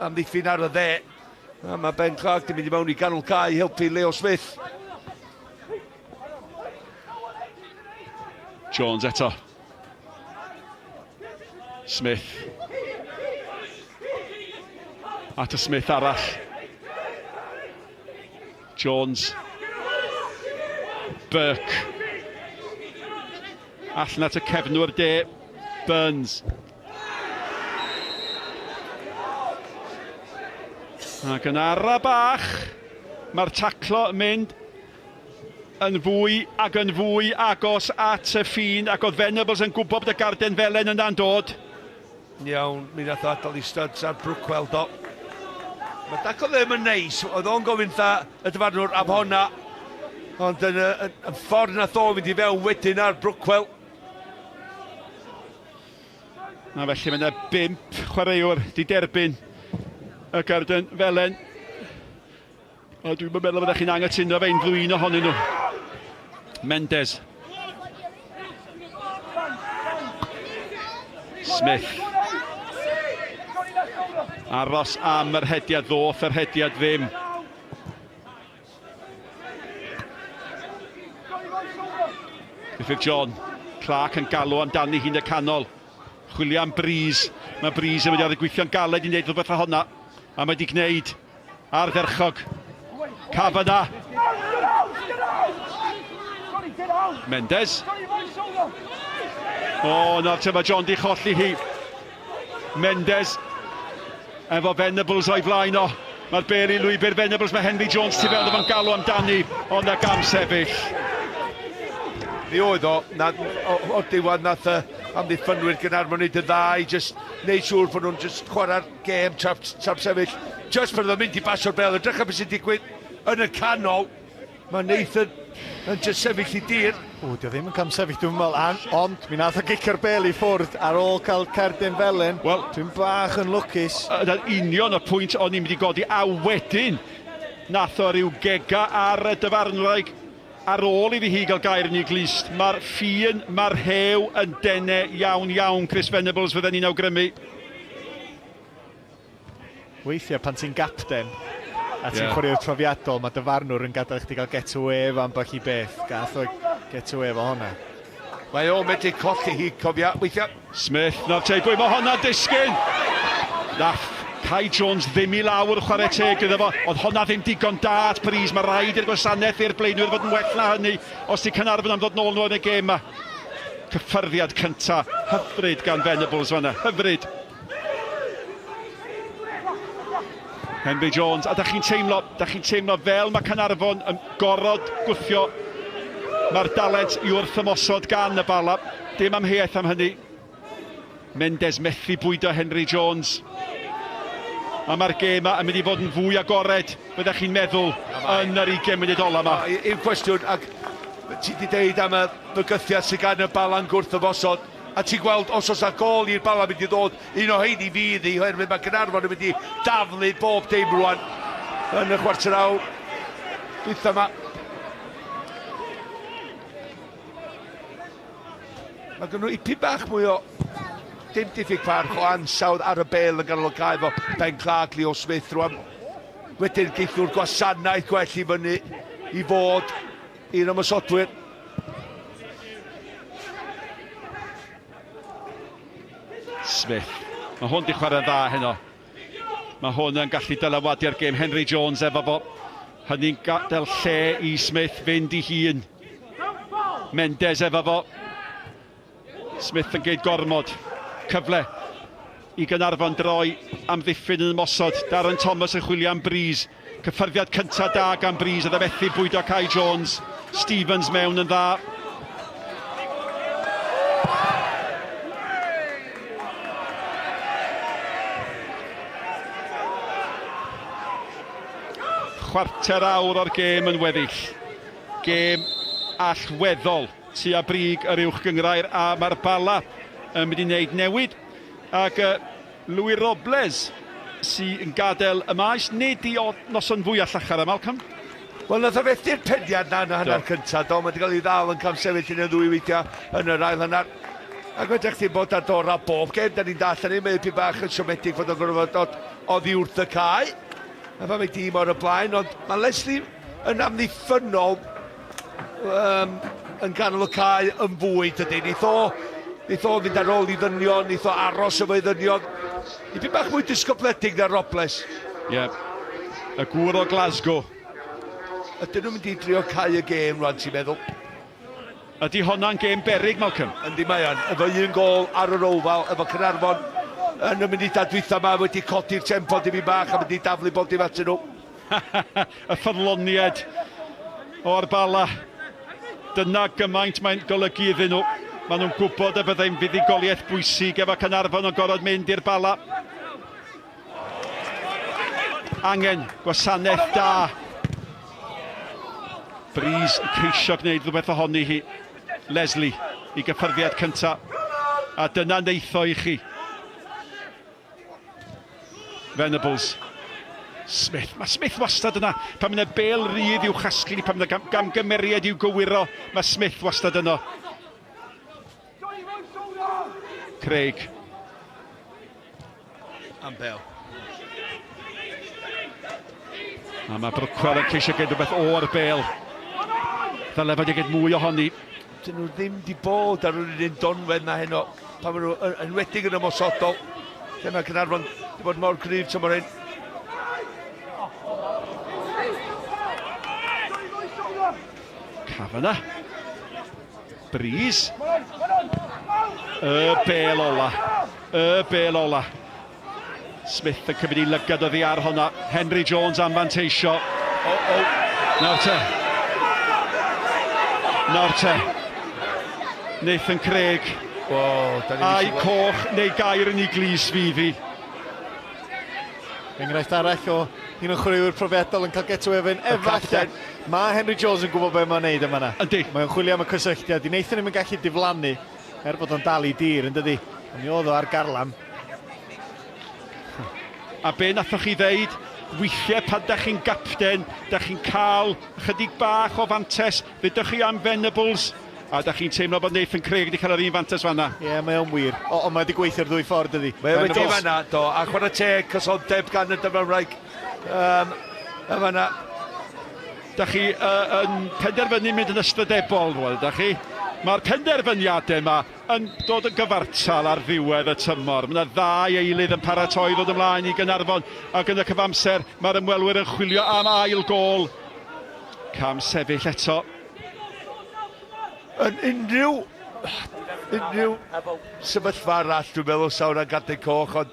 amddiffyn ar y dde. A mae Ben Clark wedi mynd i mewn i ganol cae i helpu Leo Smith. Jones eto. Smith. At y Smith arall. Jones. Burke. Allan at y cefnwr de. Burns. Ac yn ara bach, mae'r taclo yn mynd yn fwy agos at y ffin, ac oedd Venables yn gwybod bod y garden felen yna'n dod. Iawn, mi nath o adal i studs ar Brookwell do. Mae dac o ddim yn neis, oedd o'n gofyn tha y dyfarnwr am honna, ond yn ffordd nath o fynd i fewn wedyn ar Brookwell. A felly mae yna 5 chwaraewr di derbyn y garden felen. A dwi'n meddwl byddech chi'n anghytuno fe un flwy'n ohonyn nhw. Mendes. Smith. Aros am yr hediad ddoth, yr hediad ddim. Griffith John. Clark yn galw amdani hi'n y canol. Chwilio am Breeze. Mae Breeze yn mynd i gweithio'n galed i wneud rhywbeth o honna. A mae wedi gwneud ar dderchog. Cavanagh. Mendes. O, nawr te mae John di cholli hi. Mendes. Efo Venables o'i flaen o. Mae'r bel i lwybr Venables, mae Henry Jones tu fewn efo'n galw amdani, ond y gam sefyll. Mi oedd o, o'r diwedd nath amddiffynwyr Caernarfon wneud y ddau, just wneud siŵr bod nhw'n just chwarae'r gêm trap sefyll. Just pan oedd o'n mynd i basio'r bel, edrych am beth sy'n digwydd yn y canol. Mae Nathan yn just sefyll i dir. O, dio ddim yn cam sefyll, dwi'n meddwl, ond mi nath o gicio'r bel i ffwrdd ar ôl cael cerdyn felen. Wel, dwi'n bach yn lwcus. Yna'n union y pwynt o'n i'n mynd i godi, a wedyn nath o ryw gega ar y dyfarnwraig ar ôl iddi hi gael gair yn ei glist. Mae'r ffin, mae'r hew yn dene iawn, Chris Venables fydden ni'n awgrymu. Weithiau pan ti'n gapten a ti'n chwarae'r profiadol, mae dyfarnwr yn gadael chdi gael get away efo ambell i beth. Gath o get away efo honna. Mae o'n medru colli hi, cofia, weithiau. Smith, nawr teibwy, mae honna disgyn. Nath Kai Jones ddim i lawr chwarae teg iddo fo. Oedd honna ddim digon da at Breeze. Mae rhaid i'r gwasanaeth i'r blaenwyr fod yn well na hynny os di Caernarfon am ddod nôl nhw yn y gêm yma. Cyffyrddiad cynta, hyfryd gan Venables fanna, hyfryd. Henry Jones, a da chi'n teimlo fel mae Caernarfon yn gorod gwthio. Mae'r dalent i wrth ymosod gan y Bala. Dim amheuaeth am hynny. Mendes methu bwydo Henry Jones. A mae'r gêm yn mynd i fod yn fwy agored, byddech chi'n meddwl, yn yr 20 munud ola yma. Un cwestiwn, ac ti wedi deud am y bygythiad sydd gan y Bala'n gwrth ymosod. A ti'n gweld, os oes a gol i'r Bala mynd i ddod, un o hein i fydd i, oherwydd mae Caernarfon yn mynd i daflu bob dim rwan yn y chwarter awr. Dwytha yma. Mae gen nhw ipyn bach mwy o dim diffyg parch o ansawdd ar y bel yn ganol y cae fo Ben Clark, Leo Smith rwan. Wedyn geithwr gwasanaeth gwell i fyny i fod i'r ymysodwyr. Smith. Mae hwn di chwarae dda heno. Mae hwn yn gallu dylanwadu'r gêm. Henry Jones efo fo. Hynny'n gadael lle i Smith fynd i hun. Mendes efo fo. Smith yn geid gormod. Cyfle i Caernarfon droi amddiffyn yn ymosod. Darren Thomas yn chwilio am Breeze. Cyffyrddiad cyntaf da gan Breeze. Oedd e methu bwydo Kai Jones. Stevens mewn yn dda. Chwarter awr o'r gêm yn weddill. Gêm allweddol tua brig yr uwch gyngrair, a mae'r Bala yn mynd i wneud newid. Ac Louis Robles sy'n gadael y maes, nid i noson fwy allachar y Malcolm. Wel, nath o fethu'r pediad na hanner cyntaf, do, mae wedi cael ei ddal yn camsefyll yn y ddwy weithiau yn yr ail hanner. Ac wedyn chdi bod ar dor a bob gêm, da ni'n dallen ni, mae ipyn bach yn siomedig fod o'n gorfod oddi wrth y cae. A fa mae dim o'r y blaen, ond mae Leslie yn amddiffynol yn ganol y cae yn fwy, dydy. Nith o fynd ar ôl i ddynion, nith o aros efo i ddynion. Ipyn bach mwy disgobledig na Robles. Ie, y gŵr o Glasgow. Ydyn nhw'n mynd i drio cae y gêm rwan, ti'n meddwl? Ydy hwnna'n gêm berig, Malcolm? Yndi mae o'n, efo un gol ar yr ofal, efo Caernarfon yn y munudau dwytha yma wedi codi'r tempo dim i bach a wedi daflu bod dim atyn nhw. Y ffyrloniad o'r Bala. Dyna gymaint mae'n golygu iddyn nhw. Maen nhw'n gwybod y byddai'n fuddugoliaeth bwysig efo Caernarfon yn gorfod mynd i'r Bala. Angen gwasanaeth da. Breeze yn ceisio gwneud rhywbeth ohoni hi. Leslie i gyffyrddiad cyntaf. A dyna neitho i chi. Venables. Smith. Mae Smith wastad yna. Pan mae'n bel rydd i'w chasglu, pan mae'n gamgymeriad i'w gywiro, mae Smith wastad yno. Craig. Am bel. A mae Brookwell yn ceisio gwneud rhywbeth o'r bel. Ddyle fod i gyd mwy ohoni. Dyn nhw ddim di bod ar yr un donfedd na heno. Pan maen nhw yn wedig yn ymosodol. Lle mae Caernarfon wedi bod mor gryf tymor hyn. Cafana. Breeze. Y bel ola. Y bel ola. Smith yn cymryd i lygad oddi ar honna. Henry Jones anfanteisio. Nawr te. Nawr te. Nathan Craig. A'i coch neu gair yn ei glis fydd hi. Enghraifft arall o un o chwaraewyr profiadol yn cael get-away-yn efallai. Mae Henry Jones yn gwybod beth mae'n neud yma na. Yndi. Mae'n chwilio am y cysylltiad. Di Nathan ddim yn gallu diflannu bod o'n dal i dir, yn dydi. Mi oedd o ar garlam. A be nathoch chi ddeud, weithiau pan da chi'n gapten, da chi'n cael chydig bach o fantes, ddydwch chi am Venables, a da chi'n teimlo bod Nathan Craig wedi cael yr un fantes fanna. Ie, mae o'n wir. Ond mae wedi gweithio'r ddwy ffordd ydi. Mae wedi fanna, do. A chwarae teg cysondeb gan y Dyfrymraeg. Fanna. Da chi yn penderfynu mynd yn ystradebol, rwan, da chi? Mae'r penderfyniadau yma yn dod yn gyfartal ar ddiwedd y tymor. Mae yna ddau eilydd yn paratoi ddod ymlaen i Caernarfon, ac yn y cyfamser mae'r ymwelwyr yn chwilio am ail gol. Cam sefyll eto. Yn unrhyw sefyllfa arall, dwi'n meddwl sawn yn gadau coch, ond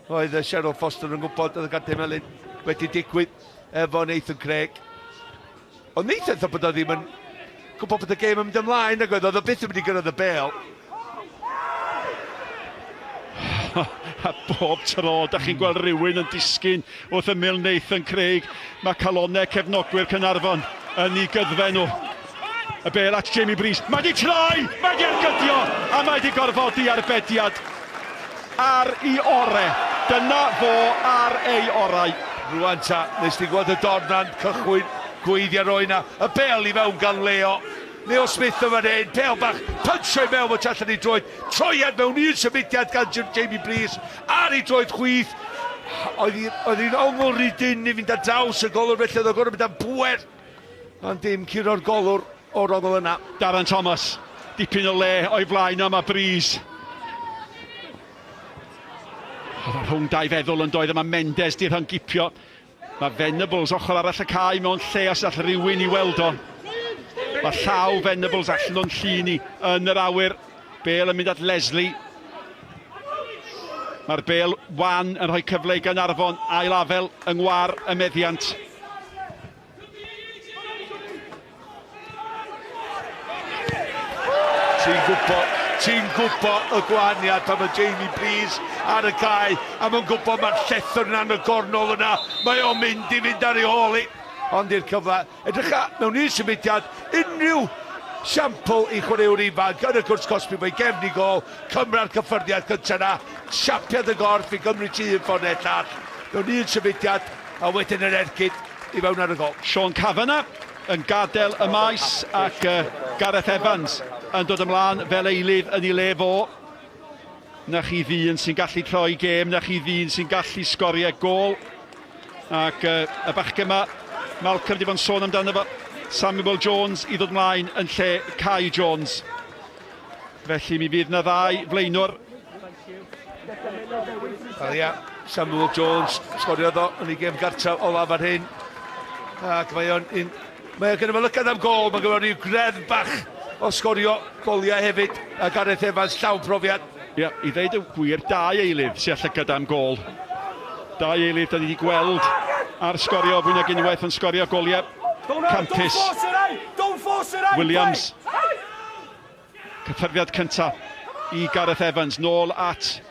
oedd Cheryl Foster yn gwybod oedd y gadau melyn wedi digwydd efo Nathan Craig. Ond Nathan dda bod o ddim yn gwybod bod y gêm yn mynd ymlaen, ac oedd o byth yn mynd i gyrraedd y bel. A bob tro, da chi'n gweld rhywun yn disgyn wrth ymyl Nathan Craig. Mae calonau cefnogwyr Caernarfon yn ei gyddfe nhw. Y bel at Jamie Breeze. Mae di troi! Mae di argydio! A mae di gorfodi arbediad ar ei ore. Dyna fo ar ei orau. Rwan ta, nes ti gweld y dornan cychwyn gweithio roi na. Y bel i fewn gan Leo. Leo Smith yn fan hyn, bel bach, puncho i mewn fod allan i droed. Troiad mewn un symudiad gan Jamie Breeze. Ar i droed chwyth. Oedd hi'n ongl rydyn i fynd ar draws y golwr felly oedd o gorau mynd am bwer. Ond dim curo'r golwr o'r ongl yna. Darren Thomas, dipyn o le o'i flaen yma Breeze. Oedd rhwng dau feddwl yn doedd yma Mendes di'r hyn gipio. Mae Venables ochr arall y cae mewn lle os all rhywun i weld o. Mae llaw Venables allan o'n llun i yn yr awyr. Bale yn mynd at Leslie. Mae'r bel wan yn rhoi cyfle i Caernarfon ailafel yng ngwar y meddiant. Ti'n gwybod y gwahaniad pan mae Jamie Breeze ar y cae a mae'n gwybod mae'r llethwr yna yn y gornol yna. Mae o'n mynd i fynd ar ei hôl i. Ond i'r cyfle, edrycha mewn un symudiad, unrhyw siampl i chwaraewr ifanc yn y gwrs cosbi mae gefn i gol, Cymru'r cyffyrddiad cyntaf yna, siapiad y gorff i Gymru tîm ffordd ellall. Mewn un symudiad a wedyn yr ergyd i fewn ar y gol. Sean Cavanagh yn gadael y maes ac Gareth Evans yn dod ymlaen fel eilydd yn ei le fo. Na chi ddyn sy'n gallu troi gêm, na chi ddyn sy'n gallu sgoriau gol. Ac y bachgen yma, Malcolm di bod yn sôn amdano fo, Samuel Jones i ddod ymlaen yn lle Kai Jones. Felly mi fydd na ddau flaenwr. Ia, Samuel Jones sgorio ddo yn ei gêm gartref olaf ar hyn. Ac mae o'n gyda fel lygad am gol, mae gyda rhyw gredd bach o sgorio goliau hefyd. A Gareth Evans llawn profiad. Ia, i ddeud y gwir, dau eilydd sy'n lygad am gol. Dau eilydd da ni wedi gweld ar sgorio fwy nag unwaith yn sgorio goliau. Campus, Williams, cyffyrddiad cyntaf i Gareth Evans, nôl at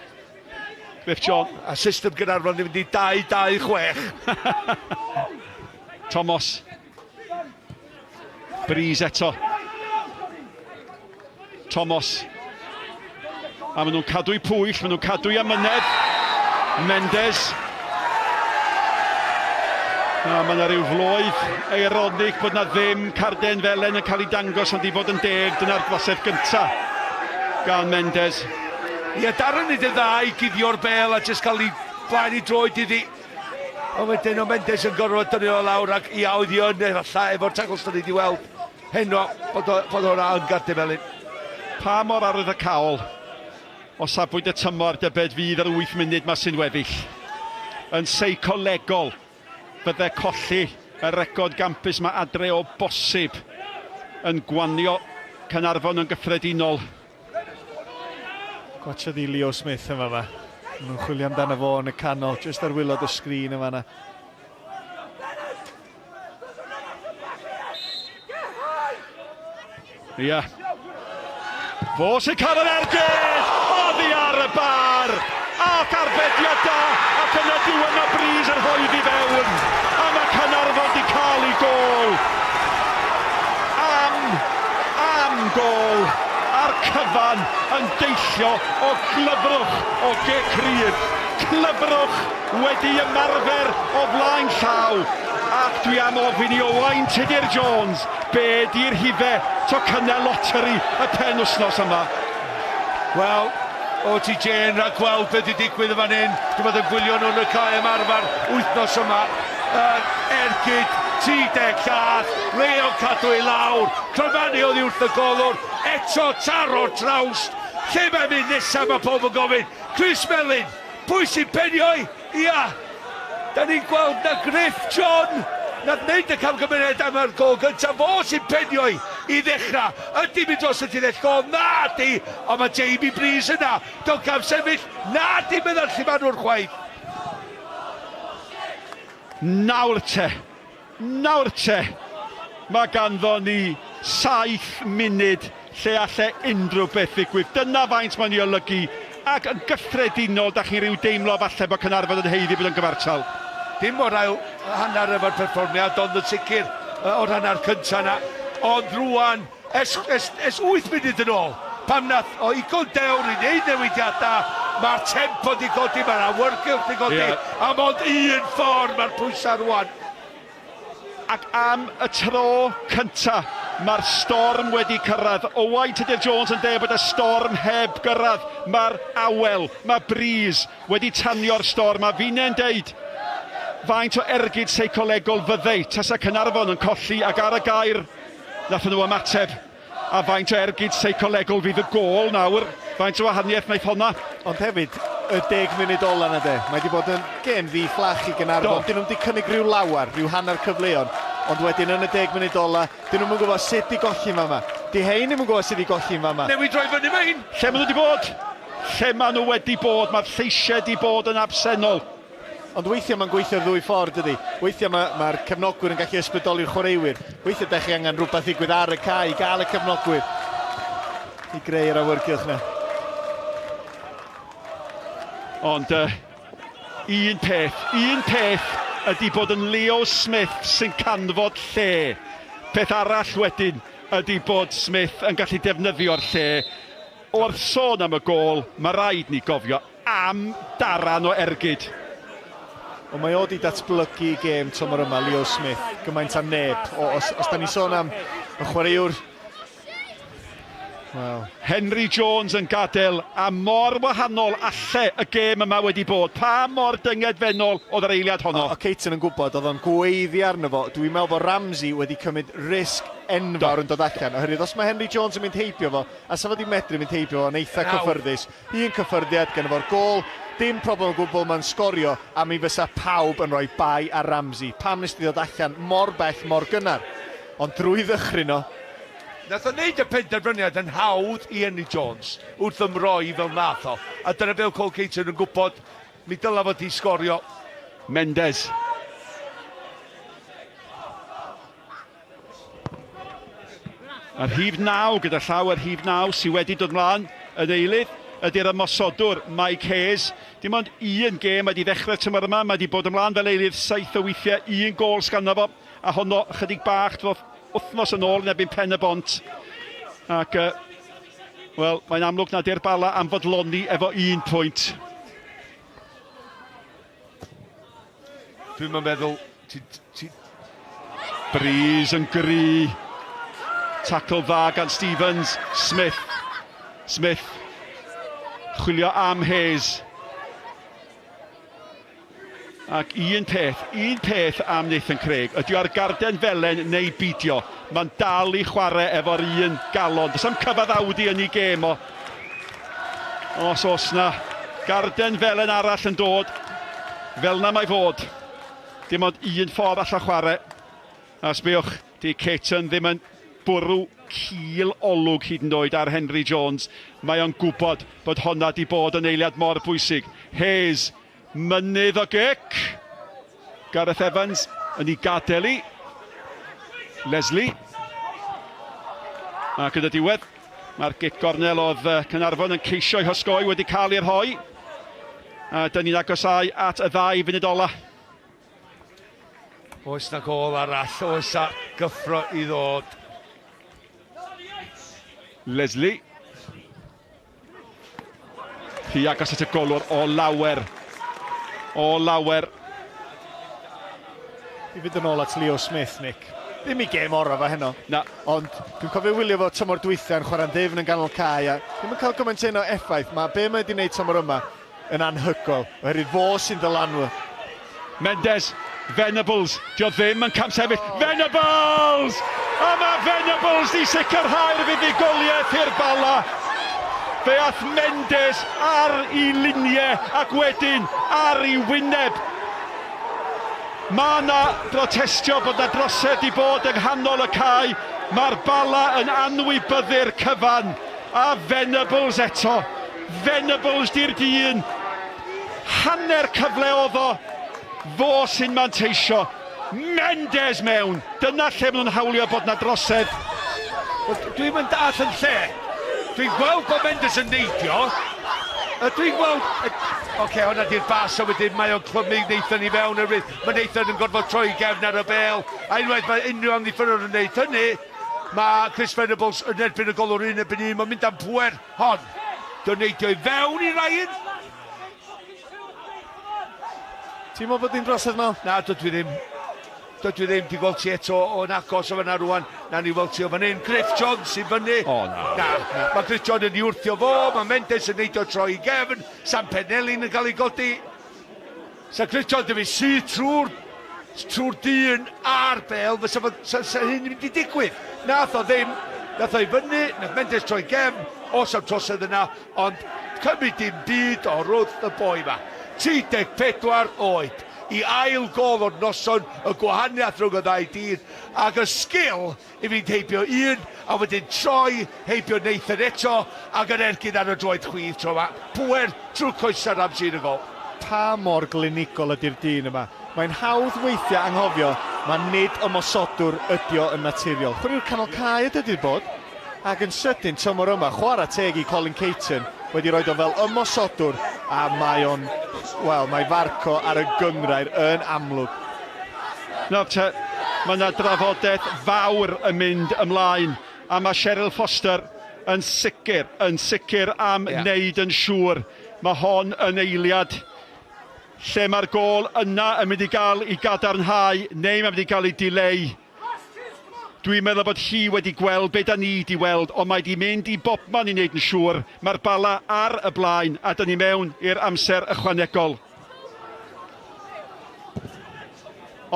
Griff John. A system Caernarfon yn mynd i 2-2-6. Thomas, Breeze eto. Thomas. A maen nhw'n cadw i pwyll, maen nhw'n cadw i amynedd. Mendes. A mae yna rhyw floedd eironig bod yna ddim carden felen yn cael ei dangos ond i fod yn deg. Dyna'r glasedd gyntaf gan Mendes. Ie, Darren nid y dda i guddio'r bel a jyst cael ei blaen i droed iddi. Ond wedyn o Mendes yn gorfod dynnu o lawr ac i awdd i yn efallai efo'r tagls dyn ni wedi weld heno bod hwnna yn garden felyn. Pa mor arwydd y cawl o safbwynt y tymor dybed fydd ar 8 munud mae sy'n weddill. Yn seicolegol bydde colli y record gampus mae adre o bosib yn gwanio Caernarfon yn gyffredinol. Gwachod i Leo Smith yma fa. Maen nhw'n chwilio amdano fo yn y canol, jyst ar wylod y sgrin yma yna. Ia. Fo sy'n cael yr ergyd! Oddi ar y bar! Ac arbediad da! Ac yna diwedd na Breeze yn rhoi i fewn! A mae Caernarfon wedi cael ei gol! Am gol! A'r cyfan yn deillio o glyfrwch o ge cryf. Clyfrwch wedi ymarfer o flaen llaw. Ac dwi am ofyn i Owain Tudur Jones be di'r hife to cynnal loteri y pen wsnos yma. Wel, OTJ yn rhagweld beth i digwydd y fan hyn. Dwi'n bod yn gwylio nhw'n y cae ymarfer wythnos yma. Ergyd, 30 llath, Leo cadw i lawr, cryfanu oddi wrth y golwr, eto taro trawst. Lle mae'n mynd nesaf mae pob yn gofyn? Chris Mellin, pwy sy'n penio i? Ia, da ni'n gweld na Griff John, na wneud y camgymeriad am yr gol gyntaf, fo sy'n penio i ddechrau. Ydy mi dros y tunnell gol, na di, ond mae Jamie Breeze yna, do'n cam sefyll, na di meddwl lle ma'n nhw'r chwaith. Nawr te, mae ganddo ni 7 munud lle alle unrhyw beth ddigwydd. Dyna faint mae'n ei olygu, ac yn gyffredinol, da chi rhyw deimlo falle bod Caernarfon yn heiddi bod yn gyfartal. Dim o'r ail hanner efo'r perfformiad, ond yn sicr o'r hanner cyntaf yna. ond rwan, es 8 munud yn ôl, pam nath o Igol Dewr i wneud newidiadau, mae'r tempo di godi, mae'r awyrgylch di godi, a mond un ffordd mae'r pwysau rwan. Ac am y tro cynta, mae'r storm wedi cyrraedd. Owain Tudur Jones yn dweud bod y storm heb gyrraedd. Mae'r awel, mae breeze wedi tanio'r storm. A fi'n deud, faint o ergyd seicolegol fyddai tasa Caernarfon yn colli ac ar y gair nath nhw ymateb. A faint o ergyd seicolegol fydd y gol nawr. Faint o wahaniaeth wnaeth honna. Ond hefyd, y 10 munud ola na de. Mae wedi bod yn gêm ddi fflach i Caernarfon. Dyn nhw'n wedi cynnig rhyw lawar, rhyw hanner cyfleon. Ond wedyn yn y 10 munud ola, dyn nhw'n gwybod sut i golli fama. Di hein ddim yn gwybod sut i golli fama. Newid droi fyny fein. Lle maen nhw wedi bod? Lle maen nhw wedi bod? Mae'r lleisiau wedi bod yn absennol. Ond weithiau mae'n gweithio ddwy ffordd ydy. Weithiau mae'r cefnogwyr yn gallu ysbrydoli'r chwaraewyr. Weithiau da chi angen rhywbeth ddigwydd ar y cae i gael y cefnogwyr i greu'r awyrgylch na. Ond un peth ydy bod yn Leo Smith sy'n canfod lle. Peth arall wedyn ydy bod Smith yn gallu defnyddio'r lle. Wrth sôn am y gol, mae rhaid ni gofio am daran o ergyd. Ond mae o di datblygu gêm tymor yma, Leo Smith, gymaint am neb. Os da ni sôn am y chwaraewr... Wow. Henry Jones yn gadael, a mor wahanol alle y gêm yma wedi bod. Pa mor dyngedfennol oedd yr eiliad honno. O Caton yn gwybod, oedd o'n gweiddi arno fo. Dwi'n meddwl bod Ramsey wedi cymryd risg enfawr yn dod allan. Oherwydd, os mae Henry Jones yn mynd heibio fo, a sa fo di medru mynd heibio fo, yn eitha cyffyrddus. Un cyffyrddiad gen efo'r gol, dim problem o gwbl mae'n sgorio, a mi fysa pawb yn rhoi bai ar Ramsey. Pam nes di ddod allan mor bell, mor gynnar. Ond drwy ddychryn o, nath o wneud y penderfyniad yn hawdd i Henry Jones wrth ymroi fel nath o. A dyna fel Cole Caton yn gwybod mi dyla fod i sgorio. Mendes. Yr hif 9 gyda llaw yr hif 9 sydd wedi dod mlaen yn eilydd ydy'r ymosodwr Mike Hayes. Dim ond un gêm wedi ddechrau tymor yma, mae wedi bod ymlaen fel eilydd 7 o weithiau, un gol sganddo fo, a honno chydig bach wythnos yn ôl yn ebyn pen y bont. Ac, wel, mae'n amlwg nad yw'r Bala am fodloni efo 1 pwynt. Dwi'n meddwl... Breeze yn gry. Tackle dda gan Stevens. Smith. Chwilio am Hayes. Ac un peth am Nathan Craig, ydy ar garden felen neu beidio. Mae'n dal i chwarae efo'r un galon. Does am cyfaddawdi yn ei gêm o. Os oes na garden felen arall yn dod, fel na mae fod. Dim ond un ffordd all chwarae. A sbiwch, di Caton ddim yn bwrw cil olwg hyd yn oed ar Henry Jones. Mae o'n gwybod bod honna di bod yn eiliad mor bwysig. Hayes, mynydd o gic. Gareth Evans yn ei gadael i. Leslie. A gyda diwedd, mae'r gic gornel oedd Caernarfon yn ceisio i hysgoi wedi cael i'r hoi. A dyn ni'n agosau at y 2 funud ola. Oes na gol arall, oes na gyffro i ddod. Leslie. Fi agos at y golwr o lawer. I fynd yn ôl at Leo Smith, Nick. Ddim i gêm orau fa heno. Na. Ond dwi'n cofio wylio fo tymor dwytha yn chwarae'n ddefn yn ganol cae. A ddim yn cael gymaint o effaith. Mae be mae wedi gwneud tymor yma yn anhygol. Oherwydd fo sy'n dylanwa. Mendes, Venables, dio ddim yn camsefyll. Venables! A mae Venables di sicrhau'r fuddugoliaeth i'r Bala. Fe ath Mendes ar ei luniau ac wedyn ar ei wyneb. Mae yna protestio bod yna drosedd i bod yng nghanol y cae. Mae'r Bala yn anwybyddu'r cyfan. A Venables eto. Venables di'r dyn. Hanner cyfle oedd o. Fo sy'n manteisio. Mendes mewn. Dyna lle maen nhw'n hawlio bod yna drosedd. Dwi'n mynd dath yn lle. Dwi'n gweld bod Mendes yn neidio. Dwi'n gweld... Oce, hwnna di'r bas a wedyn mae o'n clymu Nathan i fewn y rydd. Mae Nathan yn gorfod troi gefn ar y bel. A unwaith mae unrhyw amddiffynwr yn neud hynny, Mae Chris Venables yn erbyn y golwr un erbyn un. Mae'n mynd am pwer hon. Dwi'n neidio i fewn i Ryan. Ti'n meddwl bod hi'n brosedd fel? Na, dydw i ddim. Dydw i ddim. Di gweld ti eto o'n agos o fyna rwan. Na ni weld ti o fan hyn. Griff Jones i fyny. O, na. Mae Griff Jones yn ei wrthio fo. Mae Mendes yn neidio troi i gefn. Sam Penelin yn cael ei godi. Sa Griff Jones yn mynd trwy'r dyn a'r bel. Fysa hyn yn mynd i digwydd. Nath o ddim. Nath o i fyny. Nath Mendes troi gefn. Os am trosedd yna. Ond cymryd dim byd o wrth y boi yma. 34 oed. I ail gol o'r noson, y gwahaniaeth rhwng y ddau dyn, ac y sgil i fynd heibio un, a wedyn troi, heibio Nathan eto, ac yn ergyd ar y droed chwith tro yma. Pwer trwy coesau'r amser y gol. Pa mor glinigol ydy'r dyn yma. Mae'n hawdd weithiau anghofio, mae nid ymosodwr ydio yn naturiol. Chwarae'r canol cae ydy'r bod, ac yn sydyn tymor yma, chwarae teg i Colin Caton, wedi roed o fel ymosodwr, a mae o'n, wel, mae farco ar y gyngrair yn amlwg. Nawr te, mae yna drafodaeth fawr yn mynd ymlaen, a mae Cheryl Foster yn sicr am wneud yn siŵr. Mae hon yn eiliad lle mae'r gol yna yn mynd i gael i gadarnhau, neu mae'n mynd i gael ei dileu. Dwi'n meddwl bod hi wedi gweld be da ni wedi weld, ond mae wedi mynd i bobman i wneud yn siŵr. Mae'r Bala ar y blaen, a da ni mewn i'r amser ychwanegol.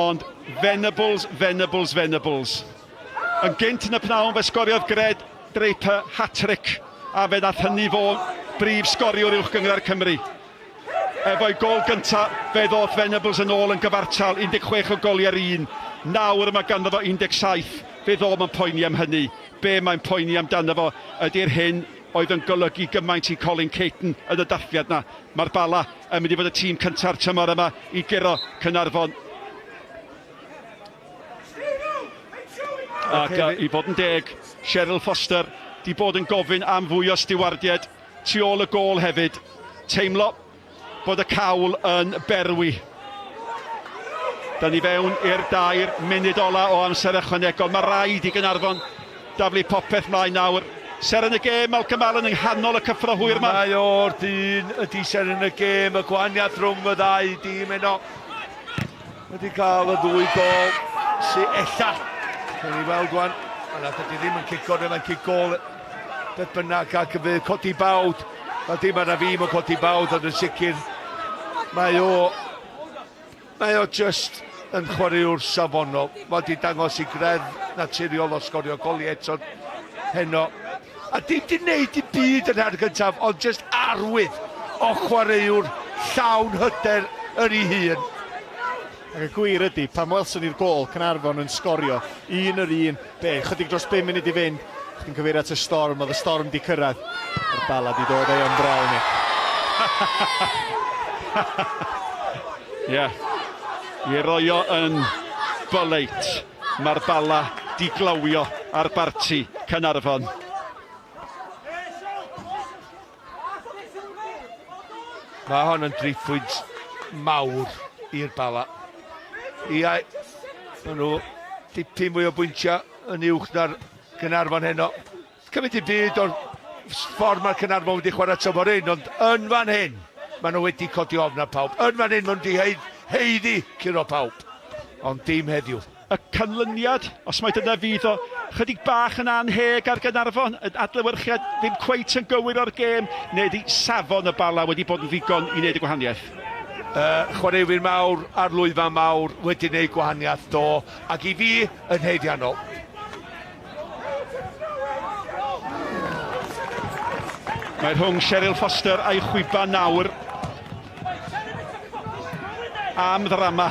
Ond Venables. Yn gynt yn y pnawn fe sgoriodd Gred Draper hat-trick, a fe nath hynny fo brif sgoriwr uwch gyngor Cymru. Efo'i gol gyntaf, fe ddoth Venables yn ôl yn gyfartal, 16 o goliau'r un. Nawr mae ganddo fo 17. Fe ddo mae'n poeni am hynny. Be mae'n poeni amdano fo ydy'r hyn oedd yn golygu gymaint i Colin Caton yn y dathliad na. Mae'r Bala yn mynd i fod y tîm cynta'r tymor yma i giro Caernarfon. Ac i fod yn deg, Cheryl Foster di bod yn gofyn am fwy o stiwardiad tu ôl y gol hefyd. Teimlo bod y cawl yn berwi. Da ni fewn i'r 2 munud ola o amser ychwanegol. Mae rhaid i Caernarfon daflu popeth mlaen nawr. Ser yn y gêm, Malcolm Allen yng nghanol y cyffro hwyr yma. Mae o'r dyn ydi ser yn y gêm, y gwahaniaeth rhwng y ddau dîm yno. Wedi cael y 2 gol sy'n ella. Dwi'n ni weld gwan. Yna dydy ddim yn cigor, mae'n cigol. Beth bynnag ac y codi bawd. Mae dim ar a fi mae'n codi bawd, ond yn sicr. Mae o just yn chwaraewr safonol. Mae wedi dangos i gredd naturiol o sgorio goli eto heno. A dim di wneud i byd yn her gyntaf, ond just arwydd o chwaraewr llawn hyder yr ei hun. Ac y gwir ydy, pan welson ni'r gol, Caernarfon yn sgorio, 1-1, chydig dros 5 munud i fynd, chi'n cyfeirio at y storm, oedd y storm di cyrraedd. Yr Bala di dod ei o'n draw ni. Ie. I roio yn byleit, mae'r Bala di glawio ar barti Caernarfon. Mae hon yn driphwynt mawr i'r Bala. Ia, nhw dipyn mwy o bwyntiau yn uwch na'r Caernarfon heno. Cymryd i byd o'r ffordd mae'r Caernarfon wedi chwarae tymor un, ond yn fan hyn, maen nhw wedi codi ofn ar pawb. Yn fan hyn, maen nhw wedi heiddi curo pawb, ond dim heddiw. Y canlyniad, os mae dyna fydd o chydig bach yn anheg ar Caernarfon, adlewyrchiad ddim cweit yn gywir o'r gêm, neu di safon y Bala wedi bod yn ddigon i wneud y gwahaniaeth. Chwaraewyr mawr a'r lwyfa mawr wedi wneud gwahaniaeth do, ac i fi yn heiddiannol. Mae rhwng Cheryl Foster a'i chwiba nawr am ddrama.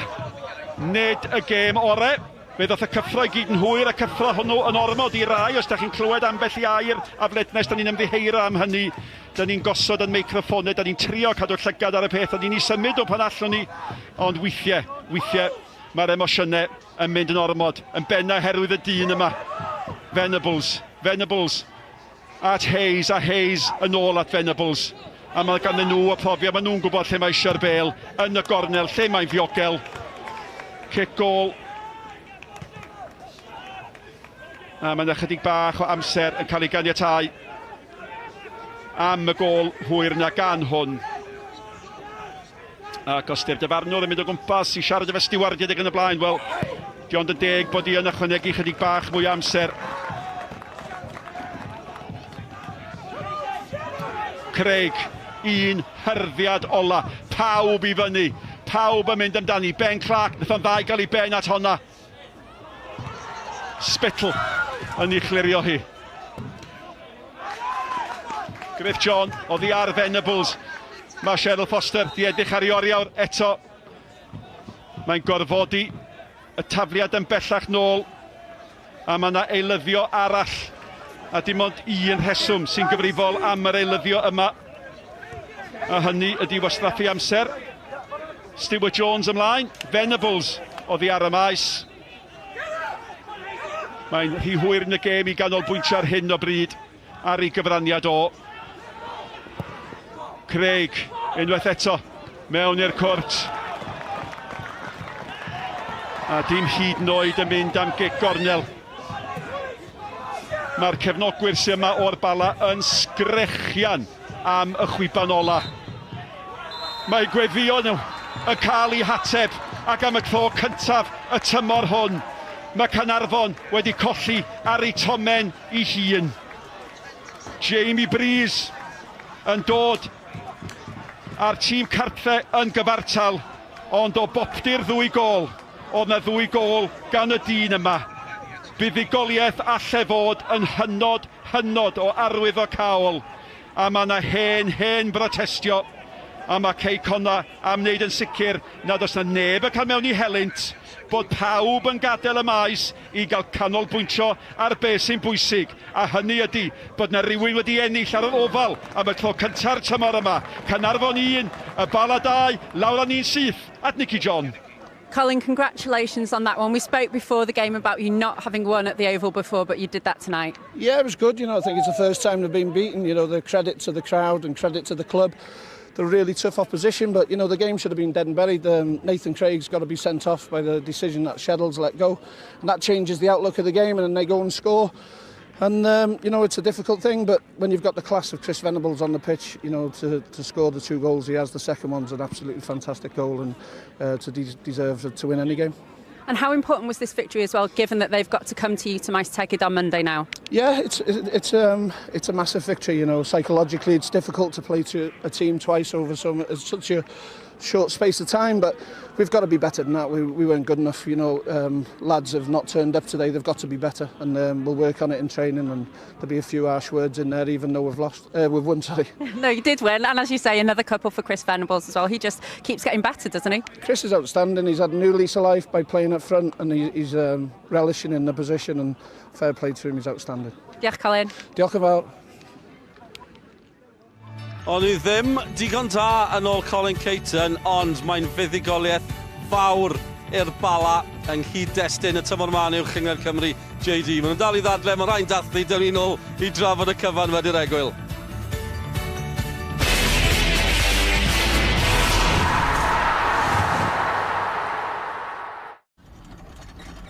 Nid y gêm ore. Fe ddoth y cyffro i gyd yn hwyr, a cyffro hwnnw yn ormod i rai. Os da chi'n clywed ambell i air a flednes, da ni'n ymddiheiro am hynny. Da ni'n gosod yn meicroffone, da ni'n trio cadw llygad ar y peth, da ni'n symud o pan allwn ni. Ond weithiau, mae'r emosiynau yn mynd yn ormod, yn benna herwydd y dyn yma. Venables at Hayes, a Hayes yn ôl at Venables. A mae ganddyn nhw y profiad, mae nhw'n gwybod lle mae eisiau'r bel, yn y gornel, lle mae'n ddiogel. Kick goal. A mae yna chydig bach o amser yn cael ei ganiatáu am y gol hwyr na gan hwn. Ac os di'r dyfarnwr yn mynd o gwmpas i siarad efo stiwardiad ag yn y blaen, wel, di ond yn deg bod i yn ychwanegu chydig bach mwy amser. Craig, un hyrddiad ola, pawb i fyny, pawb yn mynd amdani. Ben Clark, nath o'n ddau gael ei ben at honna. Spittle yn ei chlirio hi. Griff John, oddi ar Venables. Mae Cheryl Foster di edrych ar ei oriawr eto. Mae'n gorfodi y tafliad yn bellach nôl. A mae yna eilyddio arall. A dim ond un rheswm sy'n gyfrifol am yr eilyddio yma. A hynny ydi wastraffu amser. Stewart Jones ymlaen. Venables oddi ar y maes. Mae'n rhy hwyr yn y gêm i ganolbwyntio ar hyn o bryd ar ei gyfraniad o. Craig, unwaith eto, mewn i'r cwrt. A dim hyd yn oed yn mynd am gic gornel. Mae'r cefnogwyr sy'n yma o'r Bala yn sgrechian am y chwiban ola. Mae gweddio nhw yn cael eu hateb ac am y tro cyntaf y tymor hwn. Mae Caernarfon wedi colli ar ei tomen ei hun. Jamie Breeze yn dod a'r tîm cartre yn gyfartal, ond o boptu'r ddwy gol, oedd na ddwy gol gan y dyn yma. Buddigoliaeth allai fod yn hynod o arwydd o cawl, a mae yna hen brotestio, a mae Cei Conna am wneud yn sicr nad oes na neb yn cael mewn i helynt, bod pawb yn gadael y maes i gael canolbwyntio ar beth sy'n bwysig, a hynny ydy bod na rhywun wedi ennill ar yr ofal am y tro cynta'r tymor yma. Caernarfon 1, y Bala 2, lawr â ni'n syth at Nicky John. Colin, congratulations on that one. We spoke before the game about you not having won at the Oval before, but you did that tonight. Yeah, it was good. I think it's the first time they've been beaten. The credit to the crowd and credit to the club. They're really tough opposition, but the game should have been dead and buried. Nathan Craig's got to be sent off by the decision that Sheddle's let go, and that changes the outlook of the game, and then they go and score. And it's a difficult thing, but when you've got the class of Chris Venables on the pitch, to score the 2 goals he has, the second one's an absolutely fantastic goal, and deserves to win any game. And how important was this victory as well, given that they've got to come to you to Maes Tegid on Monday now? Yeah, it's a massive victory. Psychologically it's difficult to play to a team twice over such a short space of time, but we've got to be better than that. We weren't good enough. Lads have not turned up today. They've got to be better, and we'll work on it in training. And there'll be a few harsh words in there, even though we've won. Sorry. No, you did win, and as you say, another couple for Chris Venables as well. He just keeps getting better, doesn't he? Chris is outstanding. He's had a new lease of life by playing up front, and he's relishing in the position. And fair play to him. He's outstanding. Diolch, Colin. Diolch yn fawr. Ond i ddim digon da yn ôl Colin Caton, ond mae'n fuddigoliaeth fawr i'r Bala yng nghyd-destun y tymor man uwch yng Cymru JD. Maen nhw'n dal i ddadle, mae rhain dathlu dyn ni nôl i drafod y cyfan wedi'r egwyl.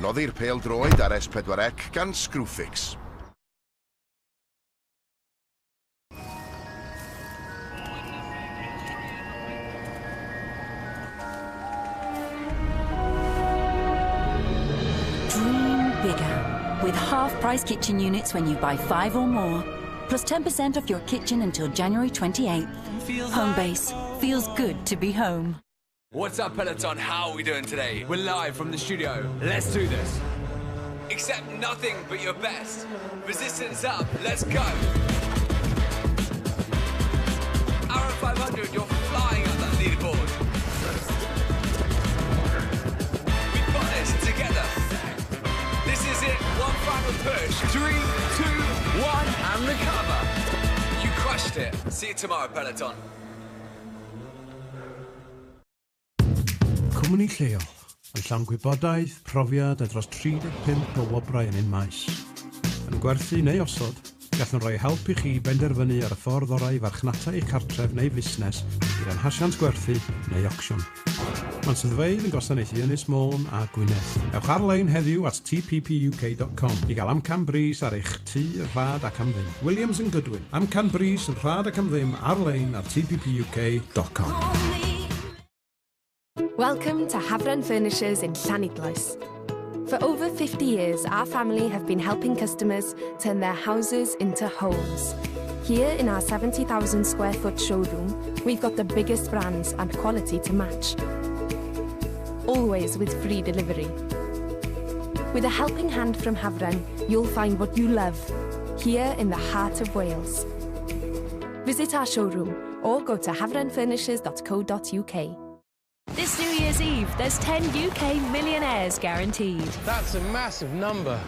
Noddi'r pêl droed ar S4C gan Screwfix. With half-price kitchen units when you buy 5 or more, plus 10% off your kitchen until January 28th. Homebase. Feels good to be home. What's up, Peloton? How are we doing today? We're live from the studio. Let's do this. Accept nothing but your best. Resistance up. Let's go. Arrow 500, you're flying up that leaderboard. We've got this together. This is it. One final push. 3, 2, 1, and recover. You crushed it. See you tomorrow, Peloton. Cwmni lleol, yn llawn gwybodaeth, profiad a dros 35 o wobrau yn un maes. Yn gwerthu neu osod, gallwn rhoi help i chi benderfynu ar y ffordd orau farchnata eich cartref neu fusnes i'r anhasiant gwerthu neu aucsiwn. Mae'n swyddfeydd yn gwasanaethu Ynys Môn a Gwynedd. Ewch ar-lein heddiw at tppuk.com i gael amcan bris ar eich tŷ rhad ac am ddim. Williams & Goodwin. Amcan bris yn rhad ac am ddim ar-lein ar tppuk.com. Welcome to Hafren Furnishers in Llanidloes. For over 50 years, our family have been helping customers turn their houses into homes. Here in our 70,000 square foot showroom, we've got the biggest brands and quality to match. Always with free delivery. With a helping hand from Hafren, you'll find what you love, here in the heart of Wales. Visit our showroom or go to havrenfurnishers.co.uk. This New Year's Eve, there's 10 UK millionaires guaranteed. That's a massive number.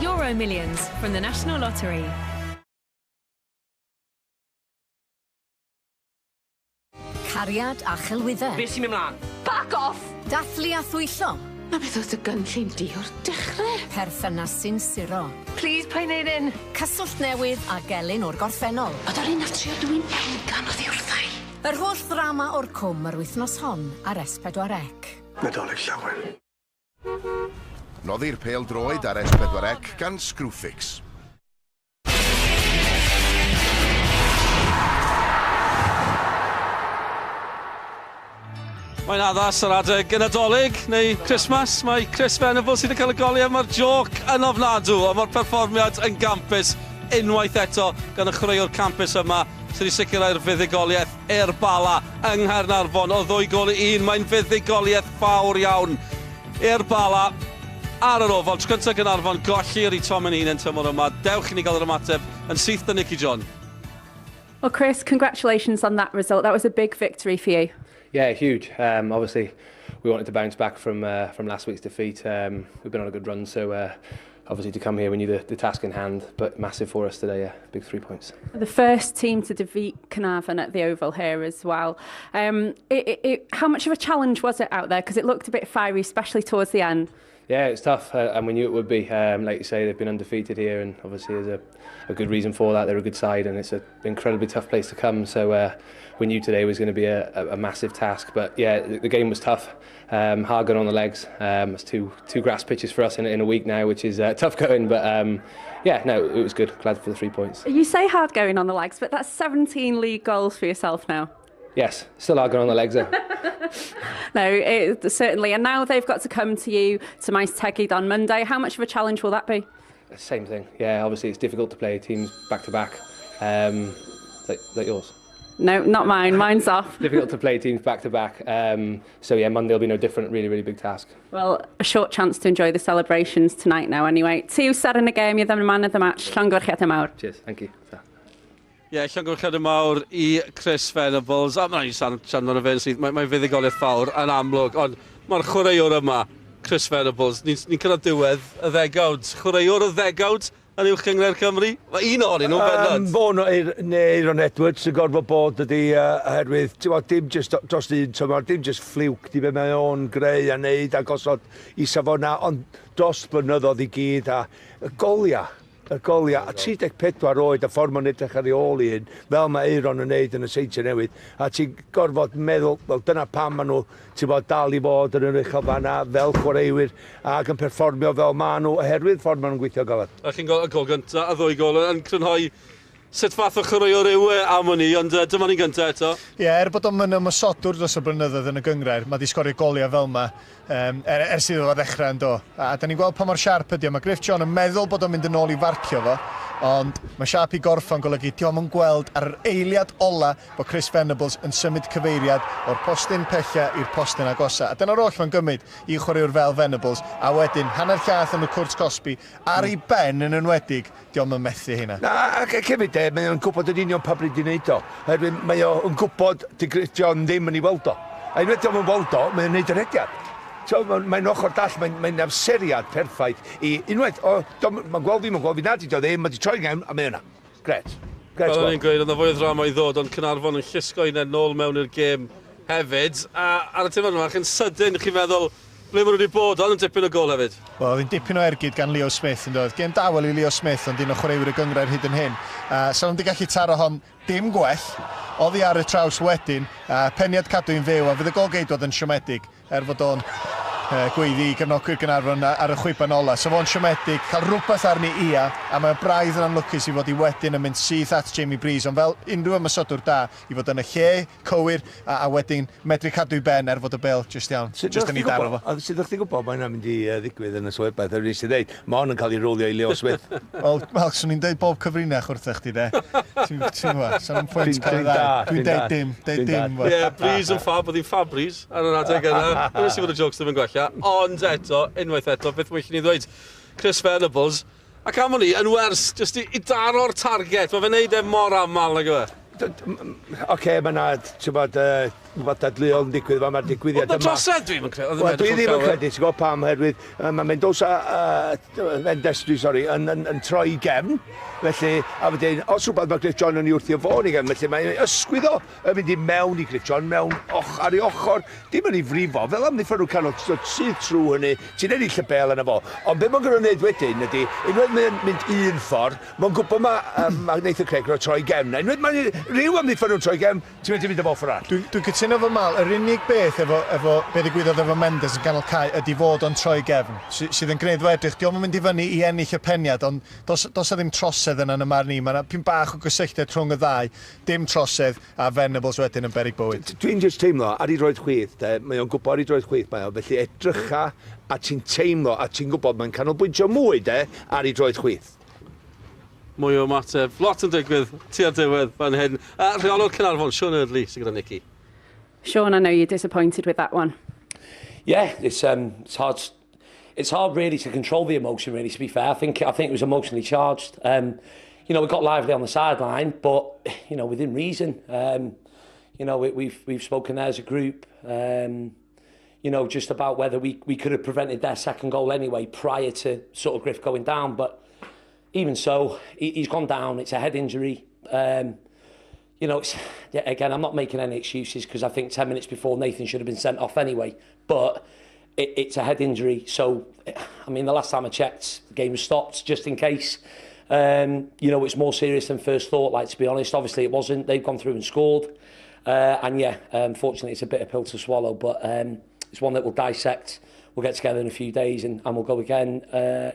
Euro Millions from the National Lottery. Cariad a chylwyddau. Be sy'n mynd mlaen? Back off! Dathlu a thwyllo. Na beth oedd y gynllun di o'r dechrau. Perthynas sinsiro. Please, pa'n neud un. Cyswllt newydd a gelyn o'r gorffennol. Oedd o'r un a trio dwi'n elgan o ddiwrthau. Yr holl ddrama o'r cwm yr wythnos hon ar S4C. Nadolig llawer. Noddi'r pêl droed ar S4C gan Screwfix. Mae'n addas yr adeg yn Nadolig, neu Christmas. Mae Chris Venable sydd yn cael y goliau. Mae'r joc yn ofnadw, ond mae'r perfformiad yn gampus unwaith eto gan y chreuwr campus yma sydd wedi sicrhau'r fuddigoliaeth i'r Bala yng Caernarfon o 2 gol i 1. Mae'n fuddigoliaeth fawr iawn i'r Bala ar yr ofal. Tro cyntaf Caernarfon gollir i Tom yn un yn tymor yma. Dewch i ni gael yr ymateb yn syth da Nicky John. Well, Chris, congratulations on that result. That was a big victory for you. Yeah, huge. Obviously, we wanted to bounce back from last week's defeat. We've been on a good run, so obviously to come here we knew the task in hand, but massive for us today. Yeah, big 3 points. The first team to defeat Caernarfon at the Oval here as well. How much of a challenge was it out there? Because it looked a bit fiery, especially towards the end. Yeah, it's tough, and we knew it would be. Like you say, they've been undefeated here, and obviously there's a good reason for that. They're a good side, and it's an incredibly tough place to come. So we knew today was going to be a massive task. But yeah, the game was tough. Hard going on the legs. It's two grass pitches for us in a week now, which is tough going. But yeah, no, it was good. Glad for the 3 points. You say hard going on the legs, but that's 17 league goals for yourself now. Yes, still hard going on the legs though. No, certainly. And now they've got to come to you, to Maes Tegid on Monday. How much of a challenge will that be? Same thing. Yeah, obviously it's difficult to play teams back to back. Like yours? No, not mine. Mine's off. Difficult to play teams back to back. So yeah, Monday will be no different. Really, really big task. Well, a short chance to enjoy the celebrations tonight now anyway. 2-7 in the game, you're the man of the match. Llongyfarchiadau mawr. Cheers, thank you. Ie, llongyfarchiadau mawr i Chris Venables. A mae'n siarad o'r fe'n sydd, mae'n fuddigoliaeth fawr yn amlwg, ond mae'r chwaraewr yma, Chris Venables, ni'n cyrraedd diwedd y ddegawd. Chwaraewr y ddegawd yn uwch Cyngor Cymru? Mae un o'n nhw bennod. Bo'n Aaron Edwards yn gorfod bod ydi oherwydd, dim just dros un tymor, dim just ffliwc, di be mae o'n greu a neud a gosod i safona, ond dros blynyddoedd i gyd a y golia, a 34 oed a ffordd mae'n edrych ar ei ôl i hyn, fel mae Aaron yn neud yn y seintiau newydd, a ti'n gorfod meddwl, wel dyna pam maen nhw, ti'n bod dal i fod yn yr uchel fanna, fel chwaraewyr, ac yn perfformio fel maen nhw, oherwydd ffordd maen nhw'n gweithio galad. A chi'n gweld y gol gyntaf, a 2 gol yn crynhoi sut fath o chwaraewr yw am hynny, ond dyma ni'n gyntaf eto. Ie, bod o'n ymysodwr dros y blynyddoedd yn y gyngred, mae di sgorio goliau fel yma, ers iddo fo ddechrau yn do. A da ni'n gweld pa mor siarp ydi, mae Griff John yn meddwl bod o'n mynd yn ôl i farcio fo, ond mae siarp i gorffan golygu, diolch yn gweld ar yr eiliad ola bod Chris Venables yn symud cyfeiriad o'r postyn pella i'r postyn agosa. A dyna'r oll mae'n gymryd i chwaraewr fel Venables, a wedyn hanner llaeth yn y cwrt Cosby, ar ei ben yn enwedig, diolch yn methu hynna. Na, ac hefyd, mae o'n gwybod yn union pa bryd i wneud o. Mae o'n gwybod di Griff John ddim yn ei weld o. A unwaith diolch yn weld o, mae'n wneud yr hediad. Mae'n ochr dall, mae'n amseriad perffaith i unwaith, mae'n gweld fi, nad ydi o ddim, mae di troi gael, a mae yna. Gret. Fel o'n i'n gweud, ond y fwy o ddrama i ddod, ond Caernarfon yn llusgo un nôl mewn i'r gêm hefyd. A ar y tymor yma, chi'n sydyn, chi'n meddwl, Ble maen nhw wedi bod, ond yn dipyn o gol hefyd. Wel, fi'n dipyn o ergyd gan Leo Smith yn dod. Gêm dawel i Leo Smith, ond un o chwaraewyr y gyngrair hyd yn hyn. So nhw wedi gallu taro hon dim gwell. Oddi ar y traws wedyn, peniad cadw'n fyw, a fydd y golgeidwad yn siomedig, fod o'n gweiddi i gefnogwyr Caernarfon ar y chwiban ola. So fo'n siomedig, cael rhywbeth arni ia, a mae braidd yn anlwcus i fod i wedyn yn mynd syth at Jamie Breeze, ond fel unrhyw ymysodwr da, i fod yn y lle cywir, a wedyn medru cadw i ben fod y bel, just iawn, just yn ei daro fo. Sut ydych chi'n gwybod mae hynna'n mynd i ddigwydd yn y swedbaeth, ar nes i ddeud, mae hwn yn cael ei rwlio i Leo Smith. Wel, swn i'n deud bob cyfrinach wrthych chi, de. Ti'n gwybod, sa'n pwynt cael ei dda. Dwi'n deud dim. Ie, Breeze yn ffab, oedd hi'n ffab Breeze ar yr adeg yna. Dwi'n nes i fod y jokes ddim yn gwella. Ond eto, unwaith eto, beth mwyn i ni ddweud, Chris Venables, ac am hynny, yn wers, jyst i daro'r target, mae fe'n neud e mor aml, nag yw e? Oce, mae yna, ti'n bod, rhywbeth dadleuol yn digwydd, mae'r digwyddiad yma. Ond drosedd dwi'n yn credu. Wel, dwi ddim yn credu, ti'n gwybod pam, herwydd, mae Mendoza, yn troi i gefn, felly, a wedyn, os rhywbeth mae Griff John yn ei wrthi o fôn i gefn, felly mae'n ysgwydd o, yn mynd i mewn i Griff John, mewn ar ei ochr, dim yn ei frifo, fel am ddiffer nhw'n cael sydd trwy hynny, ti'n edrych llybel yna fo. Ond be mae'n gwneud wneud wedyn ydy, unwaith mae'n mynd un ffordd, mae'n gwybod mae Nathan Craig yn troi gefn. Unwaith mae'n rhyw am ddiffer nhw'n troi gefn, ti'n mynd i fo ffordd all. Dwi'n cytuno fy mal, yr unig beth efo be ddigwyddodd efo Mendes yn ganol cae ydy fod o'n troi gefn, sydd yn gwneud wedrych. Diolch yn mynd i fyny i ennill y peniad, ond dos a ddim trosedd yna yn y marn i. Mae'n pyn bach o gysylltiad rhwng y ddau, dim trosedd a Venables wedyn yn berig bywyd. Dwi'n just teimlo ar ei droed chwith, mae o'n gwybod ar ei droed chwith mae o, felly edrycha a ti'n teimlo a ti'n gwybod mae'n canolbwyntio mwy ar ei droed chwith. Mwy o mateb, lot yn digwydd tua'r diwedd fan hyn. Rheolwr Caernarfon, Sean Eardley, sy'n gyda Nicky. Sean, I know you're disappointed with that one. Yeah, it's hard. It's hard really to control the emotion. Really, to be fair, I think it was emotionally charged. You know, we got lively on the sideline, but you know, within reason. You know, we've spoken there as a group. You know, just about whether we could have prevented their second goal anyway prior to sort of Griff going down. But even so, he's gone down. It's a head injury. You know, again, I'm not making any excuses because I think 10 minutes before Nathan should have been sent off anyway. But it's a head injury. So, I mean, the last time I checked, the game was stopped just in case. You know, it's more serious than first thought, like, to be honest. Obviously, it wasn't. They've gone through and scored. And yeah, unfortunately, it's a bitter pill to swallow. But it's one that we'll dissect. We'll get together in a few days and we'll go again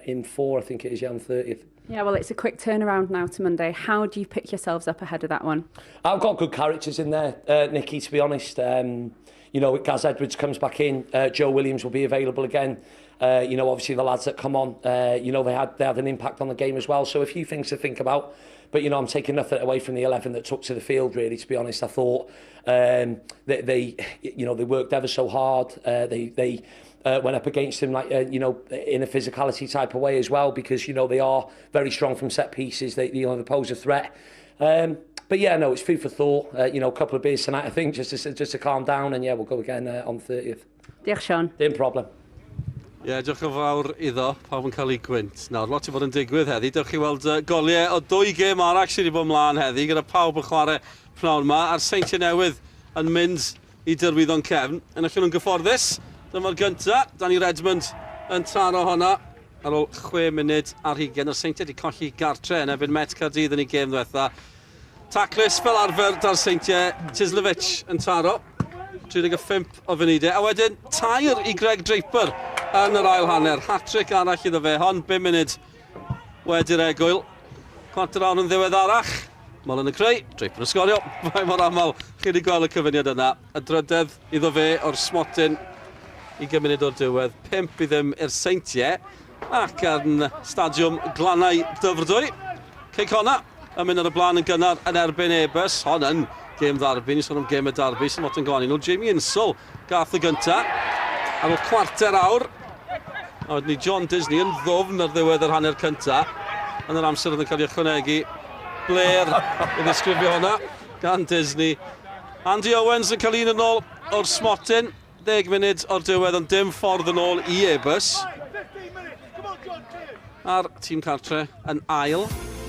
in 4, I think it is, on the 30th. Yeah, well, it's a quick turnaround now to Monday. How do you pick yourselves up ahead of that one? I've got good characters in there, Nicky, to be honest. You know, Gaz Edwards comes back in. Joe Williams will be available again. You know, obviously the lads that come on, you know, they had an impact on the game as well. So a few things to think about. But, you know, I'm taking nothing away from the 11 that took to the field, really, to be honest. I thought they you know, they worked ever so hard. They went up against him, like, you know, in a physicality type of way as well, because, you know, they are very strong from set pieces. They, you know, they pose a threat. But yeah, no, it's food for thought. You know, a couple of beers tonight, I think, just to calm down. And yeah, we'll go again on the 30th. Diolch, Sean. Dim problem. Ie, diolch yn fawr iddo, pawb yn cael ei gwynt. Nawr, lot i fod yn digwydd heddi. Diolch chi weld goliau o 2 gêm arall sydd wedi bod ymlaen heddi, gyda pawb yn chwarae pnawn yma, a'r seintiau newydd yn mynd i dyrwyddon cefn. Yn allan nhw'n gyfforddus, dyma'r gyntaf, Danny Redmond yn taro honna ar ôl 6 munud ar 20. Yr seintiau wedi colli gartre yn erbyn Met Caerdydd yn ei gêm ddiwetha. Taclus fel arfer da'r seintiau, Tislevic yn taro, 35 o funudau. A wedyn, tair i Greg Draper yn yr ail hanner. Hat-trick arall iddo fe, hon 5 munud wedi'r egwyl. Quarter awr yn ddiweddarach. Mal yn y creu, Draper yn Sgorio. Fai mor aml, chi wedi gweld y cyfyniad yna. Y drydedd iddo fe o'r smotyn i gymuned o'r diwedd. 5 i ddim i'r seintiau. Ac yn stadiwm Glannau Dyfrdwy. Cei Conna yn mynd ar y blaen yn gynnar yn erbyn Ebus. Hon yn gêm ddarbi, ni sôn am gêm y darbi sy'n lot yn goni nhw. Jamie Insel gath y gyntaf ar ôl quarter awr. A wedyn ni John Disney yn ddofn ar ddiwedd yr hanner cyntaf. Yn yr amser oedd yn cael ei ychwanegu. Blair i ddisgrifio hwnna gan Disney. Andy Owens yn cael un yn ôl o'r smotyn. 10 munud o'r diwedd ond dim ffordd yn ôl i Ebus. A'r tîm cartre yn ail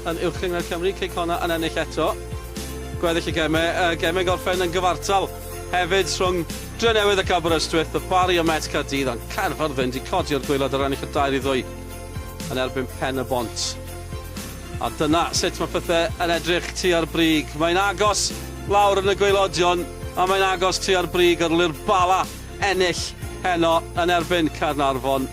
yn Uwchryngau Cymru. Cei Conna yn ennill eto. Gweddill y gemau gorffen yn gyfartal Hefyd rhwng Drenewydd ac Aberystwyth, y Bari a Met Caerdydd, ond Caernarfon di codi o'r gwaelod ar ennill y 2-2 yn erbyn Pen y Bont. A dyna sut mae pethau yn edrych tu ar brig. Mae'n agos lawr yn y gwaelodion, a mae'n agos tu ar brig ar ly'r Bala ennill heno yn erbyn Caernarfon.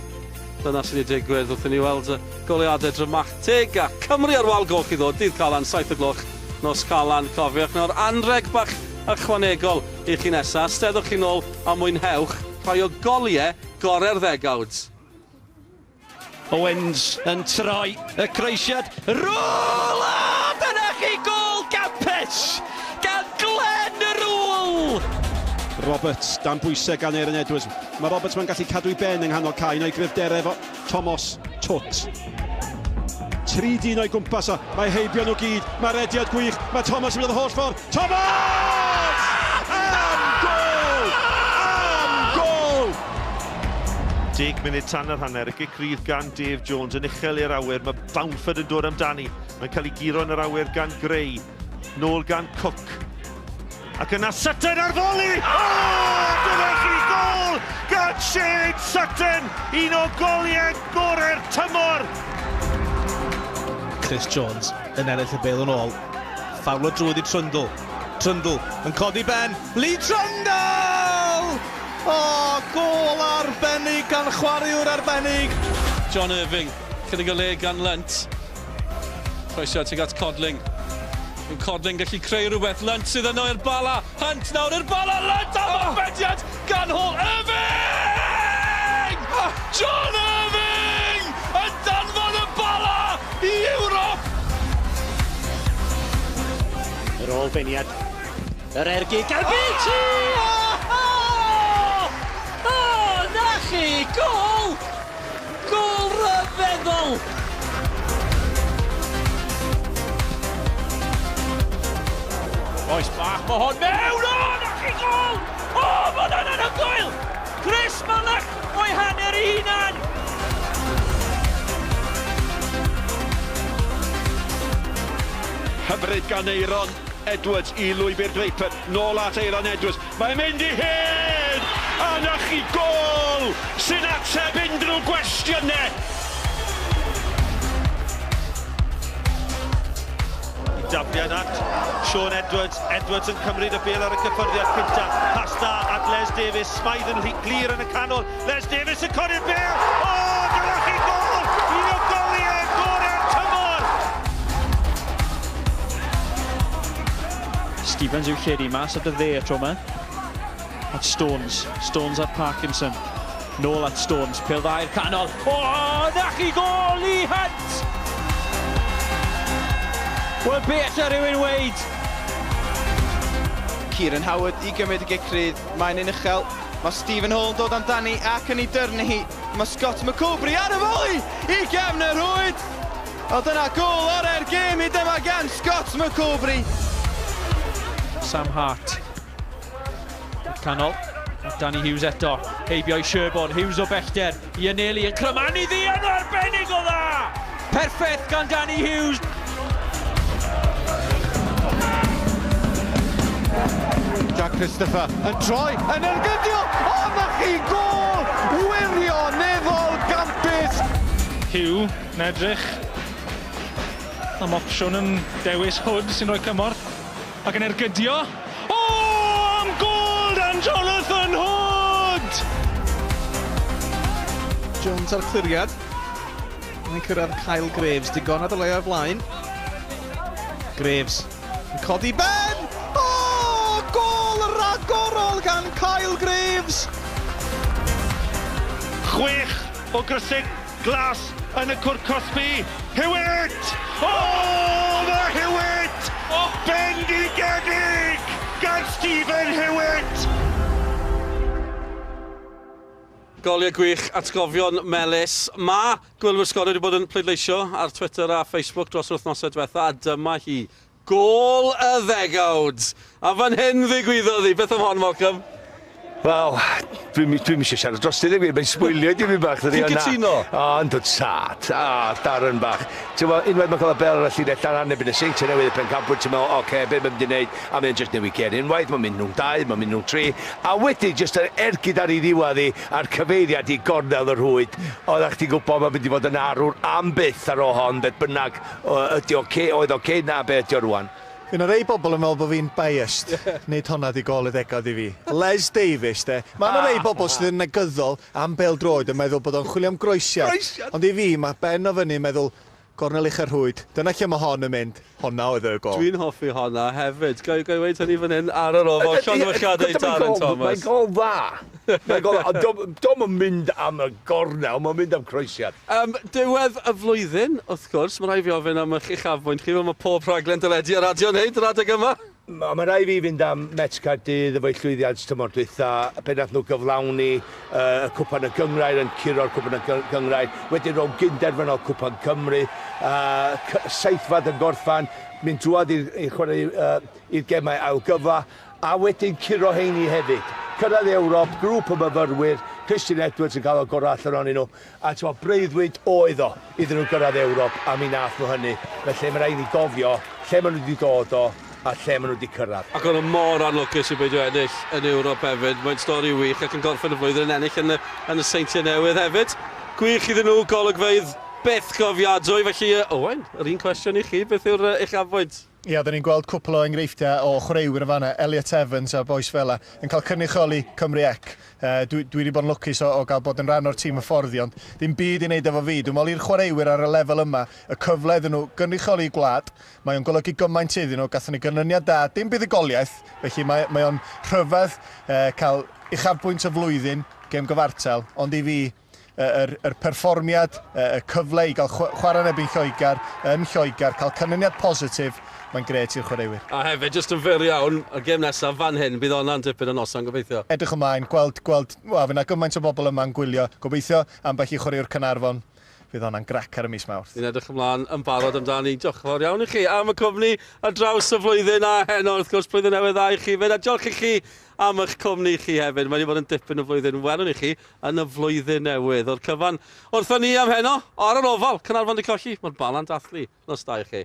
Dyna sydd wedi digwydd wrth i ni weld y goleadau dramatig a Cymru ar wal goch i ddod. Dydd Calan, 7 o gloch, nos Calan, cofiwch nawr anreg bach ychwanegol i chi nesaf. Steddwch chi nôl a mwynhewch rhai o goliau gorau'r ddegawd. Owens yn troi y creisiad. Rôl! A dyna chi gol Gampus! Gan Glenn y rôl! Roberts, dan bwysau gan Aaron Edwards. Mae Roberts mae'n gallu cadw i ben yng nghanol cae, neu gryfderau efo Thomas Twt. 3 dyn o'i gwmpas o, mae heibio nhw gyd, mae rediad gwych, mae Thomas yn mynd o'r holl ffordd. Thomas! Am gol! Am gol! 10 munud tan yr hanner, y grydd gan Dave Jones yn uchel i'r awyr, mae Bamford yn dod amdani. Mae'n cael ei giro yn yr awyr gan Gray, nôl gan Cook. Ac yna Sutton ar foli! Dyna chi gol gan Shane Sutton! Un o goliau gorau'r tymor! Chris Jones yn ennill y bel yn ôl. Fawlo drwyd i Trundle. Trundle yn codi ben. Lee Trundle! Gol arbennig gan chwaraewr arbennig. John Irving, chydig o le gan Lunt. Croeso tuag at Codling. Yw Codling gallu creu rhywbeth. Lunt sydd yno i'r Bala. Hunt nawr i'r Bala. Lunt am obediad gan Hall. Irving! John Irving! Yn danfon y Bala i Ewrop! Yr olfeiniad. Yr ergyd gan Beatty! Na chi! Gol! Gol ryfeddol! Oes bach, mae hon mewn! Na chi gol! Mae hwnna'n anhygoel! Chris Malach o'i hanner ei hunan! Hyfryd gan Aaron Edwards i Lwybr Draper, nôl at Aaron Edwards. Mae'n mynd i hyn! A na chi gol! Sy'n ateb unrhyw gwestiynau! Dafiad at Sean Edwards. Edwards yn cymryd y bel ar y cyffyrddiad cyntaf. Pasta at Les Davies. Smythe yn glir yn y canol. Les Davies yn codi'r bel. Dyna chi gol! Un o goliau gorau'r tymor! Stevens yw lledu mas at y dde tro yma. At Stones. Stones at Parkinson. Nôl at Stones. Pêl dda i'r canol. Na chi gol i Hunt! Wel, beth ar rhywun weid? Kieran Howard i gymryd y gicrydd. Mae'n un uchel. Mae Stephen Hall yn dod amdani ac yn ei dyrnu hi. Mae Scott McCobry ar y foli i gefn y rwyd. O dyna gol o'r gêm i dyma gan Scott McCobry. Sam Hart. Canol. Danny Hughes eto. Heibio i Sherborne. Hughes o bellter. I anelu yn crymanu ddi yn arbennig o dda. Perffaith gan Danny Hughes. Jack Christopher yn troi, yn ergydio, na chi gol! Wirioneddol Gampus! Hugh yn edrych am opsiwn yn dewis Hood sy'n rhoi cymorth ac yn ergydio. Am gol dan Jonathan Hood! Jones ar cliriad. Mae'n cyrraedd Kyle Graves, digonad o leia flaen. Graves yn codi ben! Gol ragorol gan Kyle Graves! 6 o grysig glas yn y cwrt Cosby. Hewitt! Mae Hewitt! Bendigedig gan Stephen Hewitt! Goliau gwych atgofion melys. Mae Gwylwyr Sgorio wedi bod yn pleidleisio ar Twitter a Facebook dros yr wythnosau diwetha, a dyma hi. Gol y ddegawd. A fan hyn ddigwyddodd hi. Beth am hon, Malcolm? Wel, dwi'n eisiau siarad dros ti ddim, mae'n sbwylio i fi bach. Ti'n cytuno? O, yn dod sad. Darren bach. Ti'n meddwl, unwaith mae'n cael y bel ar y llinell lan ebyn y seintiau newydd y pencampwr, ti'n meddwl, oce, be mae'n mynd i wneud, a mae'n just newid ger unwaith, mae'n mynd nhw'n 2, mae'n mynd nhw'n 3, a wedyn, just yr ergyd ar ei ddiwedd i, a'r cyfeiriad i gornel yr hwyd, oeddech chdi'n gwybod mae'n mynd i fod yn arwr am byth ar ôl hon, beth bynnag, oedd oce na be ydi o rwan. Fy'n rei bobl yn meddwl bod fi'n biased, nid honna di gol y ddegawd i fi. Les Davies, de. Mae rei bobl sydd yn negyddol am bêl-droed yn meddwl bod o'n chwilio am groesiad. Ond i fi, mae Ben o fyny yn meddwl, gornel i'ch rhwyd. Dyna lle mae hon yn mynd. Honna oedd y gol. Dwi'n hoffi honna hefyd. Gai weid hynny fan hyn ar yr ofal. Llongyfarchiadau Darren Thomas. Mae'n gol dda. Mae'n gol dda. Dom yn mynd am y gornel, mae'n mynd am croesiad. Diwedd y flwyddyn, wrth gwrs, mae rai fi ofyn am eich uchafbwynt chi, fel mae pob rhaglen dyledu ar radio wneud yr adeg yma. Mae rai fi fynd am Mets Caerdydd efo llwyddiant tymor dwytha, pe nath nhw gyflawni y cwpan y Gyngrair yn curo'r cwpan y Gyngrair, wedyn rhwng gynderfyn o'r cwpan Cymru, seithfad yn gorffan, mynd drwad i'r gemau ailgyfa, a wedyn curo heini hefyd. Cyrraedd Ewrop, grŵp y myfyrwyr, Christian Edwards yn cael o gorau allan o'n nhw, a ti'n breuddwyd oedd o iddyn nhw gyrraedd Ewrop, a mi nath nhw hynny. Felly mae rhaid ni gofio lle maen nhw wedi dod o, a lle maen nhw wedi cyrraedd. Ac o'n mor anlwcus i beidio ennill yn Ewrop hefyd. Mae'n stori wych ac yn gorffen y flwyddyn yn ennill yn y Seintiau Newydd hefyd. Gwych iddyn nhw, golygfeydd byth gofiadwy. Felly, Owain, yr un cwestiwn i chi, beth yw'r eich afbwynt? Ia, da ni'n gweld cwpl o enghreifftiau o chwaraewyr y fanna, Elliot Evans a boes fela, yn cael cynrychioli Cymru Ec. Dwi wedi bod yn lwcus o gael bod yn rhan o'r tîm hyfforddiant. Ddim byd i wneud efo fi. Dwi'n meddwl i'r chwaraewyr ar y lefel yma, y cyfle iddyn nhw gynrychioli gwlad. Mae o'n golygu gymaint iddyn nhw, gathon ni gynyniad da, dim buddigoliaeth, felly mae o'n rhyfedd cael uchafbwynt y flwyddyn, gêm gyfartal, ond i fi, yr perfformiad, y cyfle i gael chwarae nebyn Lloegr, yn Lloegr, cael cynyniad positif, mae'n gret i'r chwaraewyr. A hefyd, jyst yn fyr iawn, y gêm nesaf fan hyn, bydd hwnna'n dipyn o noson, gobeithio. Edrych ymlaen, gweld, fe na gymaint o bobl yma'n gwylio, gobeithio ambell i chwaraewr Caernarfon, fydd hwnna'n grac ar y mis Mawrth. Ni'n edrych ymlaen yn barod amdani. Diolch yn fawr iawn i chi am y cwmni ar draws y flwyddyn a heno, wrth gwrs, blwyddyn newydd dda i chi. A diolch i chi am eich cwmni chi hefyd. Mae wedi bod yn dipyn o flwyddyn. Welwn i chi yn y flwyddyn newydd. O'r cyfan wrthon ni am heno, ar yr ofal, Caernarfon di colli. Mae'r Bala'n dathlu. Nos da i chi.